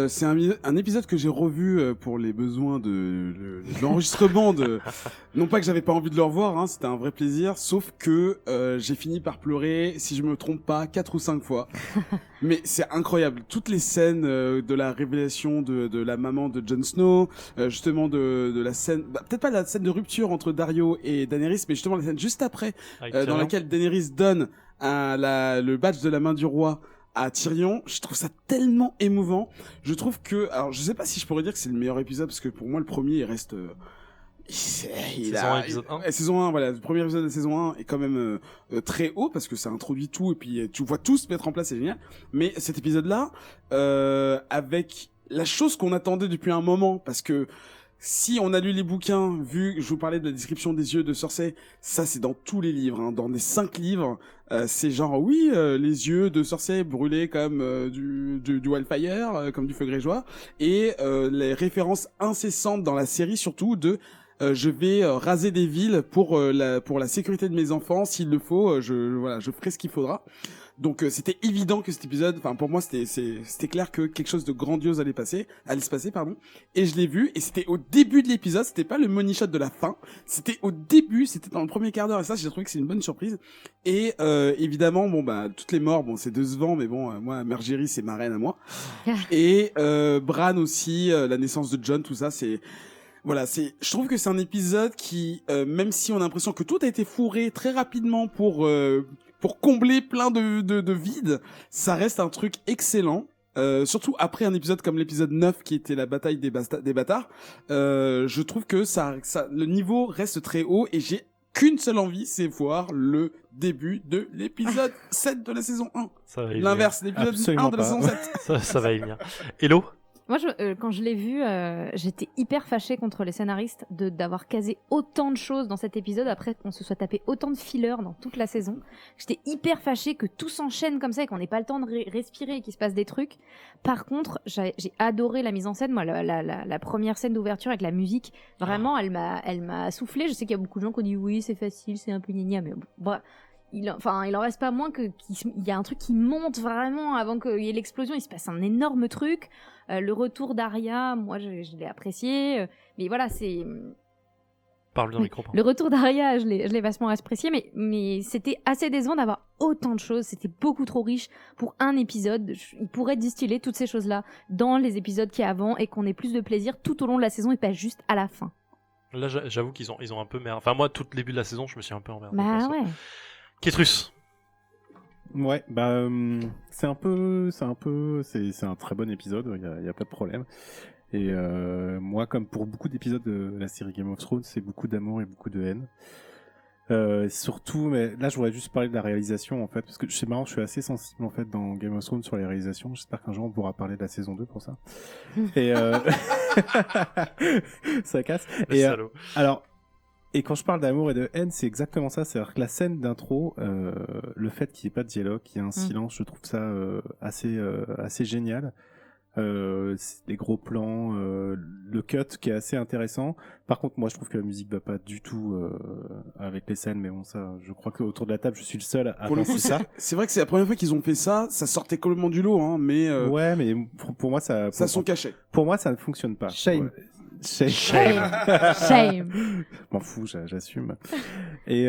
C'est un épisode que j'ai revu pour les besoins de l'enregistrement de... Non pas que j'avais pas envie de le revoir, hein, c'était un vrai plaisir, sauf que j'ai fini par pleurer, si je me trompe pas, 4 ou 5 fois. Mais c'est incroyable. Toutes les scènes de la révélation de la maman de Jon Snow, justement de la scène... peut-être pas la scène de rupture entre Daario et Daenerys, mais justement la scène juste après, dans laquelle Daenerys donne le badge de la main du roi à Tyrion. Je trouve ça tellement émouvant. Je trouve que, alors je sais pas si je pourrais dire que c'est le meilleur épisode, parce que pour moi le premier il reste saison 1, voilà, le premier épisode de saison 1 est quand même très haut parce que ça introduit tout et puis tu vois tout se mettre en place, c'est génial. Mais cet épisode là avec la chose qu'on attendait depuis un moment, parce que si on a lu les bouquins, je vous parlais de la description des yeux de Cersei, ça c'est dans tous les livres, hein, dans les 5 livres, c'est genre oui, les yeux de Cersei brûlés comme du Wildfire, comme du feu grégeois, et les références incessantes dans la série surtout de je vais raser des villes pour la sécurité de mes enfants. S'il le faut, je ferai ce qu'il faudra. Donc c'était évident que cet épisode, enfin pour moi c'était clair que quelque chose de grandiose allait se passer, et je l'ai vu, et c'était au début de l'épisode, c'était pas le money shot de la fin, c'était au début, c'était dans le premier quart d'heure, et ça j'ai trouvé que c'est une bonne surprise. Et évidemment toutes les morts, c'est décevant, mais moi Marjorie c'est ma reine à moi. Et Bran aussi, la naissance de Jon, tout ça je trouve que c'est un épisode qui, même si on a l'impression que tout a été fourré très rapidement pour combler plein de vides, ça reste un truc excellent. Surtout après un épisode comme l'épisode 9 qui était la bataille des bâtards. Je trouve que le niveau reste très haut et j'ai qu'une seule envie, c'est voir le début de l'épisode 7 de la saison 1. Ça va y L'inverse, l'épisode Absolument 1 de la saison 7. ça va y venir. Hello. Moi, quand je l'ai vu, j'étais hyper fâchée contre les scénaristes d'avoir casé autant de choses dans cet épisode après qu'on se soit tapé autant de fillers dans toute la saison. J'étais hyper fâchée que tout s'enchaîne comme ça et qu'on n'ait pas le temps de respirer et qu'il se passe des trucs. Par contre, j'ai adoré la mise en scène. Moi, la première scène d'ouverture avec la musique, vraiment, elle m'a soufflé. Je sais qu'il y a beaucoup de gens qui ont dit oui, c'est facile, c'est un peu gna, mais bon, bref. Il en reste pas moins qu'il y a un truc qui monte vraiment avant qu'il y ait l'explosion. Il se passe un énorme truc. Le retour d'Arya, moi je l'ai apprécié. Mais voilà, c'est. Parle dans le micro. Le retour d'Arya, je l'ai vastement apprécié. Mais c'était assez décevant d'avoir autant de choses. C'était beaucoup trop riche pour un épisode. Il pourrait distiller toutes ces choses-là dans les épisodes qui avant et qu'on ait plus de plaisir tout au long de la saison et pas juste à la fin. Là, j'avoue qu'ils ont un peu merdé. Enfin, moi, tout le début de la saison, je me suis un peu emmerdé. Bah ouais. Kétrus. Ouais, c'est un très bon épisode, il y a pas de problème. Et moi, comme pour beaucoup d'épisodes de la série Game of Thrones, c'est beaucoup d'amour et beaucoup de haine. Surtout, mais là, je voudrais juste parler de la réalisation, en fait, parce que c'est marrant, je suis assez sensible, en fait, dans Game of Thrones sur les réalisations. J'espère qu'un jour, on pourra parler de la saison 2 pour ça. Et ça casse. Le salaud. Alors, et quand je parle d'amour et de haine, c'est exactement ça. C'est-à-dire que la scène d'intro, le fait qu'il n'y ait pas de dialogue, qu'il y ait un silence, je trouve ça assez génial. Les gros plans, le cut qui est assez intéressant. Par contre, moi, je trouve que la musique va pas du tout avec les scènes, mais bon, ça, je crois qu'autour de la table, je suis le seul à penser ça. C'est vrai que c'est la première fois qu'ils ont fait ça. Ça sortait complètement du lot, hein, mais. Ouais, mais pour moi, ça. Ça son cachet. Pour moi, ça ne fonctionne pas. Shame. Ouais. Shame. M'en fous, j'assume. Et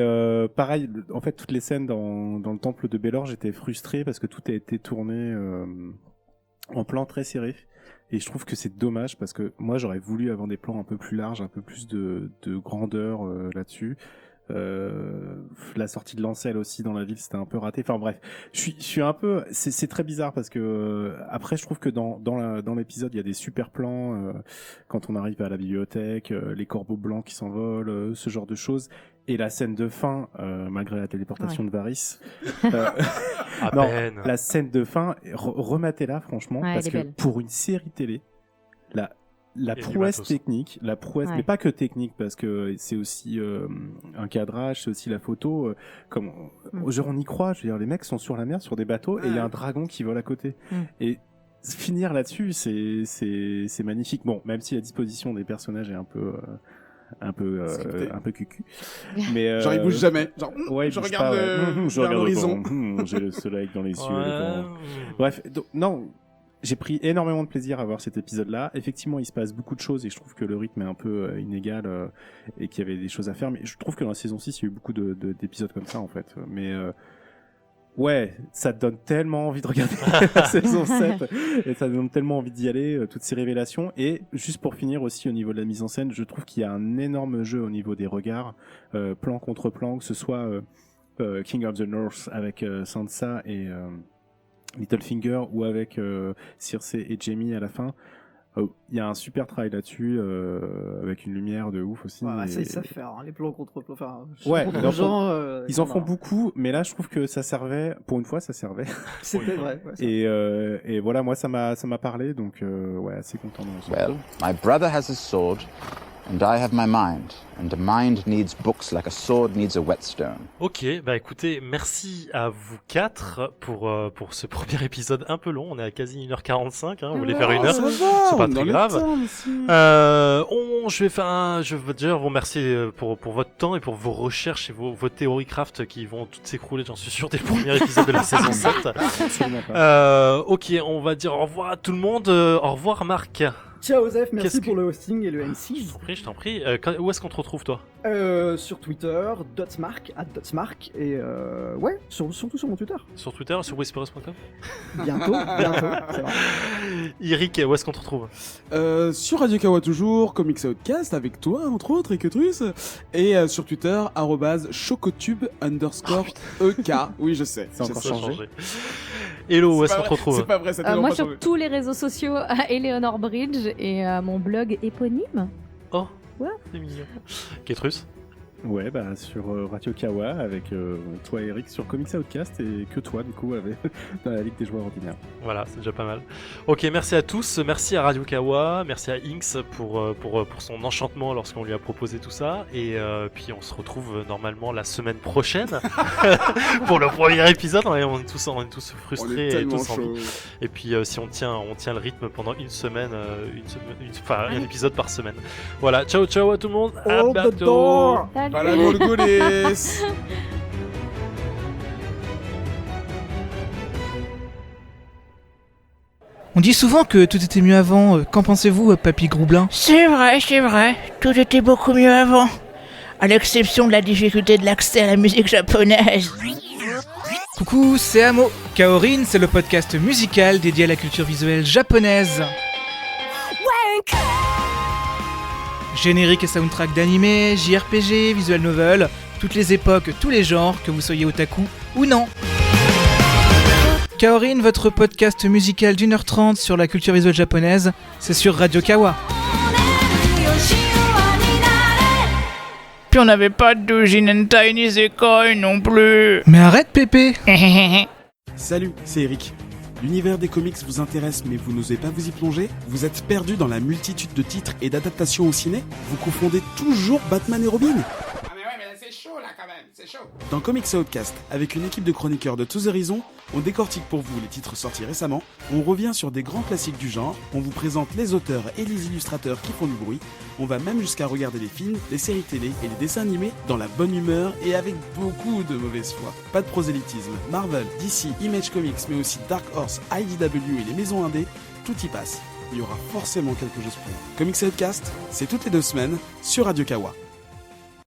pareil, en fait, toutes les scènes dans le temple de Baelor, j'étais frustré parce que tout a été tourné en plan très serré. Et je trouve que c'est dommage parce que moi, j'aurais voulu avoir des plans un peu plus larges, un peu plus de grandeur là-dessus. La sortie de Lancel aussi dans la ville, c'était un peu raté. Enfin bref, je suis un peu, c'est très bizarre parce que après je trouve que dans l'épisode il y a des super plans quand on arrive à la bibliothèque, les corbeaux blancs qui s'envolent, ce genre de choses. Et la scène de fin, malgré la téléportation de Varys, la scène de fin, rematez-la franchement, parce que belle. Pour une série télé, la prouesse technique, mais pas que technique, parce que c'est aussi un cadrage, c'est aussi la photo. Genre on y croit, je veux dire, les mecs sont sur la mer, sur des bateaux, et il y a un dragon qui vole à côté. Et finir là-dessus, c'est magnifique. Bon, même si la disposition des personnages est un peu cucu. Mais genre il bouge jamais. Genre je regarde l'horizon. J'ai le soleil dans les yeux. Bref, non. J'ai pris énormément de plaisir à voir cet épisode-là. Effectivement, il se passe beaucoup de choses et je trouve que le rythme est un peu inégal et qu'il y avait des choses à faire. Mais je trouve que dans la saison 6, il y a eu beaucoup d'épisodes comme ça, en fait. Mais ouais, ça te donne tellement envie de regarder la saison 7 et ça te donne tellement envie d'y aller, toutes ces révélations. Et juste pour finir aussi au niveau de la mise en scène, je trouve qu'il y a un énorme jeu au niveau des regards, plan contre plan, que ce soit King of the North avec Sansa et Littlefinger ou avec Cersei et Jaime à la fin. Il y a un super travail là-dessus avec une lumière de ouf aussi. Ouais, ça ils savent faire, hein, les plans contre plans. Enfin, ouais, ils en font beaucoup, mais là je trouve que ça servait, pour une fois ça servait. C'était vrai. Ouais, et voilà, moi ça m'a parlé, donc ouais, assez content. Well, my brother has a sword And I have my mind, and a mind needs books like a sword needs a whetstone. Ok, bah écoutez, merci à vous 4 pour ce premier épisode un peu long. On est à quasi 1h45, hein, vous voulez faire 1 heure, c'est pas très grave. Je veux déjà vous remercier pour votre temps et pour vos recherches et vos théories craft qui vont toutes s'écrouler, j'en suis sûr, dès le premier épisode de la saison 7. Ok, on va dire au revoir à tout le monde. Au revoir Marc. Ciao Osef, merci Qu'est-ce que- pour le hosting et le MC. Je t'en prie. Où est-ce qu'on te retrouve toi? Sur Twitter, @dotsmark, et ouais, surtout sur mon Twitter. Sur Twitter, sur whisperers.com. Bientôt, c'est vrai. Eric, où est-ce qu'on te retrouve? Sur Radio Kawa toujours, Comics Outcast avec toi entre autres et Ketrus, et sur Twitter @chocotube_ek. Oui je sais, C'est encore je sais. changé. Hello, où est-ce C'est qu'on pas te vrai, retrouve? C'est pas vrai, ça a Moi pas sur changé. tous les réseaux sociaux à Eleanor Bridge et mon blog éponyme. Oh, Ouais. c'est mignon. Ketrus? Ouais, bah sur Radio Kawa avec toi Eric sur Comics Outcast et que toi du coup avec, dans la Ligue des joueurs ordinaires. Voilà, c'est déjà pas mal. Ok, merci à tous, merci à Radio Kawa, merci à Inks pour son enchantement lorsqu'on lui a proposé tout ça, et puis on se retrouve normalement la semaine prochaine pour le premier épisode. On est tous On frustrés est et tellement tous en chaud. Et puis si on tient le rythme pendant une semaine, un épisode par semaine. Voilà, ciao ciao à tout le monde, à Hold the bientôt. door. Voilà Golgoles. On dit souvent que tout était mieux avant. Qu'en pensez-vous, Papy Groublin? C'est vrai, tout était beaucoup mieux avant. À l'exception de la difficulté de l'accès à la musique japonaise. Coucou, c'est Amo. Kaorin, c'est le podcast musical dédié à la culture visuelle japonaise. Générique et soundtrack d'anime, JRPG, visual novel, toutes les époques, tous les genres, que vous soyez otaku ou non. Kaorin, votre podcast musical d'1h30 sur la culture visuelle japonaise, c'est sur Radio Kawa. Puis on n'avait pas de doujin hentai ni sekoi non plus. Mais arrête Pépé. Salut, c'est Eric. L'univers des comics vous intéresse mais vous n'osez pas vous y plonger? Vous êtes perdu dans la multitude de titres et d'adaptations au ciné? Vous confondez toujours Batman et Robin? Ah mais ouais, mais c'est chaud là quand même, c'est chaud. Dans Comics Outcast, avec une équipe de chroniqueurs de tous horizons, on décortique pour vous les titres sortis récemment, on revient sur des grands classiques du genre, on vous présente les auteurs et les illustrateurs qui font du bruit, on va même jusqu'à regarder les films, les séries télé et les dessins animés dans la bonne humeur et avec beaucoup de mauvaise foi. Pas de prosélytisme, Marvel, DC, Image Comics mais aussi Dark Horse, IDW et les maisons indées, tout y passe. Il y aura forcément quelque chose pour vous. Comics Outcast, c'est toutes les 2 semaines sur Radio Kawa.